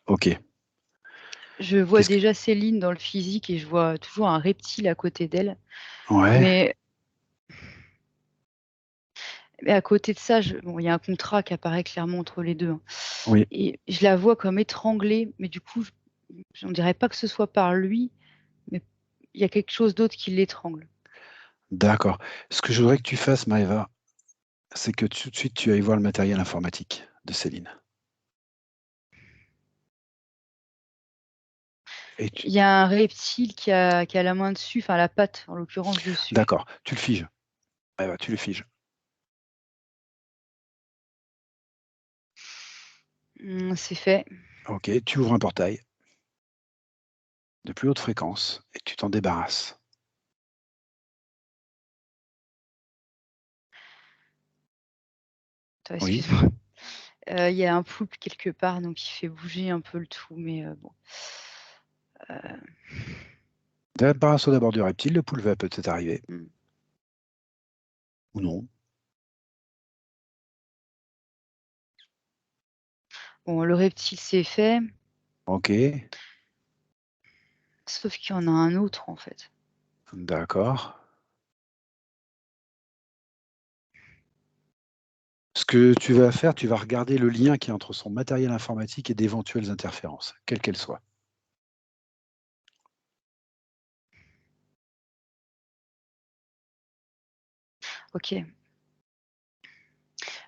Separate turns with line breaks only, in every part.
Ok.
Je vois
Qu'est-ce que...
déjà Céline dans le physique et je vois toujours un reptile à côté d'elle.
Ouais,
Mais, mais à côté de ça, bon, il y a un contrat qui apparaît clairement entre les deux, hein.
oui,
Et je la vois comme étranglée, mais du coup, je ne dirais pas que ce soit par lui, mais il y a quelque chose d'autre qui l'étrangle.
d'accord. Ce que je voudrais que tu fasses, Maëva, c'est que tout de suite tu ailles voir le matériel informatique de Céline. Et tu...
Il y a un reptile qui a la main dessus, enfin la patte en l'occurrence dessus.
D'accord, tu le figes. Maëva, tu le figes.
C'est fait.
Ok, tu ouvres un portail de plus haute fréquence et tu t'en débarrasses.
Attends,
Oui.
excuse-moi. Il y a un poulpe quelque part, donc il fait bouger un peu le tout, mais bon.
Débarrasse-toi d'abord du reptile, le poule va peut-être arriver.
Hmm.
Ou non.
Bon, le reptile, c'est fait,
Ok,
sauf qu'il y en a un autre, en fait.
d'accord. Ce que tu vas faire, tu vas regarder le lien qui est entre son matériel informatique et d'éventuelles interférences, quelles qu'elles soient.
Ok.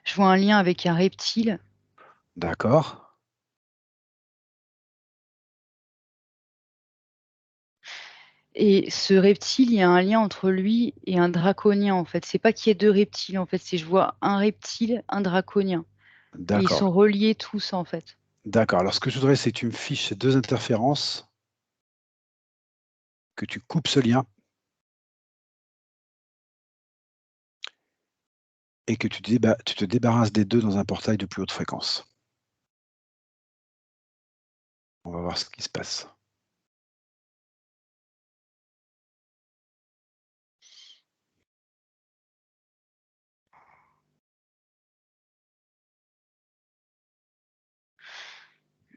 Je vois un lien avec un reptile.
D'accord.
Et ce reptile, il y a un lien entre lui et un draconien, en fait. C'est pas qu'il y ait deux reptiles, en fait. C'est je vois un reptile, un draconien. Et ils
D'accord.
sont reliés tous, en fait.
D'accord. Alors, ce que je voudrais, c'est que tu me fiches ces deux interférences, que tu coupes ce lien et que tu te débarrasses des deux dans un portail de plus haute fréquence. On va voir ce qui se passe.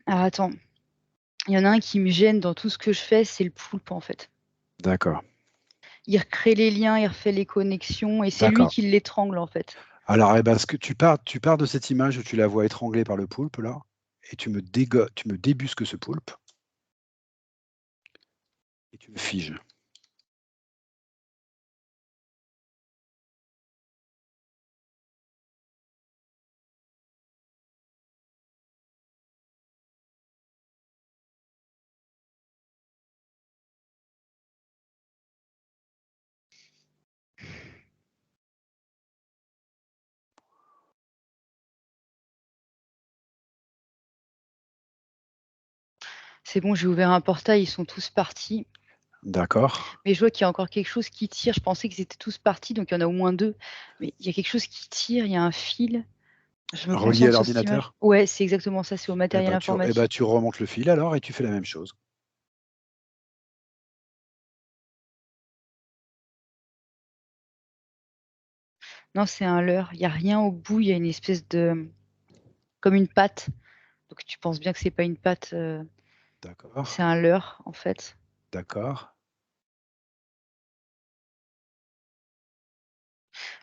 Alors attends, il y en a un qui me gêne dans tout ce que je fais, c'est le poulpe, en fait.
D'accord.
Il recrée les liens, il refait les connexions, et c'est lui
D'accord.
qui l'étrangle, en fait.
Alors, eh ben, ce que tu pars de cette image où tu la vois étranglée par le poulpe, là, et tu me débusques ce poulpe et tu le figes.
C'est bon, j'ai ouvert un portail, ils sont tous partis.
D'accord.
Mais je vois qu'il y a encore quelque chose qui tire. Je pensais qu'ils étaient tous partis, donc il y en a au moins deux. Mais il y a quelque chose qui tire, il y a un fil. Je me
Relié à
concentre sur cette image.
l'ordinateur.
Ouais, c'est exactement ça, c'est au
Eh
matériel
ben,
informatique.
tu remontes le fil alors et tu fais la même chose.
Non, c'est un leurre. Il n'y a rien au bout, il y a une espèce de... comme une patte. Donc tu penses bien que c'est pas une patte,
D'accord.
c'est un leurre, en fait.
D'accord.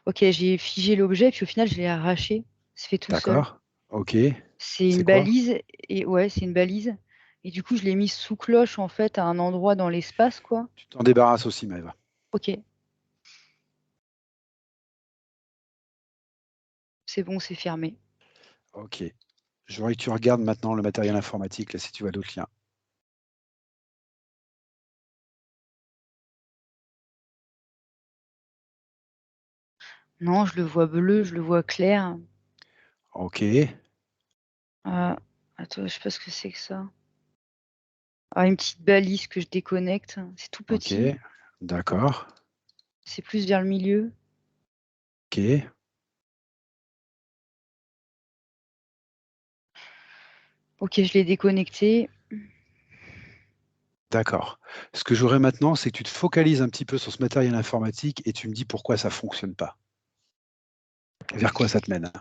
Ok, j'ai figé l'objet, puis au final, je l'ai arraché. C'est fait tout seul.
D'accord. Ok.
C'est
C'est
une
quoi?
balise, et ouais, c'est une balise. Et du coup, je l'ai mis sous cloche, en fait, à un endroit dans l'espace, quoi.
Tu t'en débarrasses aussi, Maëva.
Ok, c'est bon, c'est fermé.
Ok. Je voudrais que tu regardes maintenant le matériel informatique, là, si tu vois d'autres liens.
Non, je le vois bleu, je le vois clair.
Ok.
Ah, attends, je sais pas ce que c'est que ça. Ah, une petite balise que je déconnecte. C'est tout
Ok.
petit.
D'accord.
C'est plus vers le milieu.
Ok.
Ok, je l'ai déconnecté.
D'accord. Ce que j'aurais maintenant, c'est que tu te focalises un petit peu sur ce matériel informatique et tu me dis pourquoi ça ne fonctionne pas. Vers quoi ça te mène?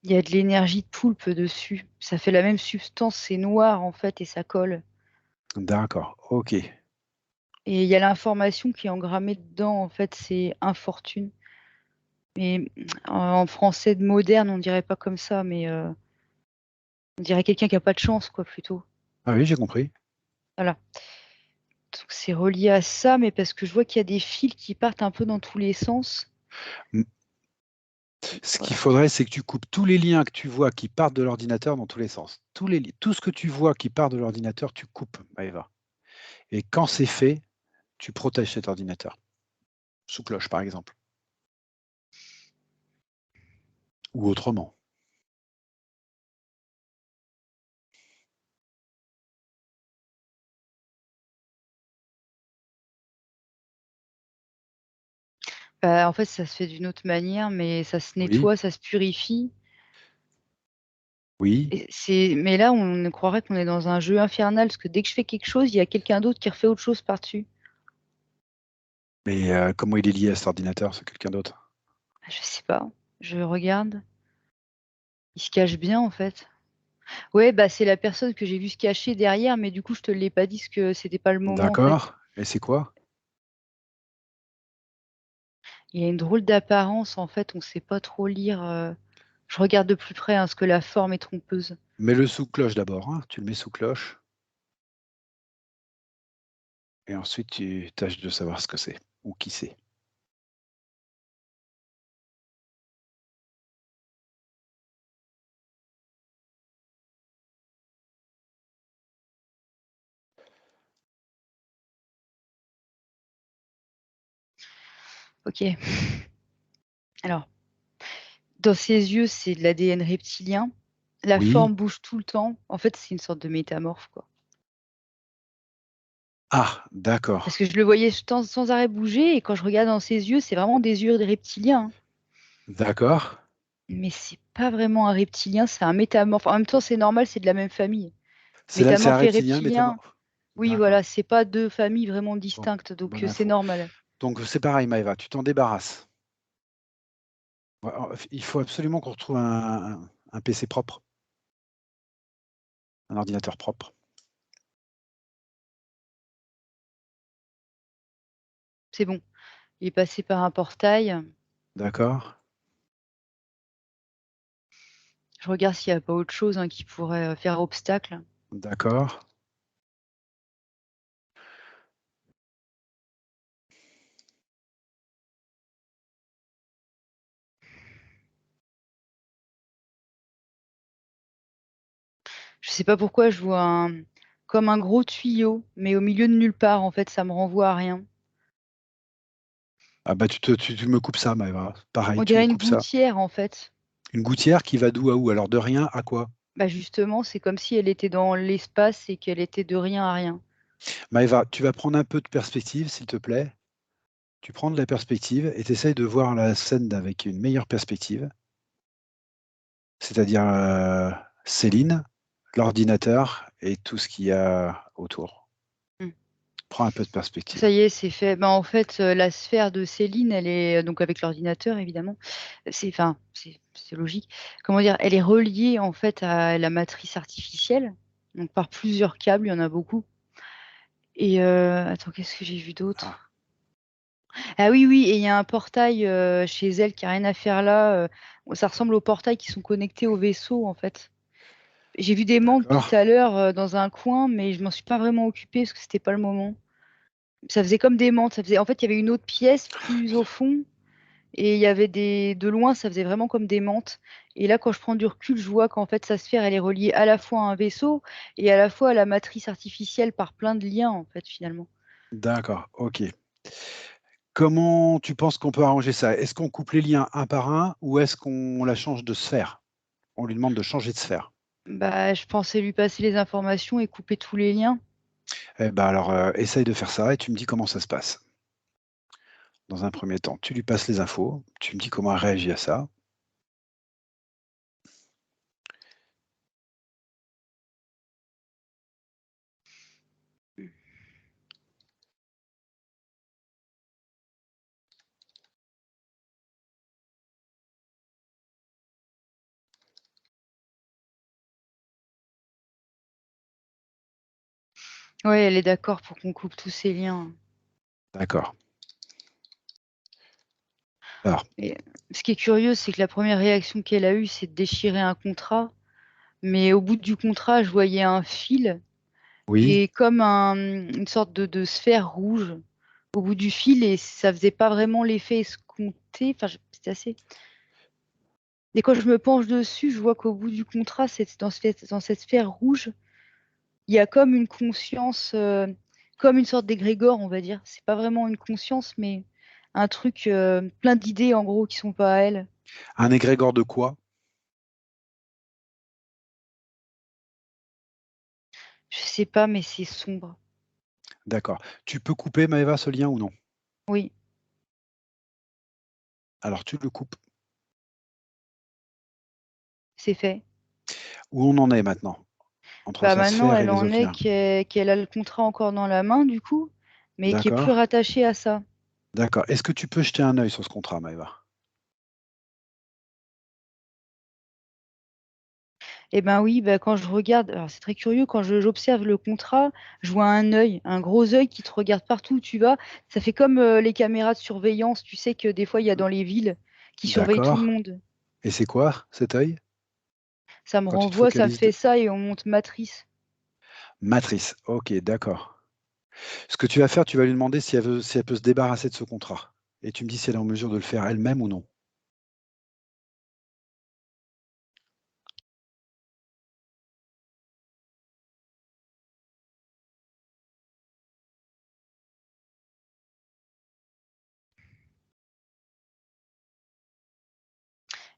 Il y a de l'énergie de poulpe dessus. Ça fait la même substance, c'est noir en fait et ça colle.
D'accord, OK.
Et il y a l'information qui est engrammée dedans, en fait, c'est infortune. Mais en français de moderne, on dirait pas comme ça, mais on dirait quelqu'un qui a pas de chance, quoi, plutôt.
Ah oui, j'ai compris.
Voilà. Donc c'est relié à ça, mais parce que je vois qu'il y a des fils qui partent un peu dans tous les sens.
Mmh. Ce qu'il
Voilà.
faudrait, c'est que tu coupes tous les liens que tu vois qui partent de l'ordinateur dans tous les sens. Tout ce que tu vois qui part de l'ordinateur, tu coupes, Maëva. Et quand c'est fait, tu protèges cet ordinateur. Sous cloche, par exemple. Ou autrement.
Bah, en fait, ça se fait d'une autre manière, mais ça se
Oui,
nettoie, ça se purifie.
oui,
Et mais là, on croirait qu'on est dans un jeu infernal, parce que dès que je fais quelque chose, il y a quelqu'un d'autre qui refait autre chose par-dessus.
mais comment il est lié à cet ordinateur, c'est quelqu'un d'autre?
Ah, je sais pas, je regarde. Il se cache bien, en fait. Ouais, bah, c'est la personne que j'ai vue se cacher derrière, mais du coup, je te l'ai pas dit parce que c'était pas le moment, en fait.
D'accord. Et c'est quoi?
Il a une drôle d'apparence, en fait, on sait pas trop lire, je regarde de plus près, hein, parce que la forme est trompeuse.
Mets-le sous cloche d'abord, hein. Tu le mets sous cloche et ensuite tu tâches de savoir ce que c'est ou qui c'est.
OK. Alors, dans ses yeux, c'est de l'ADN reptilien. La
Oui.
forme bouge tout le temps. En fait, c'est une sorte de métamorphe, quoi.
Ah,
Parce
d'accord.
que je le voyais sans arrêt bouger et quand je regarde dans ses yeux, c'est vraiment des yeux de reptilien, hein.
D'accord.
Mais c'est pas vraiment un reptilien, c'est un métamorphe. En même temps, c'est normal, c'est de la même famille.
C'est un
Métamorphe et
reptilien
reptilien,
métamorphe.
oui,
D'accord.
voilà, c'est pas 2 familles vraiment
Bon,
distinctes, donc
bonne
c'est
info.
normal.
Donc c'est pareil Maëva, tu t'en débarrasses. Ouais, il faut absolument qu'on retrouve un PC propre, un ordinateur propre.
C'est bon, il est passé par un portail.
D'accord,
Je regarde s'il y a pas autre chose, hein, qui pourrait, faire obstacle.
d'accord,
Je sais pas pourquoi je vois comme un gros tuyau, mais au milieu de nulle part, en fait, ça me renvoie à rien.
ah bah, tu me coupes ça Maëva. Pareil,
On
tu me
dirait une
coupes ça.
gouttière, en fait.
Une gouttière qui va d'où à où? Alors de rien à quoi?
Bah, justement, c'est comme si elle était dans l'espace et qu'elle était de rien à rien.
Maëva, tu vas prendre un peu de perspective, s'il te plaît. Tu prends de la perspective et tu essayes de voir la scène avec une meilleure perspective, c'est-à-dire, Céline, l'ordinateur et tout ce qu'il y a autour.
Mmh.
Prends un peu de perspective.
Ça y est, c'est fait. Bah, en fait, la sphère de Céline, elle est, donc avec l'ordinateur évidemment, c'est logique. Comment dire? Elle est reliée en fait à la matrice artificielle, donc par plusieurs câbles, il y en a beaucoup et attends, qu'est-ce que j'ai vu
Ah,
d'autre? Ah oui, oui et il y a un portail, chez elle qui a rien à faire là, ça ressemble aux portails qui sont connectés au vaisseau en fait. J'ai vu des mantes tout
d'accord,
à l'heure, dans un coin, mais je m'en suis pas vraiment occupée parce que c'était pas le moment. Ça faisait comme des mantes, ça faisait en fait, il y avait une autre pièce plus au fond et il y avait des de loin, ça faisait vraiment comme des mantes et là, quand je prends du recul, je vois qu'en fait, sa sphère, elle est reliée à la fois à un vaisseau et à la fois à la matrice artificielle par plein de liens, en fait, finalement.
d'accord, OK. Comment tu penses qu'on peut arranger ça? Est-ce qu'on coupe les liens un par un ou est-ce qu'on la change de sphère? On lui demande de changer de sphère.
Bah, je pensais lui passer les informations et couper tous les liens.
Eh ben alors, essaye de faire ça et tu me dis comment ça se passe. Dans un premier temps, tu lui passes les infos, tu me dis comment elle réagit à ça.
Ouais, elle est d'accord pour qu'on coupe tous ces liens.
D'accord. Alors,
Et ce qui est curieux, c'est que la première réaction qu'elle a eue, c'est de déchirer un contrat. Mais au bout du contrat, je voyais un fil
oui,
et comme une sorte de sphère rouge au bout du fil et ça faisait pas vraiment l'effet escompté. Enfin, c'était assez. Et quand je me penche dessus, je vois qu'au bout du contrat, c'est dans cette sphère rouge, il y a comme une conscience, comme une sorte d'égrégore, on va dire. C'est pas vraiment une conscience, mais un truc plein d'idées en gros qui sont pas à elle.
un égrégore de quoi?
Je sais pas, mais c'est sombre.
D'accord. Tu peux couper, Maëva, ce lien ou non?
Oui,
Alors, tu le coupes.
c'est fait.
Où on en est maintenant? Entre
Bah
sa
maintenant,
sphère et
elle
les
en
autres
est
liens.
qu'elle a le contrat encore dans la main, du coup, mais qui est plus
D'accord?
rattaché à ça.
D'accord. Est-ce que tu peux jeter un œil sur ce contrat, Maëva?
Eh ben oui, bah, quand je regarde, alors c'est très curieux, quand j'observe le contrat, je vois un œil, un gros œil qui te regarde partout où tu vas. Ça fait comme les caméras de surveillance, tu sais que des fois il y a dans les villes qui surveillent tout le
D'accord.
monde.
Et c'est quoi cet œil
Ça me
quand tu te
renvoie, ça me
focalises
fait ça et on monte matrice.
Matrice. Ok, d'accord. Ce que tu vas faire, tu vas lui demander si elle peut se débarrasser de ce contrat. Et tu me dis si elle est en mesure de le faire elle-même ou non.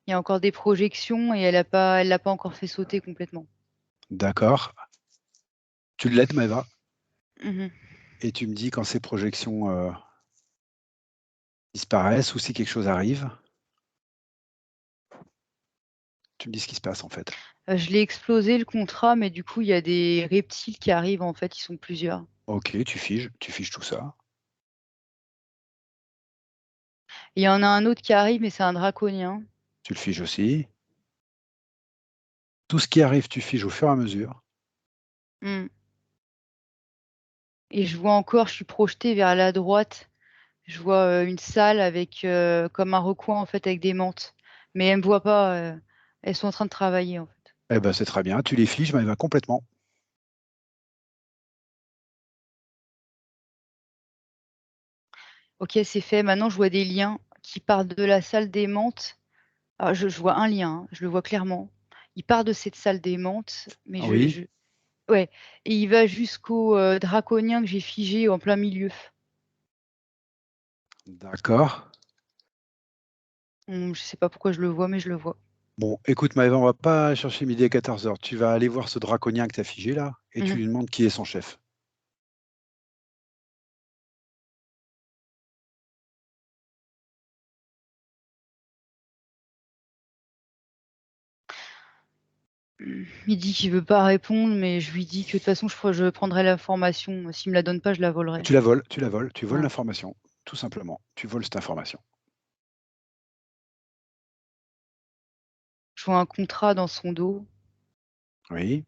Il y a encore des projections et elle l'a pas encore fait sauter complètement.
D'accord. Tu l'aides, Maëva,
Mhm.
et tu me dis quand ces projections disparaissent ou si quelque chose arrive. Tu me dis ce qui se passe en fait.
Je l'ai explosé le contrat, mais du coup il y a des reptiles qui arrivent en fait, ils sont plusieurs.
Ok, tu figes tout ça.
Il y en a un autre qui arrive, mais c'est un draconien.
Tu le figes aussi. Tout ce qui arrive, tu figes au fur et à mesure.
Mm. Et je vois encore, je suis projetée vers la droite. Je vois une salle avec comme un recoin en fait avec des menthes. Mais elles me voient pas. Elles sont en train de travailler en fait.
Eh ben c'est très bien. Tu les figes, Maëva, complètement.
Ok, c'est fait. Maintenant, je vois des liens qui partent de la salle des menthes. Alors, je vois un lien, hein, je le vois clairement. Il part de cette salle des menthes, mais
Oui,
ouais, et il va jusqu'au draconien que j'ai figé en plein milieu.
d'accord.
Je sais pas pourquoi je le vois, mais je le vois.
Bon, écoute, Maëva, on va pas chercher midi à 14 heures. Tu vas aller voir ce draconien que tu as figé là, et tu
Mhm.
lui demandes qui est son chef.
Il dit qu'il veut pas répondre, mais je lui dis que de toute façon, je prendrai l'information. S'il me la donne pas, je la volerai.
Tu voles
Ouais.
l'information, tout simplement. Tu voles cette information.
Je vois un contrat dans son dos,
Oui,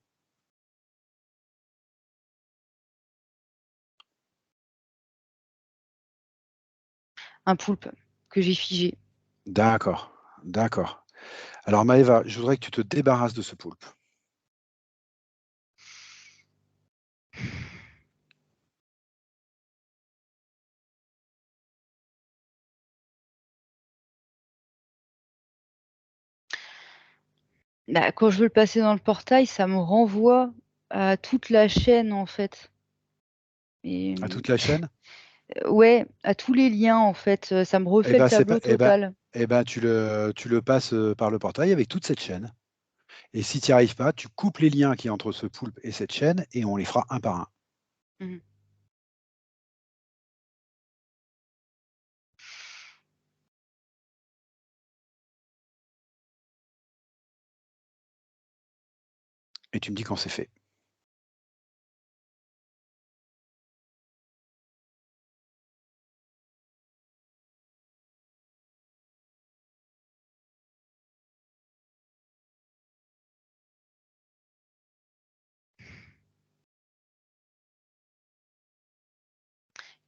un poulpe que j'ai figé.
d'accord, d'accord. Alors Maëva, je voudrais que tu te débarrasses de ce poulpe.
Bah, quand je veux le passer dans le portail, ça me renvoie à toute la chaîne en fait. Et
À toute la chaîne?
ouais, à tous les liens en fait. Ça me
Eh
refait le
ben, c'est pas,
tableau total.
tu le passes par le portail avec toute cette chaîne. Et si tu n'y arrives pas, tu coupes les liens qui y a entre ce poulpe et cette chaîne et on les fera un par un.
Mhm.
Et tu me dis quand c'est fait.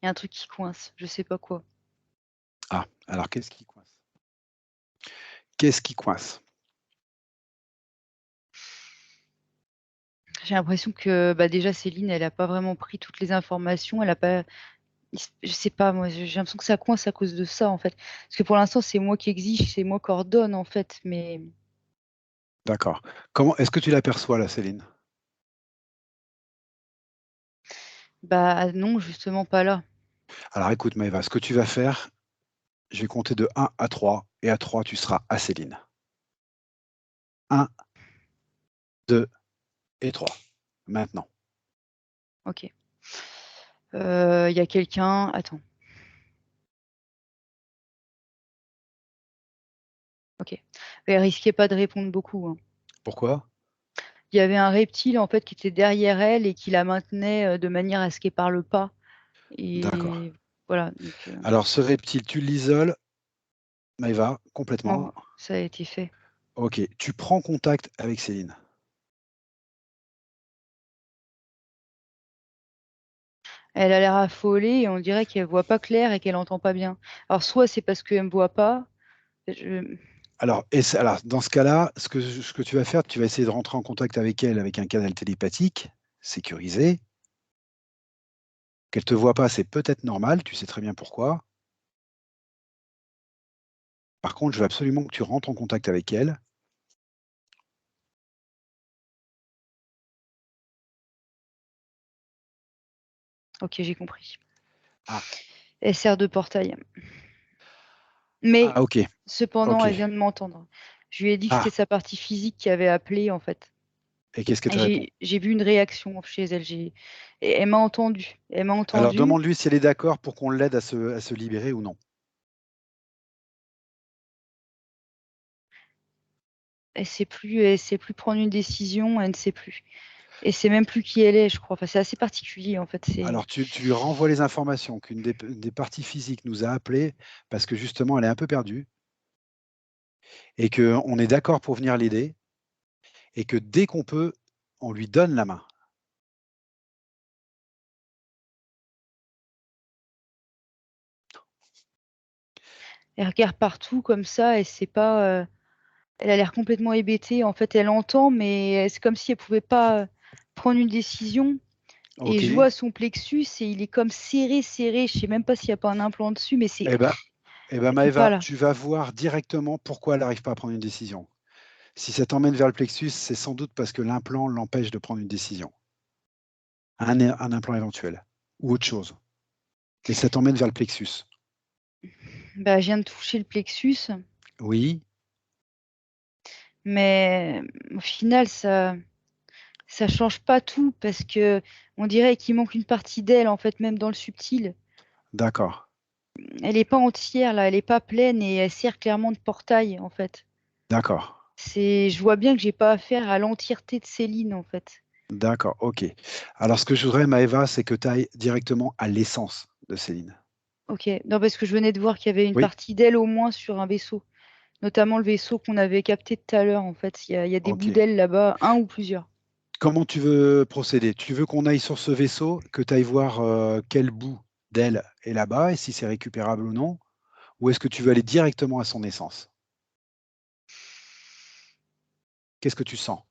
Il y a un truc qui coince, je sais pas quoi.
Ah, alors qu'est-ce qui coince? Qu'est-ce qui coince?
J'ai l'impression que, bah, déjà Céline, elle a pas vraiment pris toutes les informations, elle a pas je sais pas moi, j'ai l'impression que ça coince à cause de ça, en fait. Parce que pour l'instant, c'est moi qui exige, c'est moi qui ordonne, en fait, mais
D'accord. Comment est-ce que tu l'aperçois là, Céline?
bah, non, justement pas là.
Alors écoute Maëva, ce que tu vas faire, je vais compter de 1 à 3 et à 3 tu seras à Céline. 1, 2 et 3. Maintenant.
OK. Il y a quelqu'un attends. OK. Mais risquez pas de répondre beaucoup, hein.
Pourquoi?
Il y avait un reptile, en fait, qui était derrière elle et qui la maintenait, de manière à ce qu'elle parle pas
D'accord.
et voilà, donc
Alors ce reptile, tu l'isoles, Maëva,
oh,
complètement.
ça a été fait.
OK, tu prends contact avec Céline.
Elle a l'air affolée et on dirait qu'elle voit pas clair et qu'elle entend pas bien. Alors soit c'est parce qu'elle me voit pas, je
Alors dans ce cas-là, ce que tu vas faire, tu vas essayer de rentrer en contact avec elle avec un canal télépathique sécurisé. Qu'elle te voit pas, c'est peut-être normal, tu sais très bien pourquoi. Par contre, je veux absolument que tu rentres en contact avec elle.
OK, j'ai compris.
Ah,
Elle sert de portail. Mais
ah OK,
cependant, elle
OK.
vient de m'entendre. Je lui ai dit que c'était
Ah,
sa partie physique qui avait appelé, en fait.
et qu'est-ce qu'elle
Et
te répond?
j'ai vu une réaction chez elle. Et elle m'a entendue. Elle m'a
Alors
entendue
demande-lui si elle est d'accord pour qu'on l'aide à se libérer ou non.
elle sait plus prendre une décision, elle ne sait plus. Et sait même plus qui elle est, je crois. Enfin, c'est assez particulier, en fait, c'est
Alors tu lui renvoies les informations qu'une des parties physiques nous a appelé parce que justement elle est un peu perdue et qu'on est d'accord pour venir l'aider et que dès qu'on peut, on lui donne la main.
elle regarde partout comme ça, elle sait pas, elle a l'air complètement hébétée. En fait, elle entend, mais c'est comme si elle pouvait pas, prendre une décision et je
OK.
vois son plexus et il est comme serré, serré. Je sais même pas s'il y a pas un implant dessus, mais c'est
Eh ben eh ben,
elle peut pas
Maëva,
là.
tu vas voir directement pourquoi elle n'arrive pas à prendre une décision. Si ça t'emmène vers le plexus, c'est sans doute parce que l'implant l'empêche de prendre une décision. Un implant éventuel ou autre chose. Mais ça t'emmène vers le plexus.
Bah, je viens de toucher le plexus,
Oui,
mais au final, ça change pas tout parce qu'on dirait qu'il manque une partie d'elle, en fait, même dans le subtil.
d'accord,
Elle est pas entière là, elle est pas pleine et elle sert clairement de portail, en fait.
d'accord,
Je vois bien que j'ai pas affaire à l'entièreté de Céline, en fait.
d'accord, OK. Alors ce que je voudrais, Maëva, c'est que tu ailles directement à l'essence de Céline.
OK. Non, parce que je venais de voir qu'il y avait une
Oui?
partie d'elle au moins sur un vaisseau, notamment le vaisseau qu'on avait capté tout à l'heure, en fait. Il y a des bouts
OK.
d'elle là-bas, un ou plusieurs.
Comment tu veux procéder? Tu veux qu'on aille sur ce vaisseau, que tu ailles voir, quel bout d'elle est là-bas et si c'est récupérable ou non? Ou est-ce que tu veux aller directement à son essence? Qu'est-ce que tu sens?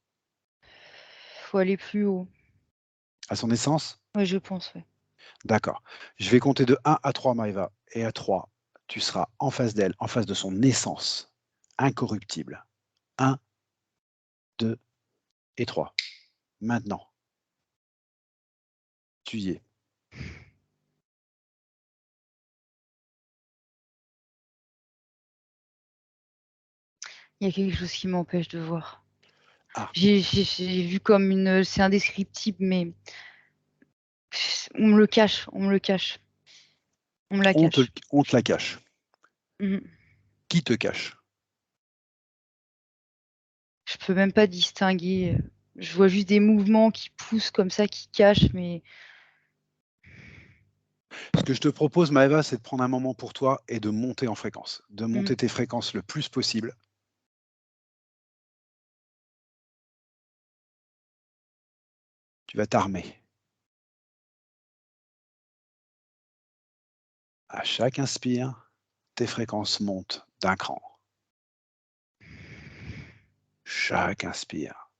Faut aller plus haut.
À son essence?
Ouais, je pense, ouais.
D'accord. Je vais compter de 1 à 3, Maëva, et à 3, tu seras en face d'elle, en face de son essence, incorruptible. 1, 2 et 3. Maintenant, tu y es.
Il y a quelque chose qui m'empêche de voir.
Ah,
J'ai vu comme une, c'est indescriptible, mais on me le cache, on me le cache, on me la cache.
on te la cache.
Mmh.
Qui te cache?
Je peux même pas distinguer, je vois juste des mouvements qui poussent comme ça, qui cachent, mais
Ce que je te propose, Maëva, c'est de prendre un moment pour toi et de monter en fréquence, de
mmh.
monter tes fréquences le plus possible. Tu vas t'armer. À chaque inspire, tes fréquences montent d'un cran. Chaque inspire.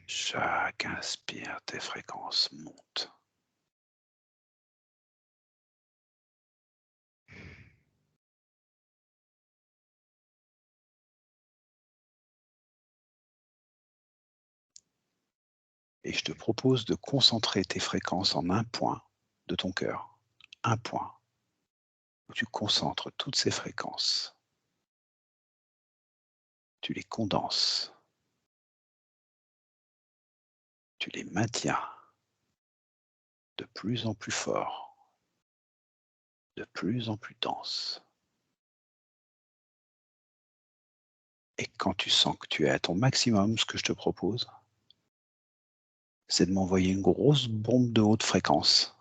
Chaque inspire, tes fréquences montent. Et je te propose de concentrer tes fréquences en un point de ton cœur. Un point où tu concentres toutes ces fréquences. Tu les condenses. Tu les maintiens de plus en plus fort, de plus en plus dense. Et quand tu sens que tu es à ton maximum, ce que je te propose, c'est de m'envoyer une grosse bombe de haute fréquence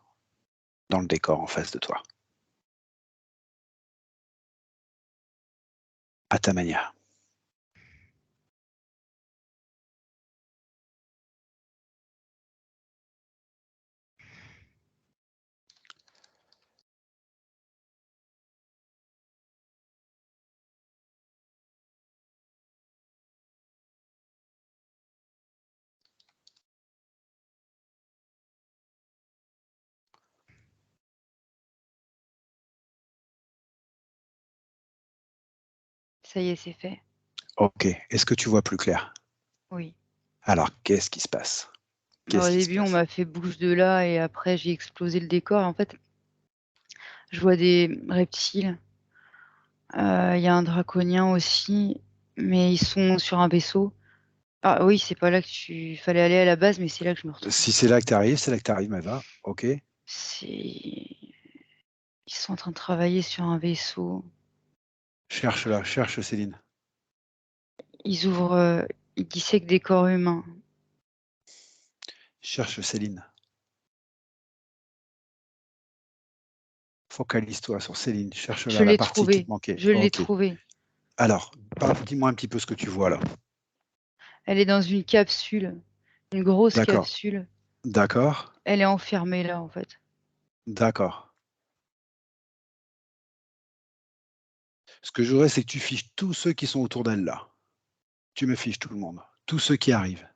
dans le décor en face de toi. À ta manière.
Ça y est, c'est fait.
Ok, est-ce que tu vois plus clair?
Oui.
Alors, qu'est-ce qui se passe?
Alors, au
Qu'est-ce qui se
début, on
passe?
m'a fait bouge de là et après, j'ai explosé le décor. En fait, je vois des reptiles. Il y a un draconien aussi, mais ils sont sur un vaisseau. Ah oui, c'est pas là que tu fallait aller à la base, mais c'est là que je me retrouve.
Si c'est là que tu arrives, c'est là que tu arrives, Maëva. Ok.
C'est Ils sont en train de travailler sur un vaisseau.
Cherche là, cherche Céline.
Ils dissèquent des corps humains.
Cherche Céline. Focalise-toi sur Céline. Cherche
Je
là la
l'ai
partie qui te
trouvée.
manquait.
Je l'ai
Ok.
trouvée.
Alors, dis-moi un petit peu ce que tu vois là.
Elle est dans une capsule, une grosse
D'accord.
capsule.
D'accord.
Elle est enfermée là, en fait.
D'accord. Ce que je voudrais, c'est que tu fiches tous ceux qui sont autour d'elle là. Tu me fiches tout le monde. Tous ceux qui arrivent.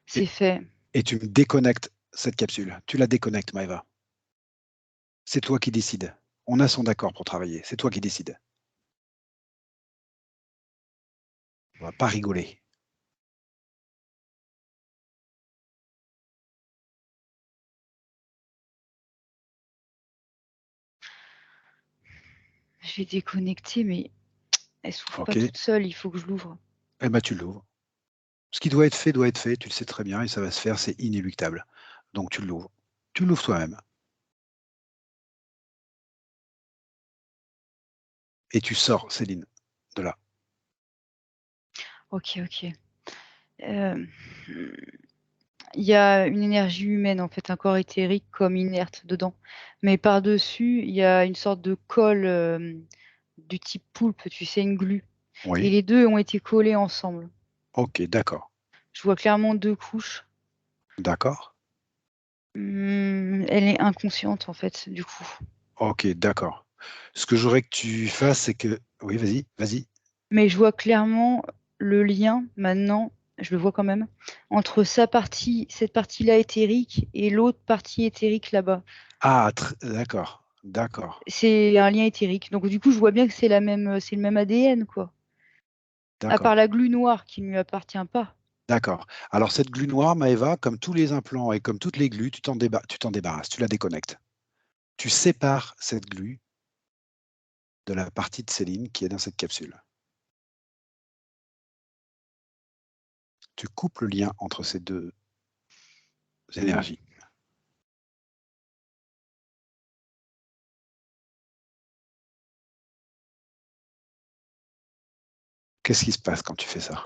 C'est fait.
Et tu me déconnectes cette capsule. Tu la déconnectes, Maëva. C'est toi qui décides. On a son accord pour travailler. C'est toi qui décides. On va pas rigoler.
Je l'ai déconnectée, mais elle s'ouvre pas
Ok.
toute seule. Il faut que je l'ouvre.
Eh ben, tu l'ouvres. Ce qui doit être fait, tu le sais très bien et ça va se faire, c'est inéluctable. Donc tu l'ouvres. Tu l'ouvres toi-même. Et tu sors, Céline, de là.
Ok, ok. Euh, Il y a une énergie humaine, en fait, un corps éthérique comme inerte dedans. Mais par-dessus, il y a une sorte de colle du type poulpe, tu sais, une glu. Et
Oui.
les deux ont été collés ensemble.
Ok, d'accord.
Je vois clairement deux couches.
D'accord.
Elle est inconsciente, en fait, du coup.
Ok, d'accord. Ce que j'aurais que tu fasses, c'est que... Oui, vas-y, vas-y.
Mais je vois clairement le lien, maintenant, je le vois quand même, entre cette partie-là éthérique et l'autre partie éthérique là-bas.
Ah, d'accord, d'accord,
C'est un lien éthérique. Donc du coup, je vois bien que c'est le même ADN, quoi. À part
d'accord,
la glu noire qui ne lui appartient pas.
d'accord. Alors cette glu noire, Maëva, comme tous les implants et comme toutes les glues, tu t'en débarrasses, tu la déconnectes. Tu sépares cette glu de la partie de Céline qui est dans cette capsule. Tu coupes le lien entre ces deux énergies. Qu'est-ce qui se passe quand tu fais ça?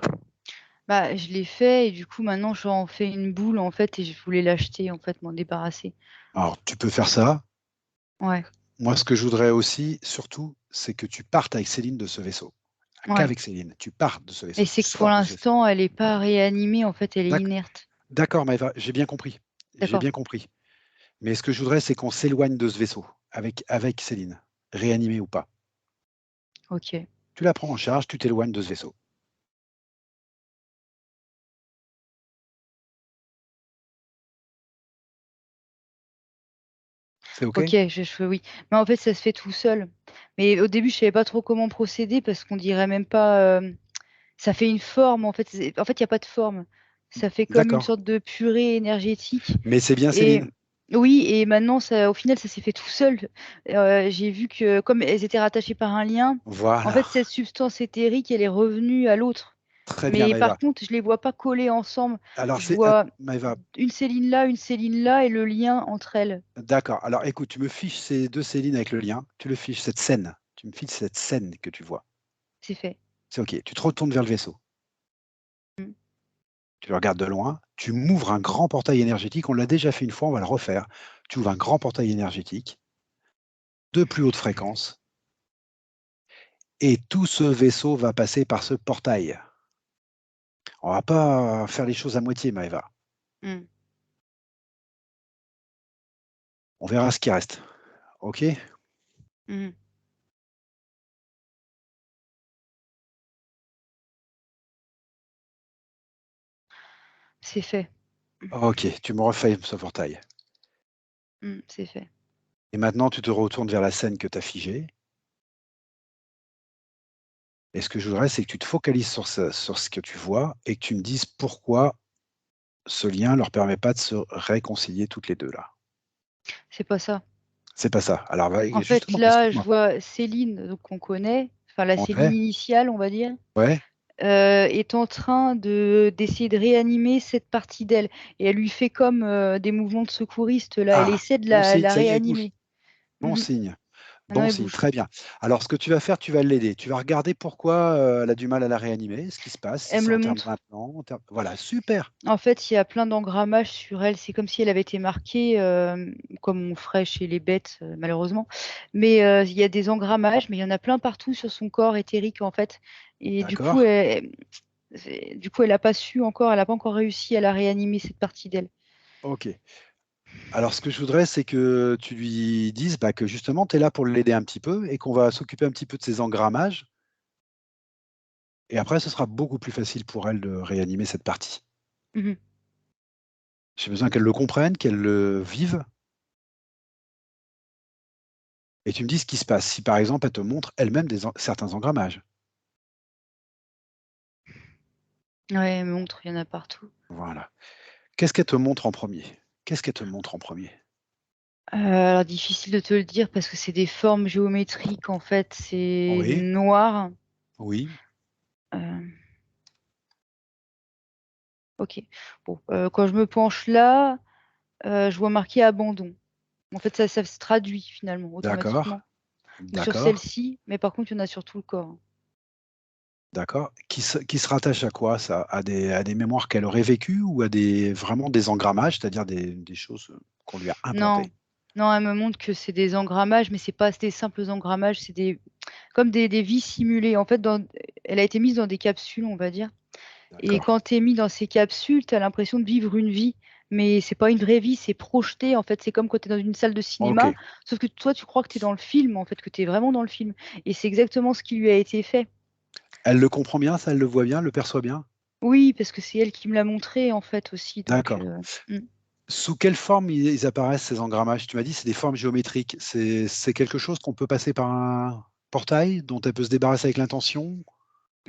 Bah, je l'ai fait et du coup, maintenant, j'en fais une boule, en fait, et je voulais l'acheter, en fait, m'en débarrasser.
Alors, tu peux faire ça.
Ouais,
Moi, ce que je voudrais aussi, surtout, c'est que tu partes avec Céline de ce vaisseau.
ouais.
Qu'avec Céline. Tu pars de ce
Mais
vaisseau.
c'est
Tu
que pour
sors de ce vaisseau.
l'instant, elle est pas réanimée, en fait, elle est
D'ac-
inerte.
D'accord, Maëva, j'ai bien compris. J'ai
D'accord,
bien compris. Mais ce que je voudrais, c'est qu'on s'éloigne de ce vaisseau avec Céline, réanimée ou pas.
ok.
Tu la prends en charge, tu t'éloignes de ce vaisseau. C'est OK?
Ok, oui. Mais en fait, ça se fait tout seul. Mais au début, je savais pas trop comment procéder parce qu'on dirait même pas. Ça fait une forme, en fait. En fait, il n'y a pas de forme. Ça fait comme une
D'accord.
sorte de purée énergétique.
Mais c'est bien
Et
Céline.
oui, et maintenant, ça, au final, ça s'est fait tout seul. J'ai vu que comme elles étaient rattachées par un lien, en
Voilà.
fait, cette substance éthérique, elle est revenue à l'autre.
Très bien,
Mais par
Maëva.
contre, je les vois pas collées ensemble.
Alors,
Je vois
Maëva,
une Céline là et le lien entre elles.
d'accord. Alors, écoute, tu me fiches ces deux Céline avec le lien. Tu le fiches, cette scène. Tu me fiches cette scène que tu vois.
C'est fait.
C'est OK. Tu te retournes vers le vaisseau.
Mm.
Tu le regardes de loin. Tu m'ouvres un grand portail énergétique. On l'a déjà fait une fois, on va le refaire. Tu ouvres un grand portail énergétique de plus haute fréquence. Et tout ce vaisseau va passer par ce portail. On va pas faire les choses à moitié, Maëva.
Mm.
On verra ce qui reste. OK?
Mm. C'est fait.
OK. Tu me refais ce portail.
C'est fait.
Et maintenant, tu te retournes vers la scène que tu as figée. Et ce que je voudrais, c'est que tu te focalises sur ce que tu vois et que tu me dises pourquoi ce lien ne leur permet pas de se réconcilier toutes les deux là.
C'est pas ça.
C'est pas ça. Alors,
En fait,
justement,
là, je
explique-moi.
vois Céline, donc qu'on connaît, enfin la Céline
Ouais,
initiale, on va dire,
ouais.
est en train de d'essayer de réanimer cette partie d'elle. Et elle lui fait comme des mouvements de secouriste, là. Elle
Ah,
essaie de
bon signe,
la
ça y est, elle bouge.
réanimer.
Bon
Mhm.
signe.
Maintenant,
Bon
elle
signe,
bouge.
très bien. Alors, ce que tu vas faire, tu vas l'aider. Tu vas regarder pourquoi elle a du mal à la réanimer, ce qui se passe, si
Elle me
c'est
le
en termes
montre.
d'implants. Voilà, super.
En fait, il y a plein d'engrammages sur elle. C'est comme si elle avait été marquée, comme on ferait chez les bêtes, malheureusement. Mais il y a des engrammages, mais il y en a plein partout sur son corps éthérique, en fait. Et
D'accord.
du coup, elle n'a pas su encore, elle n'a pas encore réussi à la réanimer, cette partie d'elle.
OK. Alors, ce que je voudrais, c'est que tu lui dises bah, que justement, tu es là pour l'aider un petit peu et qu'on va s'occuper un petit peu de ses engrammages. Et après, ce sera beaucoup plus facile pour elle de réanimer cette partie.
Mhm.
J'ai besoin qu'elle le comprenne, qu'elle le vive, et tu me dis ce qui se passe. Si par exemple, elle te montre elle-même certains engrammages.
Ouais, elle me montre, il y en a partout.
Voilà. Qu'est-ce qu'elle te montre en premier? Qu'est-ce qu'elle te montre en premier?
Alors, difficile de te le dire parce que c'est des formes géométriques, en fait. C'est
Oui,
noir.
oui,
Euh, ok. Bon, quand je me penche là, je vois marqué abandon. En fait, ça se traduit finalement
d'accord,
automatiquement. Donc sur
d'accord,
celle-ci, mais par contre, il y en a sur tout le corps.
d'accord. Qui se rattache à quoi ça? À des mémoires qu'elle aurait vécues ou à vraiment des engrammages, c'est-à-dire des choses qu'on lui a
Non,
implantées?
non, elle me montre que c'est des engrammages, mais c'est pas des simples engrammages, c'est comme des vies simulées. En fait, elle a été mise dans des capsules, on va dire. Et
D'accord.
quand tu es mis dans ces capsules, tu as l'impression de vivre une vie. Mais c'est pas une vraie vie, c'est projeté. En fait, c'est comme quand tu es dans une salle de
Ok.
cinéma, sauf que toi, tu crois que tu es dans le film, en fait, que tu es vraiment dans le film. Et c'est exactement ce qui lui a été fait.
Elle le comprend bien, ça, elle le voit bien, elle le perçoit bien?
Oui, parce que c'est elle qui me l'a montré, en fait, aussi. Donc,
D'accord.
mm.
Sous quelle forme ils apparaissent, ces engrammages? Tu m'as dit c'est des formes géométriques. C'est quelque chose qu'on peut passer par un portail, dont elle peut se débarrasser avec l'intention?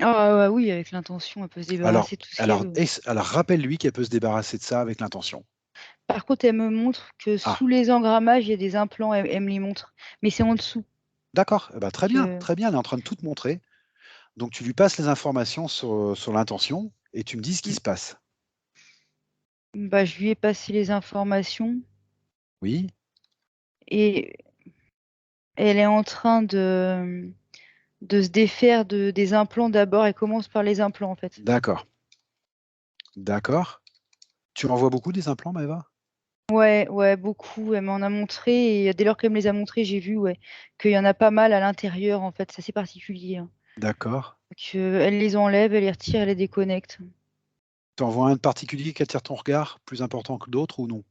Ah oui, avec l'intention, elle peut se
Alors,
débarrasser de tout ce qu'elle veut.
alors rappelle-lui qu'elle peut se débarrasser de ça avec l'intention.
Par contre, elle me montre que
Ah,
sous les engrammages, il y a des implants, elle me les montre. Mais c'est en dessous.
d'accord. Eh ben,
Je-
très bien, elle est en train de tout te montrer. Donc tu lui passes les informations sur l'intention et tu me dis ce qui
mm.
se passe.
Bah, je lui ai passé les informations
Oui,
et elle est en train de se défaire des implants d'abord. Elle commence par les implants, en fait.
d'accord. D'accord. Tu en vois beaucoup des implants, Maëva?
Ouais, ouais, beaucoup. Elle m'en a montré et dès lors qu'elle me les a montrés, j'ai vu qu'il y en a pas mal à l'intérieur, en fait. C'est assez particulier, hein.
D'accord.
Donc, elle les enlève, elle les retire, elle les déconnecte.
Tu en vois un de particulier qui attire ton regard, plus important que d'autres ou non?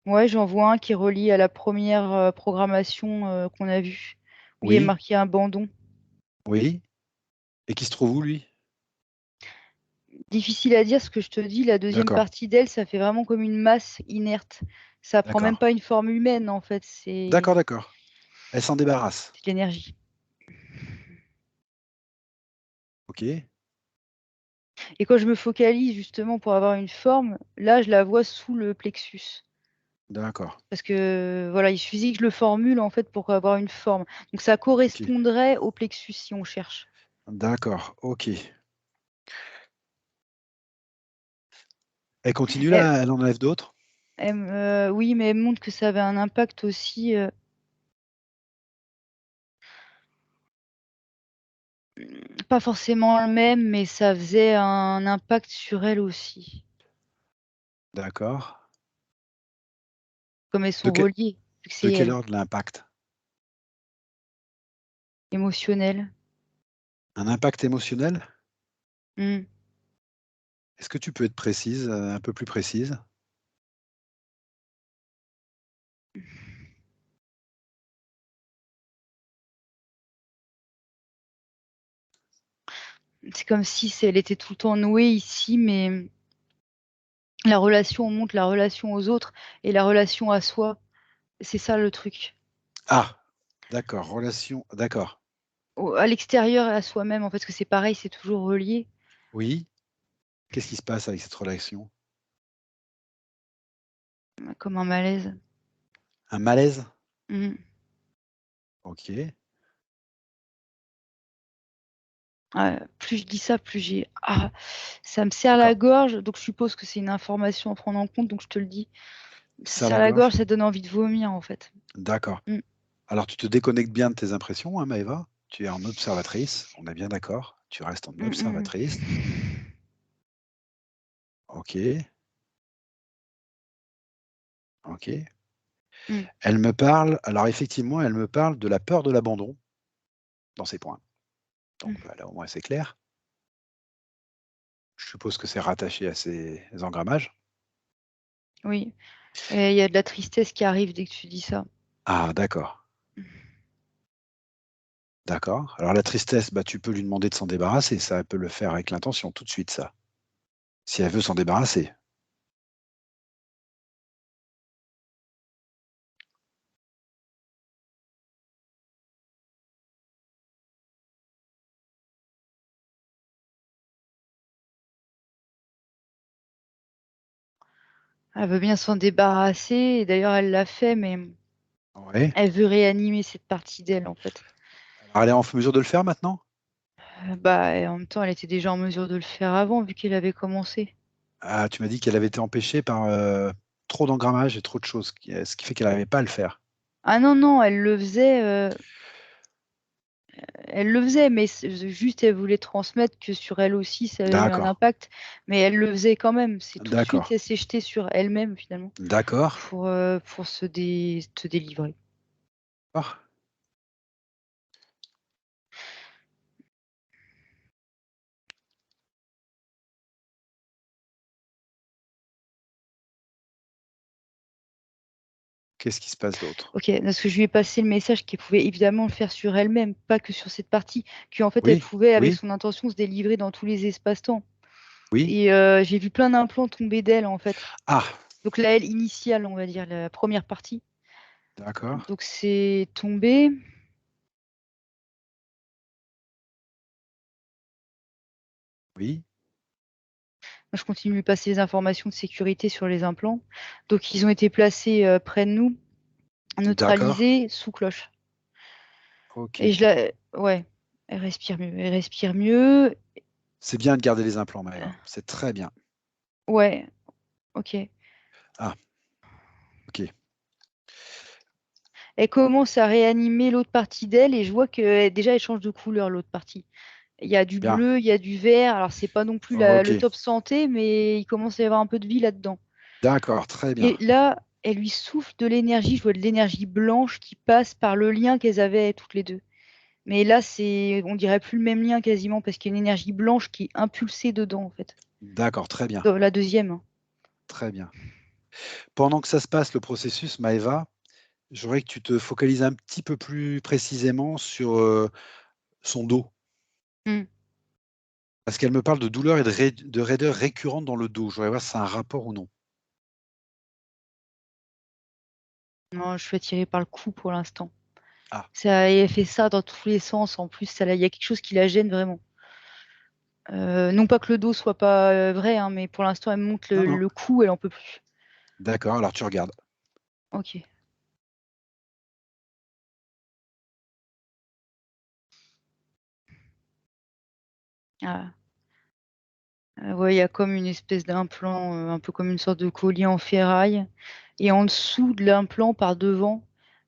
Ouais, j'en vois un qui est relié à la première programmation qu'on a vue, où il y a
Oui,
marqué abandon.
oui. Et qui se trouve où, lui?
Difficile à dire ce que je te dis, la deuxième
D'accord,
partie d'elle, ça fait vraiment comme une masse inerte. Ça prend même
d'accord.
pas une forme humaine, en fait, c'est
D'accord, d'accord. Elle s'en débarrasse.
de l'énergie.
Ok,
Et quand je me focalise justement pour avoir une forme, là, je la vois sous le plexus.
d'accord.
Parce que voilà, il suffit que je le formule en fait pour avoir une forme. Donc ça
Ok,
correspondrait au plexus si on cherche.
d'accord. Ok. Elle continue
Elle-
là, elle en enlève d'autres?
oui, mais elle montre que ça avait un impact aussi, pas forcément le même, mais ça faisait un impact sur elle aussi.
D'accord.
Comme elles
De,
sont reliées, vu que
de
c'est
quelle
elle,
ordre l'impact?
émotionnelle.
Un impact émotionnel?
Hmm.
Est-ce que tu peux être précise, un peu plus précise?
C'est comme si elle était tout le temps nouée ici, mais la relation, on montre la relation aux autres et la relation à soi. C'est ça le truc.
Ah, d'accord. Relation, d'accord.
À l'extérieur et à soi-même, en fait, parce que c'est pareil, c'est toujours relié,
Oui. Qu'est-ce qui se passe avec cette relation?
comme un malaise.
Un malaise?
Mm.
Ok,
Plus je dis ça, plus j'ai. Ah, ça me serre la
d'accord.
gorge, donc je suppose que c'est une information à prendre en compte, donc je te le dis. Ça
Ça
serre
la
la gorge,
gorge?
ça donne envie de vomir, en fait.
D'accord.
Mm.
Alors, tu te déconnectes bien de tes impressions, hein, Maëva? Tu es en observatrice, on est bien d'accord. Tu restes en
Mm, mm,
observatrice. Ok, ok.
mm.
Elle me parle, alors effectivement, elle me parle de la peur de l'abandon dans ses points. Donc
Mm.
là, au moins, c'est clair. Je suppose que c'est rattaché à ces engrammages.
Oui, et il y a de la tristesse qui arrive dès que tu dis ça.
Ah, d'accord. D'accord. Alors la tristesse, bah, tu peux lui demander de s'en débarrasser. Ça, elle peut le faire avec l'intention tout de suite, ça. Si elle veut s'en débarrasser.
Elle veut bien s'en débarrasser, et d'ailleurs, elle l'a fait, mais
Ouais.
elle veut réanimer cette partie d'elle, en fait.
Alors elle est en mesure de le faire maintenant?
Bah, et en même temps, elle était déjà en mesure de le faire avant, vu qu'elle avait commencé.
Ah, tu m'as dit qu'elle avait été empêchée par trop d'engrammages et trop de choses, ce qui fait qu'elle n'arrivait pas à le faire.
Ah non, non, elle le faisait, mais juste elle voulait transmettre que sur elle aussi, ça avait eu un
D'accord.
impact. Mais elle le faisait quand même. C'est tout de suite,
D'accord.
elle s'est jetée sur elle-même, finalement,
D'accord.
pour te délivrer.
Ah, qu'est-ce qui se passe d'autre?
Ok, parce que je lui ai passé le message qu'elle pouvait évidemment le faire sur elle-même, pas que sur cette partie, qu'en fait, elle
Oui,
pouvait, avec
oui,
son intention, se délivrer dans tous les espaces-temps.
oui.
Et j'ai vu plein d'implants tomber d'elle, en fait.
Ah,
Donc la L initiale, on va dire, la première partie.
d'accord.
Donc c'est tombé.
Oui,
Moi, je continue de lui passer les informations de sécurité sur les implants. Donc ils ont été placés près de nous,
d'accord.
neutralisés, sous cloche.
Ok.
Et ouais, elle respire mieux. Elle respire mieux.
C'est bien de garder les implants, Maëva. C'est très bien.
Ouais, ok.
Ah, ok.
Elle commence à réanimer l'autre partie d'elle et je vois que déjà elle change de couleur, l'autre partie. Il y a du
Bien.
bleu, il y a du vert. Alors, c'est pas non plus
Ok.
le top santé, mais il commence à y avoir un peu de vie là-dedans.
D'accord, très bien.
Et là, elle lui souffle de l'énergie. Je vois de l'énergie blanche qui passe par le lien qu'elles avaient toutes les deux. Mais là, on dirait plus le même lien quasiment parce qu'il y a une énergie blanche qui est impulsée dedans, en fait.
D'accord, très bien.
Dans la deuxième.
Très bien. Pendant que ça se passe, le processus, Maëva, je voudrais que tu te focalises un petit peu plus précisément sur son dos.
Hmm.
Parce qu'elle me parle de douleur et de raideur récurrente dans le dos. Je voudrais voir si c'est un rapport ou non.
Non, je suis attirée par le cou pour l'instant.
Ah,
Elle fait ça dans tous les sens. En plus, il y a quelque chose qui la gêne vraiment. Non pas que le dos soit pas vrai, hein, mais pour l'instant, elle me montre
non, non.
le cou, elle en peut plus.
D'accord, alors tu regardes.
Ok. Ah. Ouais, il y a comme une espèce d'implant, un peu comme une sorte de collier en ferraille. Et en dessous de l'implant, par devant,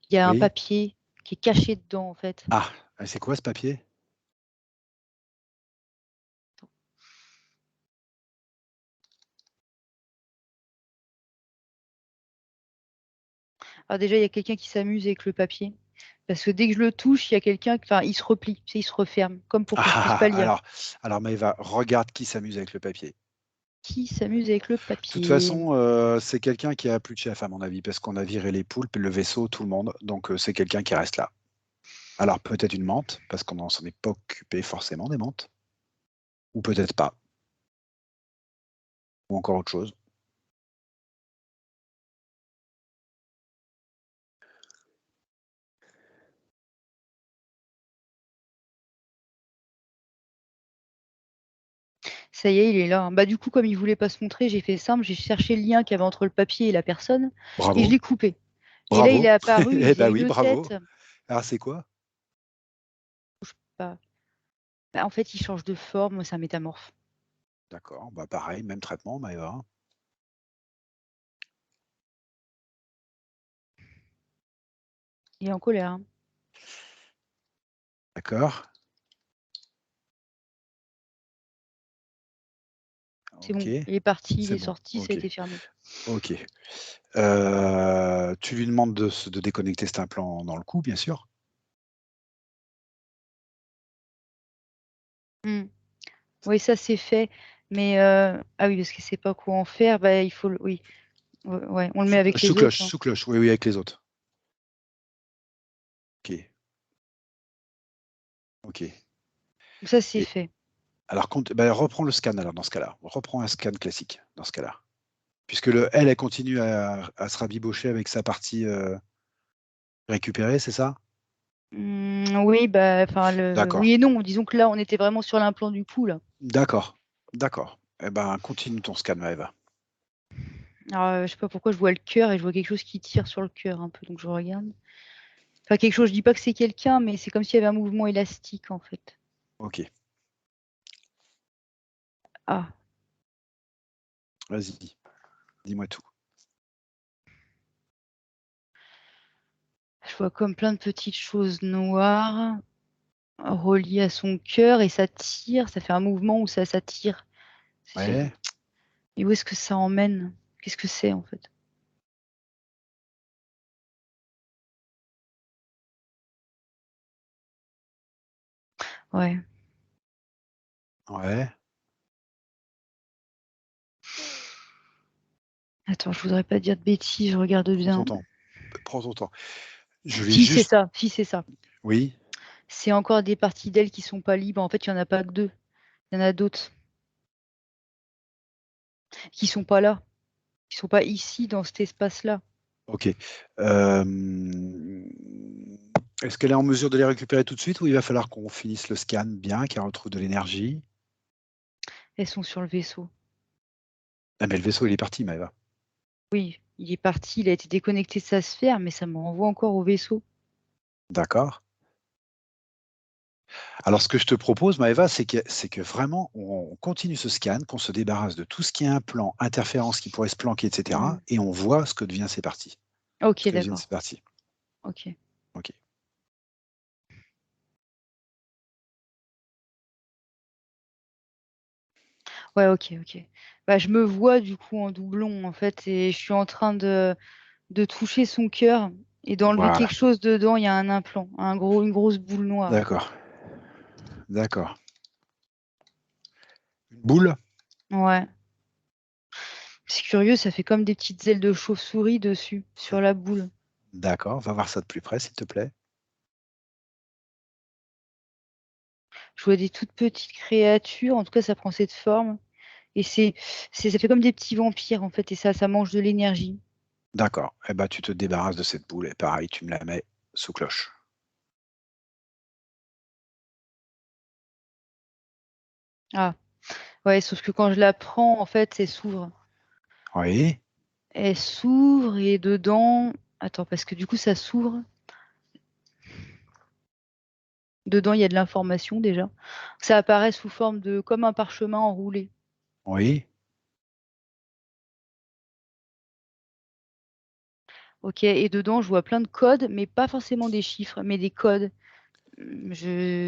il y a un
Oui.
papier qui est caché dedans, en fait.
Ah, c'est quoi ce papier?
Alors déjà, il y a quelqu'un qui s'amuse avec le papier. Parce que dès que je le touche, il y a quelqu'un, enfin, il se replie, tu sais, il se referme, comme pour que je puisse pas lire.
Alors Maëva, regarde qui s'amuse avec le papier.
Qui s'amuse avec le
De toute
papier?
façon, c'est quelqu'un qui a plus de chef, à mon avis, parce qu'on a viré les poulpes, le vaisseau, tout le monde. Donc, c'est quelqu'un qui reste là. Alors, peut-être une menthe, parce qu'on ne s'en est pas occupé forcément des menthes. Ou peut-être pas. Ou encore autre chose.
Ça y est, il est là. Bah, du coup, comme il voulait pas se montrer, j'ai fait simple, j'ai cherché le lien qu'il y avait entre le papier et la personne, et je
Bravo,
l'ai coupé. Et là, il
bravo.
est apparu, il
Eh
faisait
ben oui,
une
bravo.
tête.
Alors, c'est quoi?
Bah, bah, en fait, il change de forme, ça métamorphe.
D'accord, bah pareil, même traitement, Maëva.
Il est en colère, hein.
D'accord.
C'est
Ok,
bon, il est parti, il
c'est
est
bon.
sorti, ça a
Ok,
été fermé.
ok. Tu lui demandes de déconnecter cet implant dans le cou, bien sûr.
Hmm. Oui, ça c'est fait. Mais ah oui, parce qu'il sait pas quoi en faire, bah il faut oui. Ouais, on le met avec
Sous
les
cloche,
autres, hein.
sous cloche. Oui, oui, avec les autres. Ok, ok.
Ça c'est
Et
fait.
alors, bah, reprends le scan alors dans ce cas-là. Reprends un scan classique dans ce cas-là. Puisque elle continue à se rabibocher avec sa partie récupérée, c'est ça?
Oui, bah enfin
D'accord,
oui et non. Disons que là, on était vraiment sur l'implant du cou là.
d'accord, d'accord. Eh ben, continue ton scan, Maëva.
Alors, je sais pas pourquoi je vois le cœur et je vois quelque chose qui tire sur le cœur un peu, donc je regarde. Enfin quelque chose, je dis pas que c'est quelqu'un, mais c'est comme s'il y avait un mouvement élastique en fait.
Ok,
Ah,
vas-y, dis-moi tout.
je vois comme plein de petites choses noires reliées à son cœur et ça tire, ça fait un mouvement où ça tire.
Ouais,
Et où est-ce que ça emmène? Qu'est-ce que c'est en fait? Ouais.
ouais,
Attends, je voudrais pas dire de bêtises, je regarde
prends ton
bien.
temps. Prends ton temps. Je vais
Si, c'est
juste.
ça. Si, c'est ça.
Oui,
C'est encore des parties d'elle qui sont pas libres. En fait, il y en a pas que deux. Il y en a d'autres qui sont pas là, qui sont pas ici dans cet espace-là.
ok. Est-ce qu'elle est en mesure de les récupérer tout de suite ou il va falloir qu'on finisse le scan bien, qu'elle retrouve de l'énergie?
Elles sont sur le vaisseau.
Ah, mais le vaisseau, il est parti, Maëva.
Oui, il est parti, il a été déconnecté de sa sphère, mais ça me renvoie encore au vaisseau.
D'accord. Alors, ce que je te propose, Maëva, c'est que vraiment, on continue ce scan, qu'on se débarrasse de tout ce qui est implant, interférence qui pourrait se planquer, etc.
Hmm.
Et on voit ce que devient ces parties. Ce
Ok,
que deviennent
d'accord.
ces parties.
Ok.
Ok.
Ouais, ok, ok. Bah, je me vois du coup en doublon en fait et je suis en train de toucher son cœur et d'enlever
Voilà.
quelque chose dedans. Il y a un implant, une grosse boule noire.
D'accord. D'accord. Une boule?
Ouais. C'est curieux, ça fait comme des petites ailes de chauve-souris dessus, sur la boule.
D'accord. Va voir ça de plus près, s'il te plaît.
Je vois des toutes petites créatures, en tout cas ça prend cette forme. Et ça fait comme des petits vampires en fait, et ça mange de l'énergie.
D'accord. Eh ben, tu te débarrasses de cette boule et pareil, tu me la mets sous cloche.
Ah, ouais, sauf que quand je la prends, en fait, elle s'ouvre.
Oui.
Elle s'ouvre et dedans. Attends, parce que du coup ça s'ouvre. Dedans, il y a de l'information déjà. Ça apparaît sous forme de comme un parchemin enroulé.
Oui.
Ok, et dedans, je vois plein de codes, mais pas forcément des chiffres, mais des codes.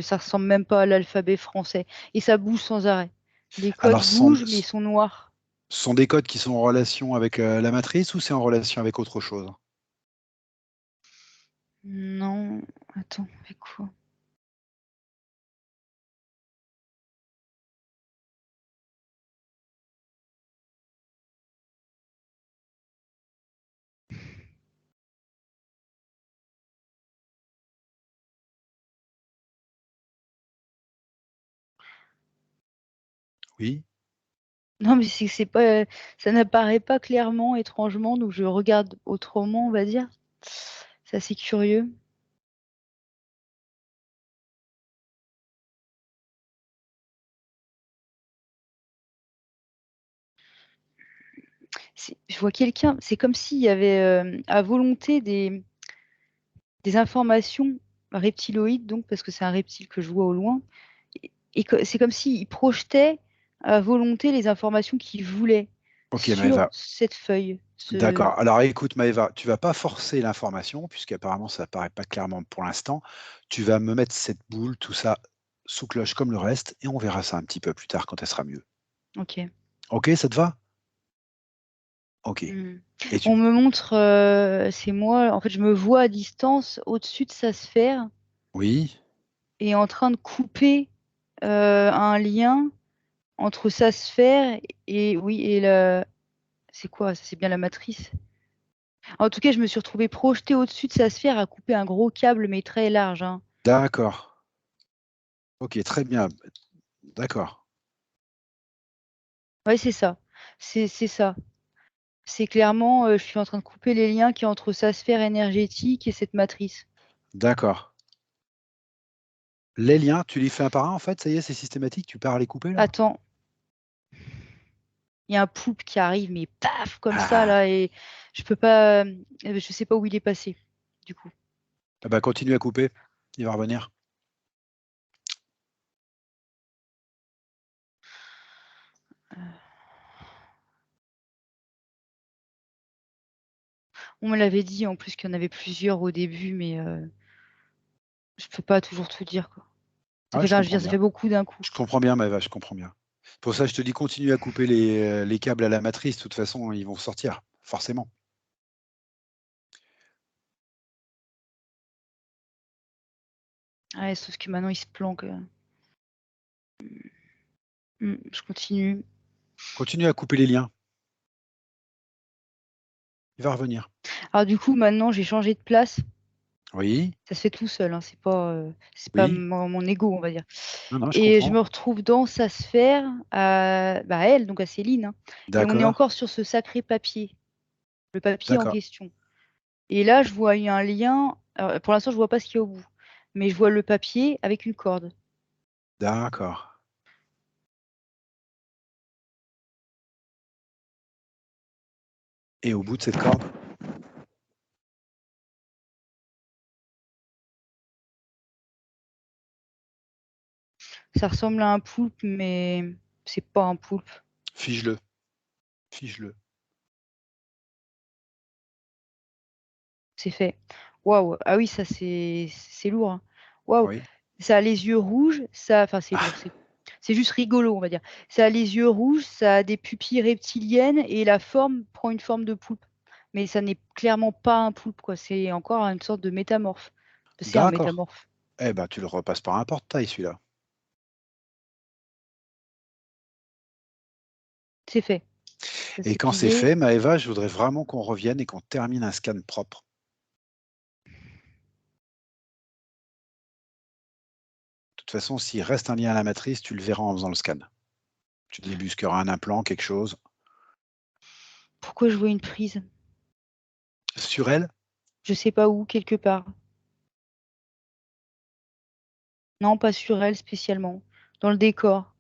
Ça ressemble même pas à l'alphabet français. Et ça bouge sans arrêt. Les codes
Alors,
bougent, mais ils sont noirs.
ce sont des codes qui sont en relation avec la matrice ou c'est en relation avec autre chose?
Non, attends, avec quoi?
Oui.
Non, mais c'est pas, ça n'apparaît pas clairement, étrangement, donc je regarde autrement, on va dire. C'est assez curieux. Je vois quelqu'un, c'est comme s'il y avait à volonté des informations reptiloïdes, donc, parce que c'est un reptile que je vois au loin. C'est comme s'il projetait à volonté les informations qu'il voulait
Ok,
sur
Maëva.
cette feuille.
D'accord. Alors écoute, Maëva, tu vas pas forcer l'information, puisqu'apparemment ça apparaît pas clairement pour l'instant. Tu vas me mettre cette boule, tout ça, sous cloche comme le reste, et on verra ça un petit peu plus tard quand elle sera mieux.
Ok.
Ok, ça te va? Ok.
Hmm.
Et tu.
On me montre, c'est moi, en fait, je me vois à distance au-dessus de sa sphère
Oui.
et en train de couper un lien entre sa sphère et oui, et c'est quoi? Ça, c'est bien la matrice. En tout cas, je me suis retrouvée projetée au-dessus de sa sphère à couper un gros câble, mais très large, hein.
D'accord. Ok, très bien. D'accord.
Ouais, c'est ça. C'est ça. C'est clairement, je suis en train de couper les liens qui entre sa sphère énergétique et cette matrice.
D'accord. Les liens, tu les fais un par un en fait, ça y est, c'est systématique, tu pars à les couper là?
Attends, il y a un poulpe qui arrive, mais paf, comme ça,
Ah,
là, et je peux pas, je sais pas où il est passé, du coup.
ah bah continue à couper, il va revenir.
On me l'avait dit en plus qu'il y en avait plusieurs au début, mais je peux pas toujours tout dire, quoi.
Ah, je
Enfin, je veux
comprends
dire, ça
bien.
fait beaucoup d'un coup.
Je comprends bien, Maëva, je comprends bien. Pour ça, je te dis continue à couper les câbles à la matrice, de toute façon, ils vont sortir, forcément.
Ouais, sauf que maintenant, il se planque. Je continue.
Continue à couper les liens, il va revenir.
Alors du coup, maintenant, j'ai changé de place.
Oui,
Ça se fait tout seul, hein, c'est pas
oui,
mon ego, on va dire.
non, non, je
Et je
comprends.
me retrouve dans sa sphère, à elle, donc à Céline, hein, et on est
D'accord,
encore sur ce sacré papier, le papier en
d'accord,
question. Et là, je vois un lien. Alors, pour l'instant, je vois pas ce qu'il y a au bout, mais je vois le papier avec une corde.
d'accord. Et au bout de cette corde?
Ça ressemble à un poulpe, mais c'est pas un poulpe.
Fige-le, fige-le.
C'est fait. Waouh. Ah oui, ça c'est lourd, hein. Waouh.
Oui.
Ça a les yeux rouges. Ça, enfin, c'est
Ah,
lourd. C'est juste rigolo, on va dire. Ça a les yeux rouges, ça a des pupilles reptiliennes et la forme prend une forme de poulpe. Mais ça n'est clairement pas un poulpe, quoi. C'est encore une sorte de métamorphe. C'est un
D'accord.
métamorphe.
Eh ben, tu le repasses par un portail, celui-là.
C'est fait. Ça,
Et
c'est
quand c'est
plié.
fait, Maëva, je voudrais vraiment qu'on revienne et qu'on termine un scan propre. De toute façon, s'il reste un lien à la matrice, tu le verras en faisant le scan. Tu débusqueras un implant, quelque chose.
Pourquoi je vois une prise?
Sur elle,
Je sais pas où, quelque part. Non, pas sur elle spécialement. Dans le décor.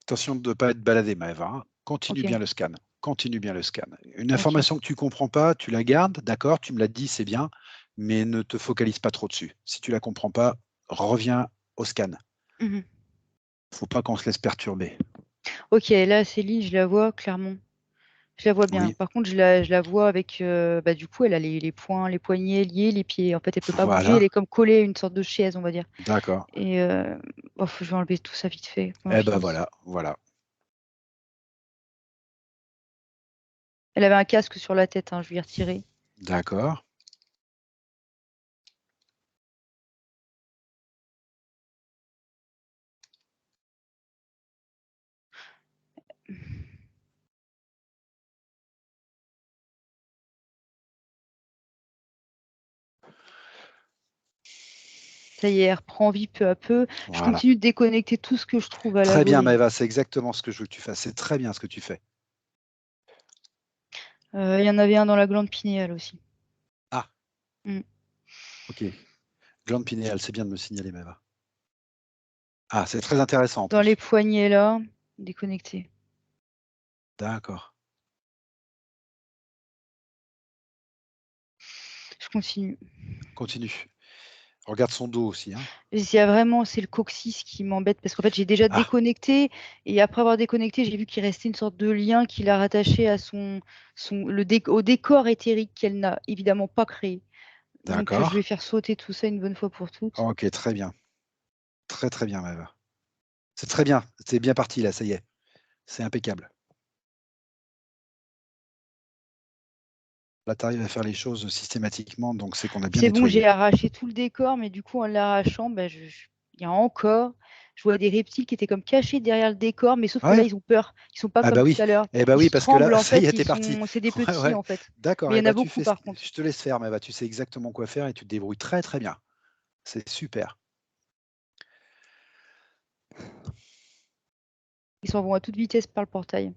attention de ne pas être baladé, Maëva, hein. Continue
Ok,
bien le scan. Continue bien le scan. Une
ok.
information que tu ne comprends pas, tu la gardes, d'accord, tu me l'as dit, c'est bien, mais ne te focalise pas trop dessus. Si tu la comprends pas, reviens au scan.
Mhm.
Faut pas qu'on se laisse perturber.
Ok, là, Céline, je la vois clairement. Je la vois bien.
Oui,
Par contre, je la vois avec. Bah, du coup, elle a les poings, les poignets liés, les pieds. En fait, elle peut pas bouger. Elle
voilà,
est comme collée à une sorte de chaise, on va dire.
d'accord.
Et je vais enlever tout ça vite fait quand on
Eh ben
finit.
voilà, voilà,
Elle avait un casque sur la tête, hein, je vais y retirer.
d'accord.
Ça y est, elle reprend vie peu à peu. Je
Voilà.
continue de déconnecter tout ce que je trouve à la
Très bien,
volée.
Maëva, c'est exactement ce que je veux que tu fasses. C'est très bien ce que tu fais.
Il y en avait un dans la glande pinéale aussi.
Ah,
Mm.
ok. Glande pinéale, c'est bien de me signaler, Maëva. Ah, c'est très intéressant en
Dans les
plus.
poignets là, déconnecté.
D'accord.
Je continue.
Continue. Regarde son dos aussi, hein.
Il y a vraiment, c'est le coccyx qui m'embête parce qu'en fait, j'ai déjà
Ah,
déconnecté et après avoir déconnecté, j'ai vu qu'il restait une sorte de lien qui l'a rattaché à au décor éthérique qu'elle n'a évidemment pas créé. Donc, je vais
d'accord.
faire sauter tout ça une bonne fois pour toutes.
Ok, très bien. Très très bien, Maëva. C'est très bien. C'est bien parti là, ça y est. C'est impeccable. Là, tu arrives à faire les choses systématiquement, donc c'est qu'on a bien
C'est bon, j'ai
nettoyé.
arraché tout le décor, mais du coup, en l'arrachant, bah, il y a encore, je vois des reptiles qui étaient comme cachés derrière le décor, mais sauf que là,
Ouais.
ils ont peur. Ils sont pas
Ah
comme
bah
tout
oui.
à l'heure.
Eh bah
Ils
oui,
se
parce que
tremblent,
là,
en
ça y
fait,
est, t'es parti.
c'est des
Ouais,
petits,
ouais.
en fait.
D'accord.
Mais il
Eh
y en a
bah
beaucoup, par contre.
je te laisse faire, Maëva. Tu sais exactement quoi faire et tu te débrouilles très très bien. C'est super.
Ils s'en vont à toute vitesse par le portail.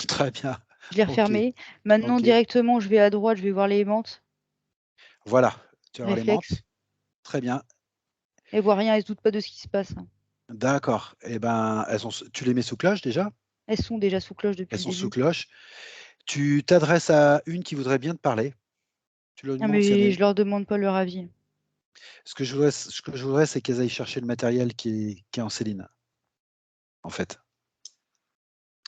Très bien.
Je l'ai
Ok.
refermé. Maintenant,
Ok.
directement, je vais à droite, je vais voir les menthes.
Voilà. Tu vas voir les
Réflexe.
menthes. Très bien.
Elles voient rien, elles se doutent pas de ce qui se passe.
D'accord. Eh ben, tu les mets sous cloche déjà?
Elles sont déjà sous cloche
Elles
depuis le
sont sous
début.
cloche. Tu t'adresses à une qui voudrait bien te parler. Tu leur
Ah,
demandes s'il y en a
mais
une.
je leur demande pas leur avis.
Ce que je voudrais, c'est qu'elles aillent chercher le matériel qui est en Céline, en fait.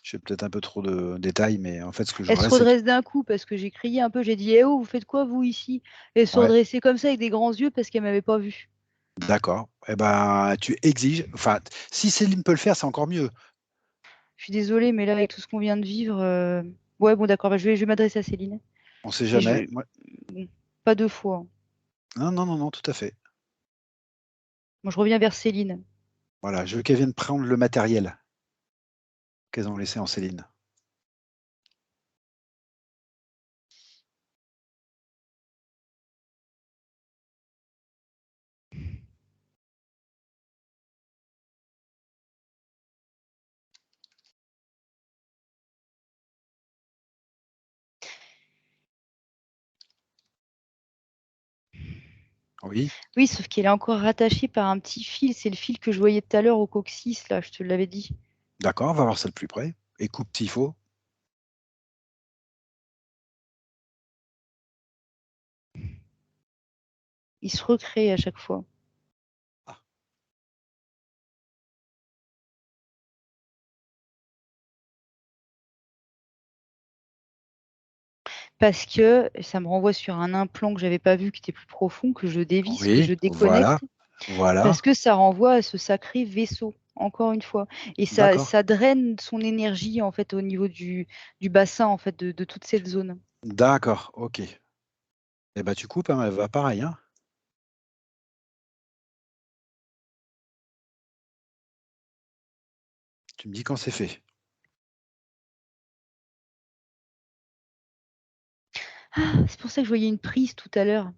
Je fais peut-être un peu trop de détails, mais en fait, ce que je
Elles se
voudrais, c'est que...
redressent d'un coup parce que j'ai crié un peu. J'ai dit, eh oh, vous faites quoi, vous, ici? Et elles se sont
Ouais,
redressées comme ça avec des grands yeux parce qu'elles m'avaient pas vue.
d'accord. Eh ben, tu exiges... Enfin, si Céline peut le faire, c'est encore mieux.
Je suis désolée, mais là, avec tout ce qu'on vient de vivre. Ouais, bon, d'accord, bah, je vais m'adresser à Céline.
On sait
Et
jamais.
bon, pas deux fois, hein.
Non, non, non, non, tout à fait.
Moi, je reviens vers Céline.
Voilà, je veux qu'elles viennent prendre le matériel qu'elles ont laissé en Céline. Oui,
Oui, sauf qu'elle est encore rattachée par un petit fil. C'est le fil que je voyais tout à l'heure au coccyx, là, je te l'avais dit.
d'accord, on va voir ça de plus près. Et coupe s'il faut.
Il se recrée à chaque fois.
Ah,
Parce que ça me renvoie sur un implant que j'avais pas vu, qui était plus profond, que je dévisse, que
oui,
je
voilà.
déconnecte.
Voilà.
Parce que ça renvoie à ce sacré vaisseau, encore une fois. Et
D'accord.
ça draine son énergie, en fait, au niveau du bassin, en fait, de toute cette zone.
D'accord, ok. Eh ben, tu coupes, hein, elle va pareil, hein. Tu me dis quand c'est fait.
Ah, c'est pour ça que je voyais une prise tout à l'heure.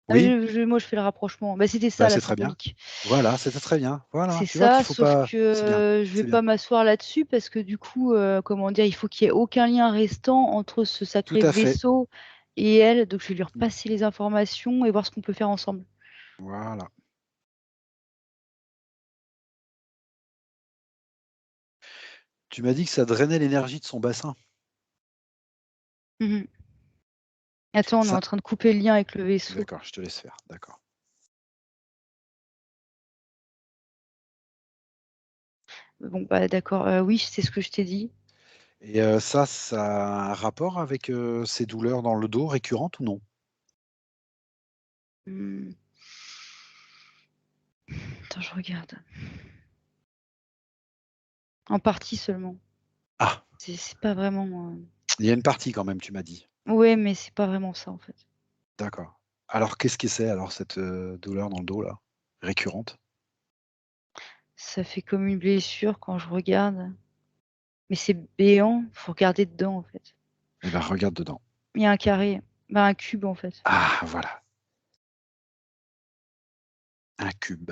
Ah,
Oui,
moi, je fais le rapprochement. Bah, c'était
bah,
ça, la
c'est très bien.
symbolique.
Voilà, c'était très bien. Voilà,
C'est
tu vois qu'il
ça,
faut
sauf
pas. C'est bien,
que je vais
c'est bien.
pas m'asseoir là-dessus parce que du coup, comment dire, il faut qu'il y ait aucun lien restant entre ce
Tout
sacré
à fait.
vaisseau et elle. Donc, je vais lui repasser les informations et voir ce qu'on peut faire ensemble.
Voilà. Tu m'as dit que ça drainait l'énergie de son bassin.
Mhm. Attends, on est
Ça...
en train de couper le lien avec le vaisseau.
D'accord, je te laisse faire. D'accord.
Bon, bah d'accord, oui, c'est ce que je t'ai dit.
Et ça a un rapport avec ces douleurs dans le dos récurrentes ou non?
Hmm. Attends, je regarde. En partie seulement.
Ah,
C'est pas vraiment.
il y a une partie quand même, tu m'as dit.
Ouais, mais c'est pas vraiment ça en fait.
D'accord. Alors, qu'est-ce que c'est alors cette douleur dans le dos là, récurrente?
Ça fait comme une blessure quand je regarde. Mais c'est béant, faut regarder dedans en fait.
Eh ben, regarde dedans.
Il y a un carré, bah un cube en fait.
Ah, voilà, un cube.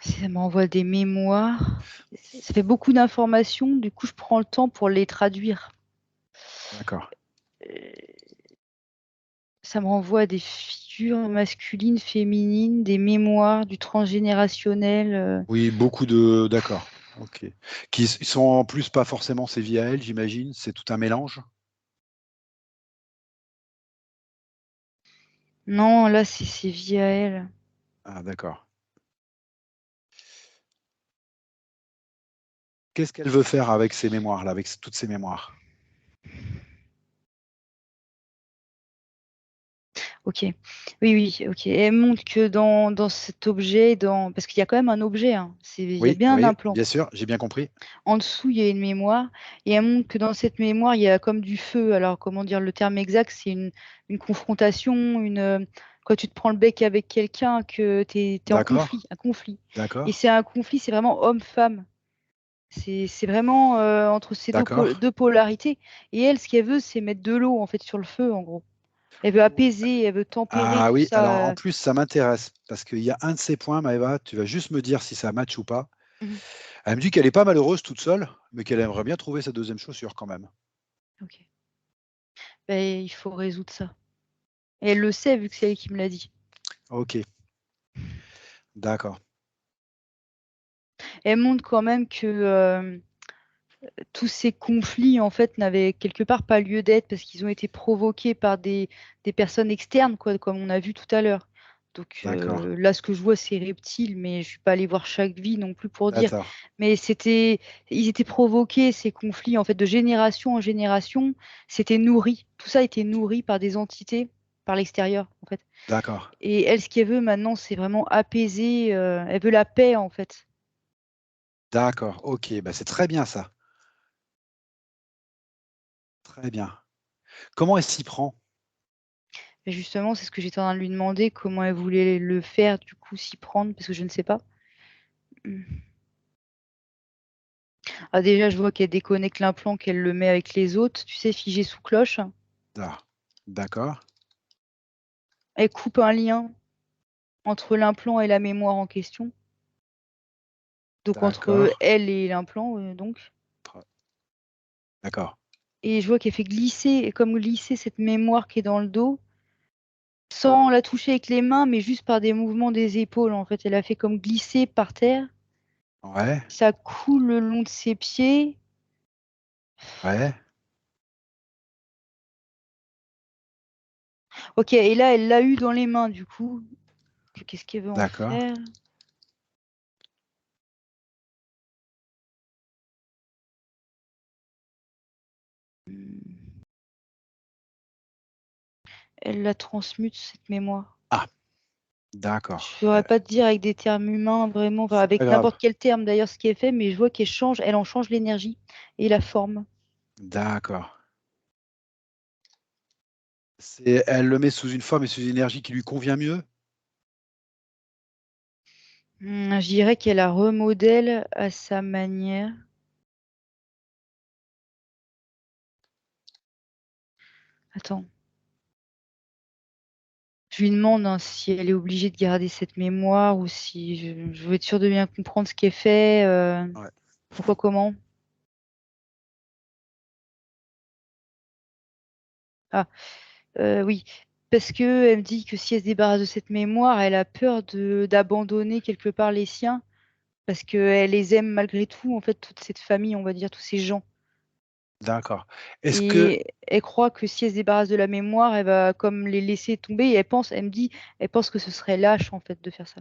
Ça m'envoie des mémoires. Ça fait beaucoup d'informations, du coup je prends le temps pour les traduire.
D'accord.
Euh, Ça me renvoie à des figures masculines, féminines, des mémoires, du transgénérationnel.
Oui, beaucoup de. D'accord. Ok. Qui sont en plus pas forcément ses vies à elle, j'imagine. C'est tout un mélange.
Non, là c'est via elle.
Ah, d'accord. Qu'est-ce qu'elle veut faire avec ces mémoires là, avec toutes ces mémoires?
Ok. Oui, oui, ok. Elle montre que dans cet objet, parce qu'il y a quand même un objet, hein. Il y a
Oui,
bien un
oui,
implant.
bien sûr, j'ai bien compris.
En dessous, il y a une mémoire. Et elle montre que dans cette mémoire, il y a comme du feu. Alors, comment dire, le terme exact, c'est une confrontation, quand tu te prends le bec avec quelqu'un, que tu es en
D'accord,
conflit, un conflit. Et
d'accord,
c'est un conflit, c'est vraiment homme-femme. C'est vraiment entre ces
d'accord.
deux polarités. Et elle, ce qu'elle veut, c'est mettre de l'eau en fait sur le feu, en gros. Elle veut apaiser, elle veut tempérer
Ah
tout
oui, alors
ça.
en plus, ça m'intéresse parce qu'il y a un de ces points, Maëva, tu vas juste me dire si ça match ou pas.
Mhm.
Elle me dit qu'elle est pas malheureuse toute seule, mais qu'elle aimerait bien trouver sa deuxième chaussure quand même.
Ok. Ben, il faut résoudre ça. Et elle le sait vu que c'est elle qui me l'a dit.
Ok, d'accord,
Elle montre quand même que tous ces conflits en fait n'avaient quelque part pas lieu d'être parce qu'ils ont été provoqués par des personnes externes, quoi, comme on a vu tout à l'heure. Donc
d'accord,
là, ce que je vois, c'est reptile, mais je suis pas allée voir chaque vie non plus pour dire.
d'accord,
Mais ils étaient provoqués ces conflits en fait de génération en génération. C'était nourri. Tout ça a été nourri par des entités par l'extérieur en fait.
d'accord,
Et elle, ce qu'elle veut maintenant, c'est vraiment apaiser. Elle veut la paix, en fait.
d'accord, ok, bah c'est très bien ça, très bien. Comment elle s'y prend?
Et justement, c'est ce que j'étais en train de lui demander, comment elle voulait le faire, du coup, s'y prendre, parce que je ne sais pas. Hmm. Ah, déjà, je vois qu'elle déconnecte l'implant, qu'elle le met avec les autres, tu sais, figé sous cloche.
Ah, d'accord,
Elle coupe un lien entre l'implant et la mémoire en question. Donc, entre
d'accord,
elle et l'implant, donc.
d'accord,
Et je vois qu'elle fait glisser, comme glisser cette mémoire qui est dans le dos, sans la toucher avec les mains, mais juste par des mouvements des épaules, en fait. Elle a fait comme glisser par terre.
ouais,
Ça coule le long de ses pieds.
ouais,
Ok, et là, elle l'a eu dans les mains, du coup. Qu'est-ce qu'elle veut en
D'accord.
faire? Elle la transmute, cette mémoire.
Ah, d'accord.
Je ne saurais pas te dire avec des termes humains, vraiment, enfin,
C'est pas
avec
grave.
n'importe quel terme d'ailleurs ce qui est fait, mais je vois qu'elle change, elle en change l'énergie et la forme.
D'accord. Elle le met sous une forme et sous une énergie qui lui convient mieux?
Je dirais qu'elle la remodèle à sa manière. Attends. Je lui demande hein, si elle est obligée de garder cette mémoire ou si je veux être sûre de bien comprendre ce qui est fait,
Ouais.
pourquoi, comment. Ah, oui, parce que elle me dit que si elle se débarrasse de cette mémoire, elle a peur d'abandonner quelque part les siens, parce qu'elle les aime malgré tout, en fait, toute cette famille, on va dire, tous ces gens.
D'accord. Est-ce que
Et elle croit que si elle se débarrasse de la mémoire, elle va comme les laisser tomber. Et elle me dit, elle pense que ce serait lâche, en fait, de faire ça.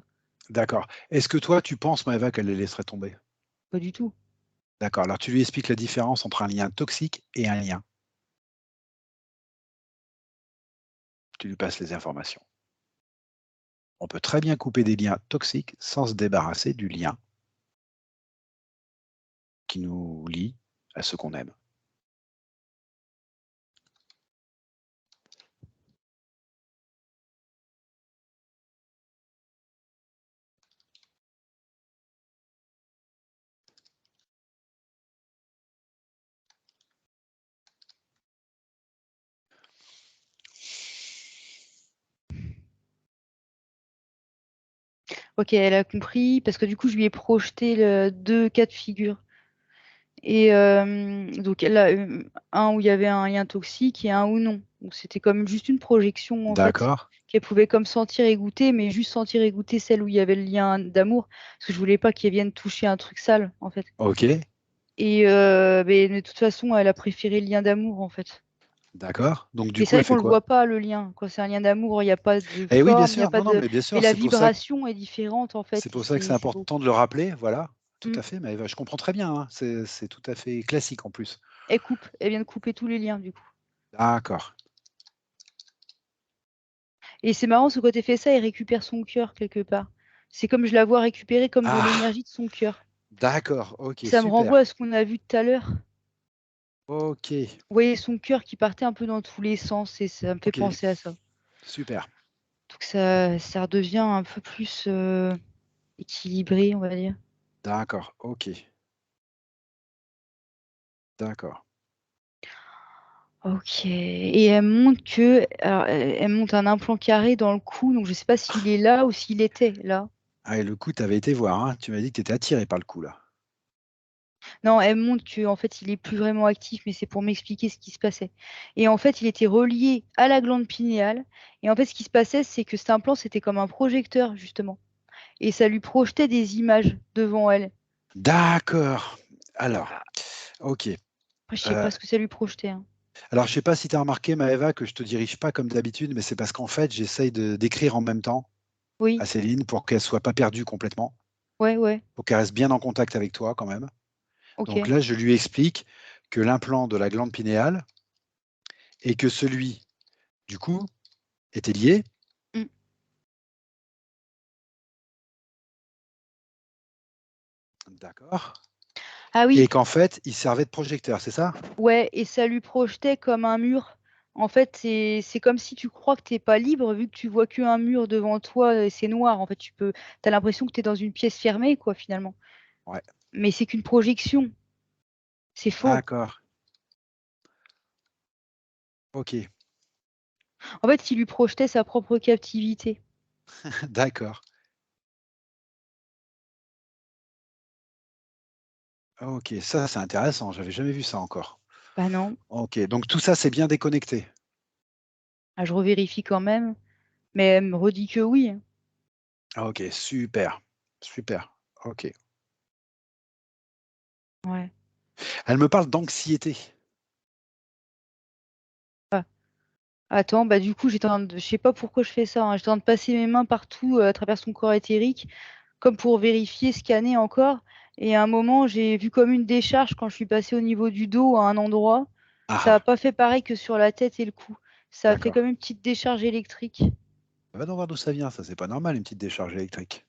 d'accord. Est-ce que toi, tu penses, Maëva, qu'elle les laisserait tomber?
Pas du tout.
D'accord. Alors, tu lui expliques la différence entre un lien toxique et un lien. Tu lui passes les informations. On peut très bien couper des liens toxiques sans se débarrasser du lien qui nous lie à ce qu'on aime.
Ok, elle a compris, parce que du coup, je lui ai projeté deux cas de figure. Et donc, elle a un où il y avait un lien toxique et un où non. Donc, c'était comme juste une projection, en fait,
D'accord.
qu'elle pouvait comme sentir et goûter, mais juste sentir et goûter celle où il y avait le lien d'amour, parce que je voulais pas qu'elle vienne toucher un truc sale, en fait.
OK.
Et mais de toute façon, elle a préféré le lien d'amour, en fait.
D'accord. Donc, du
Mais c'est
coup, elle
vrai qu'on
fait
le
quoi?
voit pas, le lien. Quand c'est un lien d'amour, il n'y a pas de
Eh oui, bien
forme, il n'y a
sûr.
pas
Non, non,
de.
mais bien
Mais
sûr,
la
c'est pour ça
vibration est différente, en fait.
c'est pour ça que c'est
C'est beau.
important de le rappeler, voilà. Tout
Mm.
à fait, Maëva, je comprends très bien, hein. C'est tout à fait classique en plus.
Elle coupe, elle vient de couper tous les liens, du coup.
D'accord.
Et c'est marrant, parce que quand elle fait ça, elle récupère son cœur quelque part. C'est comme je la vois récupérer comme de
Ah!
l'énergie de son cœur.
D'accord, OK,
Ça me
super.
renvoie à ce qu'on a vu tout à l'heure.
OK,
Vous voyez son cœur qui partait un peu dans tous les sens et ça me fait
OK,
penser à ça.
super.
Donc ça redevient un peu plus équilibré, on va dire.
D'accord, OK, d'accord.
Ok. Et elle montre que, alors, elle montre un implant carré dans le cou, donc je sais pas s'il est là ou s'il était là.
Ah et le coup, tu avais été voir, hein? Tu m'as dit que tu étais attiré par le coup, là?
Non, elle montre que en fait il est plus vraiment actif, mais c'est pour m'expliquer ce qui se passait. Et en fait, il était relié à la glande pinéale. Et en fait, ce qui se passait, c'est que cet implant, c'était comme un projecteur justement, et ça lui projetait des images devant elle.
D'accord. Alors,
Ah,
OK,
après, je sais
heu,
pas ce que ça lui projetait, hein.
alors je sais pas si tu as remarqué, Maëva, que je te dirige pas comme d'habitude, mais c'est parce qu'en fait, j'essaye de d'écrire en même temps
Oui,
à Céline pour qu'elle soit pas perdue complètement,
ouais, ouais,
pour qu'elle reste bien en contact avec toi quand même. Donc
ok.
là, je lui explique que l'implant de la glande pinéale et que celui du cou étaient liés.
Mm.
D'accord.
Ah oui,
Et qu'en fait, il servait de projecteur, c'est ça?
ouais, et ça lui projetait comme un mur. En fait, c'est comme si tu crois que t'es pas libre, vu que tu vois qu'un mur devant toi et c'est noir. En fait, t'as l'impression que tu es dans une pièce fermée, quoi, finalement.
Ouais.
Mais c'est qu'une projection. C'est faux.
D'accord. OK.
En fait, il lui projetait sa propre captivité.
D'accord. OK, ça, c'est intéressant, j'avais jamais vu ça encore.
Bah non.
OK, donc tout ça, c'est bien déconnecté?
Ah, je revérifie quand même. Mais elle me redit que oui, hein.
OK, super, super. OK.
Ouais.
Elle me parle d'anxiété.
Ah. Attends, bah du coup, je sais pas pourquoi je fais ça, hein. J'étais en train de passer mes mains partout à travers son corps éthérique, comme pour vérifier, scanner encore. Et à un moment, j'ai vu comme une décharge quand je suis passée au niveau du dos à un endroit.
Ah,
Ça n'a
ah,
pas fait pareil que sur la tête et le cou. Ça a fait
d'accord.
comme une petite décharge électrique.
Va donc voir d'où ça vient, ça, c'est pas normal, une petite décharge électrique.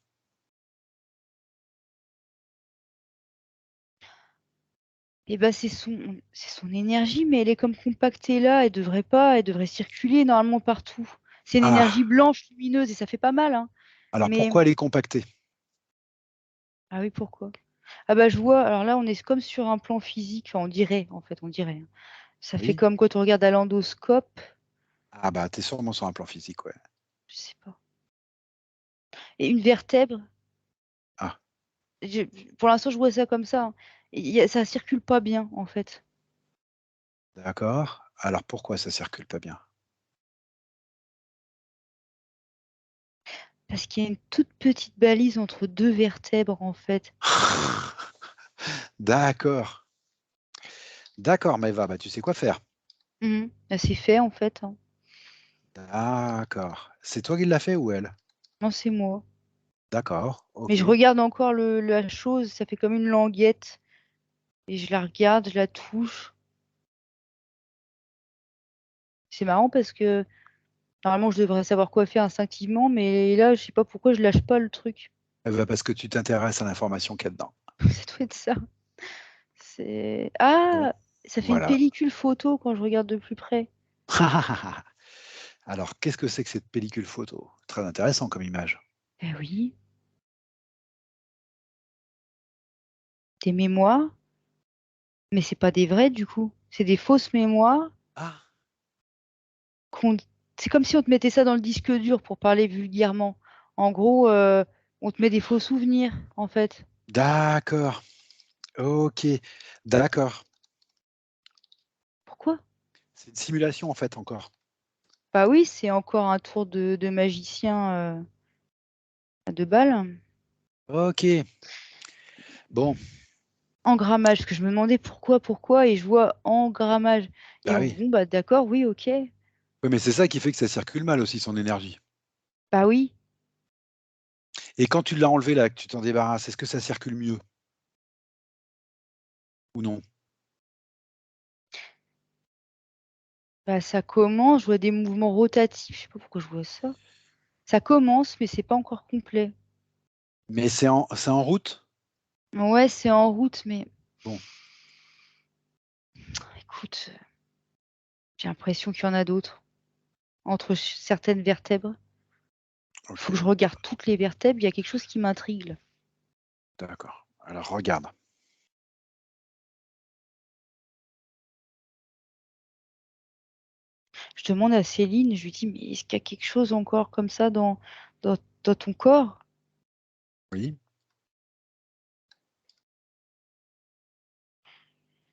Et bah c'est son énergie, mais elle est comme compactée là. Elle devrait circuler normalement partout. C'est une énergie
Ah,
blanche lumineuse et ça fait pas mal, hein.
alors
Mais
pourquoi elle est compactée?
ah oui, pourquoi? Ah bah je vois. Alors là, on est comme sur un plan physique. Enfin, on dirait en fait, on dirait, hein. Ça fait
Oui.
comme quand on regarde à l'endoscope.
Ah bah, t'es sûrement sur un plan physique, ouais.
Je sais pas. Et une vertèbre.
Ah,
je- pour l'instant, je vois ça comme ça, hein. Ça circule pas bien en fait.
d'accord. Alors pourquoi ça circule pas bien?
Parce qu'il y a une toute petite balise entre deux vertèbres en fait.
D'accord. D'accord, Maëva, bah, tu sais quoi faire.
Bah, c'est fait en fait, hein.
D'accord. C'est toi qui l'as fait ou elle?
Non, c'est moi.
D'accord,
Mais je
ok.
regarde encore la chose, ça fait comme une languette. Et je la regarde, je la touche. C'est marrant parce que normalement, je devrais savoir quoi faire instinctivement, mais là, je sais pas pourquoi je lâche pas le truc.
Eh ben, parce que tu t'intéresses à l'information qu'il y a dedans.
Ça doit être ça. C'est
Bon,
Ah, ça fait une
voilà.
pellicule photo quand je regarde de plus près.
Alors, qu'est-ce que c'est que cette pellicule photo? Très intéressant comme image.
Eh oui, des mémoires, mais c'est pas des vrais du coup. C'est des fausses mémoires
Ah,
qu'on... C'est comme si on te mettait ça dans le disque dur pour parler vulgairement. En gros, on te met des faux souvenirs, en fait.
d'accord. Ok, d'accord.
Pourquoi?
C'est une simulation en fait encore.
Bah oui, c'est encore un tour de magicien à deux balles.
Ok. Bon,
Engrammage, parce que je me demandais pourquoi, et je vois engrammage. Et
bah oui.
bon, bah d'accord, oui, ok.
Oui, mais c'est ça qui fait que ça circule mal aussi, son énergie.
Bah oui.
Et quand tu l'as enlevé là, que tu t'en débarrasses, est-ce que ça circule mieux ou non?
Bah ça commence, je vois des mouvements rotatifs, je sais pas pourquoi je vois ça. Ça commence, mais c'est pas encore complet.
Mais c'est en route?
Ouais, c'est en route, mais
Bon,
écoute, j'ai l'impression qu'il y en a d'autres. Entre certaines vertèbres. Il faut que
ok,
je regarde toutes les vertèbres, il y a quelque chose qui m'intrigue là.
d'accord. Alors regarde.
Je demande à Céline, je lui dis, mais est-ce qu'il y a quelque chose encore comme ça dans ton corps?
Oui.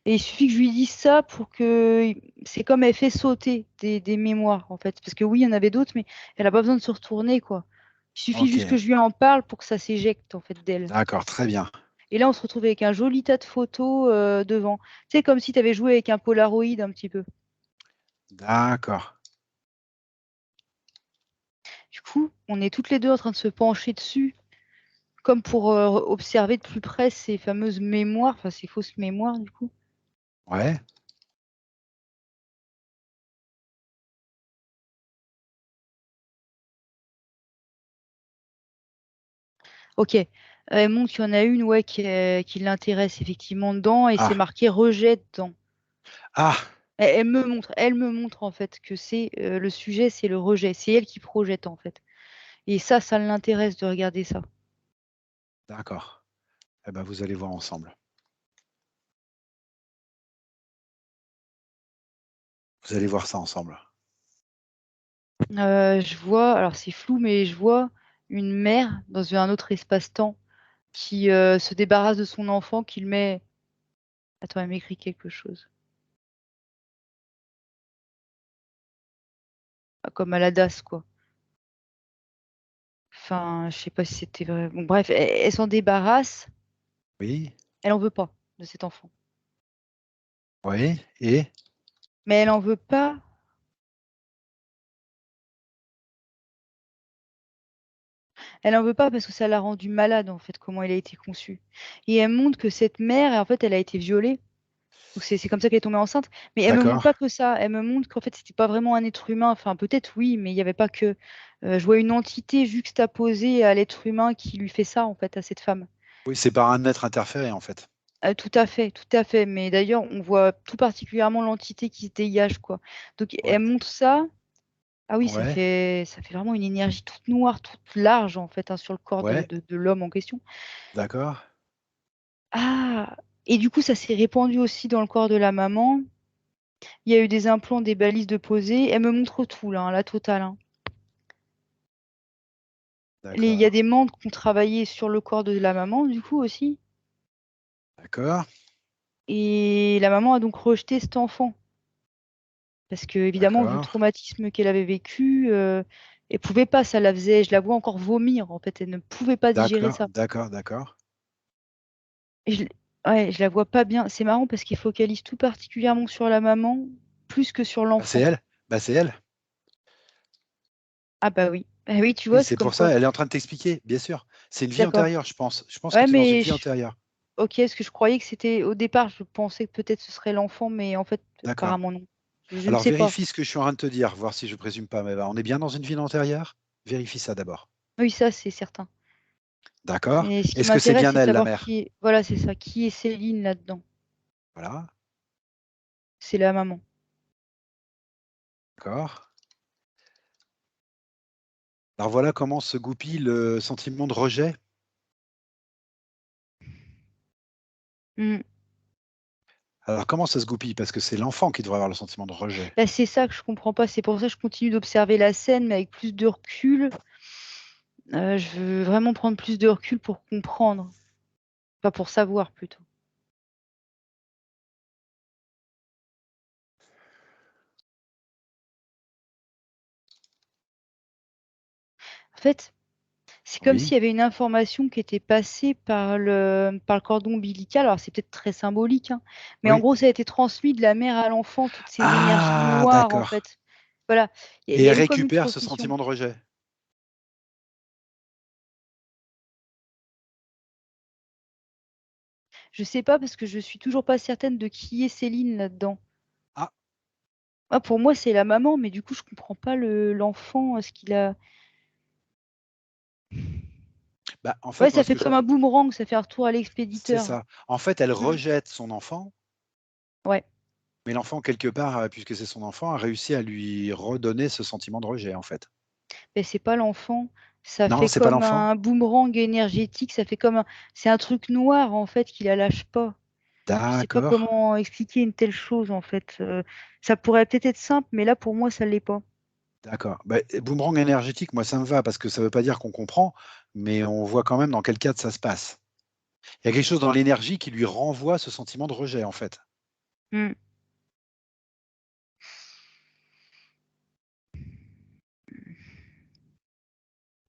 Et il suffit que je lui dise ça pour que c'est comme elle fait sauter des mémoires, en fait. Parce que oui, il y en avait d'autres, mais elle n'a pas besoin de se retourner, quoi. Il suffit
Ok,
juste que je lui en parle pour que ça s'éjecte, en fait, d'elle.
d'accord, très bien.
Et là, on se retrouve avec un joli tas de photos devant. C'est comme si tu avais joué avec un Polaroid un petit peu.
D'accord.
Du coup, on est toutes les deux en train de se pencher dessus, comme pour observer de plus près ces fameuses mémoires, enfin ces fausses mémoires, du coup.
Ouais.
Ok. Elle montre qu'il y en a une, ouais, qui l'intéresse effectivement dedans, et c'est
Ah,
marqué rejet dedans.
ah,
Elle me montre en fait que c'est le sujet, c'est le rejet. C'est elle qui projette en fait. Et ça l'intéresse de regarder ça.
d'accord. Eh ben, vous allez voir ensemble. Vous allez voir ça ensemble.
Je vois, alors c'est flou, mais je vois une mère dans un autre espace-temps qui se débarrasse de son enfant, qui le met. Attends, elle m'écrit quelque chose. Ah, comme à la DAS, quoi. Enfin, je sais pas si c'était vrai. Bon, bref, elle s'en débarrasse.
Oui,
Elle en veut pas de cet enfant.
oui, et
Mais elle en veut pas. Elle en veut pas parce que ça l'a rendu malade, en fait, comment elle a été conçue. Et elle montre que cette mère, en fait, elle a été violée. Donc c'est comme ça qu'elle est tombée enceinte. Mais elle me montre
D'accord.
pas que ça. Elle me montre qu'en fait, c'était pas vraiment un être humain. Enfin, peut-être oui, mais il n'y avait pas que. Je vois une entité juxtaposée à l'être humain qui lui fait ça, en fait, à cette femme.
Oui, c'est par un être interféré, en fait.
Tout à fait, tout à fait. Mais d'ailleurs, on voit tout particulièrement l'entité qui se dégage, quoi. Donc
Ouais.
elle montre ça. Ah oui,
Ouais.
ça fait vraiment une énergie toute noire, toute large, en fait, hein, sur le corps de,
Ouais.
de l'homme en question.
D'accord.
Ah! Et du coup, ça s'est répandu aussi dans le corps de la maman. Il y a eu des implants, des balises de posées. Elle me montre tout, là, hein, la totale, hein. Il y a
D'accord.
des membres qui ont travaillé sur le corps de la maman, du coup, aussi.
D'accord.
Et la maman a donc rejeté cet enfant. Parce que, évidemment, vu le
D'accord.
traumatisme qu'elle avait vécu, elle pouvait pas, ça la faisait. Je la vois encore vomir, en fait. Elle ne pouvait pas digérer
D'accord.
ça.
D'accord. D'accord.
Et ouais, je la vois pas bien. C'est marrant parce qu'il focalise tout particulièrement sur la maman, plus que sur
Bah, c'est
l'enfant.
elle. Bah, c'est elle.
Ah bah oui. Ah oui, tu
Oui,
vois, c'est
c'est
comme
pour
quoi.
ça, elle est en train de t'expliquer, bien sûr. C'est une vie
D'accord.
antérieure, je pense. Je pense que
Ouais,
tu es dans une
mais
vie antérieure.
ok, est-ce que je croyais que c'était au départ, je pensais que peut-être ce serait l'enfant, mais en fait,
D'accord.
apparemment non. Je ne
Alors
sais pas.
vérifie ce que je suis en train de te dire, voir si je présume pas. Mais bah, on est bien dans une vie antérieure? Vérifie ça d'abord.
Oui, ça, c'est certain.
D'accord.
Mais ce qui
Est-ce que c'est
m'intéresse,
bien
c'est de
elle, la
savoir
mère?
qui est. Voilà, c'est ça. Qui est Céline là-dedans?
Voilà.
C'est la maman.
D'accord. Alors voilà comment se goupille le sentiment de rejet.
Hmm.
Alors comment ça se goupille? Parce que c'est l'enfant qui devrait avoir le sentiment de rejet.
Bah, c'est ça que je comprends pas. C'est pour ça que je continue d'observer la scène, mais avec plus de recul. Je veux vraiment prendre plus de recul pour comprendre. Pas pour savoir plutôt. En fait, c'est comme
Oui.
s'il y avait une information qui était passée par le cordon ombilical. Alors, c'est peut-être très symbolique, hein, mais en
Oui.
gros, ça a été transmis de la mère à l'enfant, toutes ces énergies
Ah,
noires, en
d'accord.
fait. Voilà, il
Et
y a
elle
eu comme une
récupère ce
transmission.
sentiment de rejet.
Je sais pas parce que je suis toujours pas certaine de qui est Céline là-dedans.
Ah,
Ah, pour moi, c'est la maman, mais du coup, je comprends pas l'enfant, ce qu'il a.
bah en
Ouais,
fait, moi,
ça
ce
fait
que je...
comme un boomerang, ça fait un retour à
c'est
l'expéditeur.
ça. En fait, elle
Mm.
rejette son enfant,
Ouais,
mais l'enfant, quelque part, puisque c'est son enfant, a réussi à lui redonner ce sentiment de rejet, en fait.
mais c'est pas l'enfant. Ça
Non,
fait
c'est pas
comme
l'enfant?
un boomerang énergétique, ça fait comme un. C'est un truc noir en fait qui la lâche pas. Je sais pas
D'accord.
comment expliquer une telle chose en fait. Ça pourrait peut-être être simple, mais là pour moi ça l'est pas.
D'accord. Bah, boomerang énergétique, moi, ça me va parce que ça ne veut pas dire qu'on comprend, mais on voit quand même dans quel cadre ça se passe. Il y a quelque chose dans l'énergie qui lui renvoie ce sentiment de rejet, en fait.
Hmm.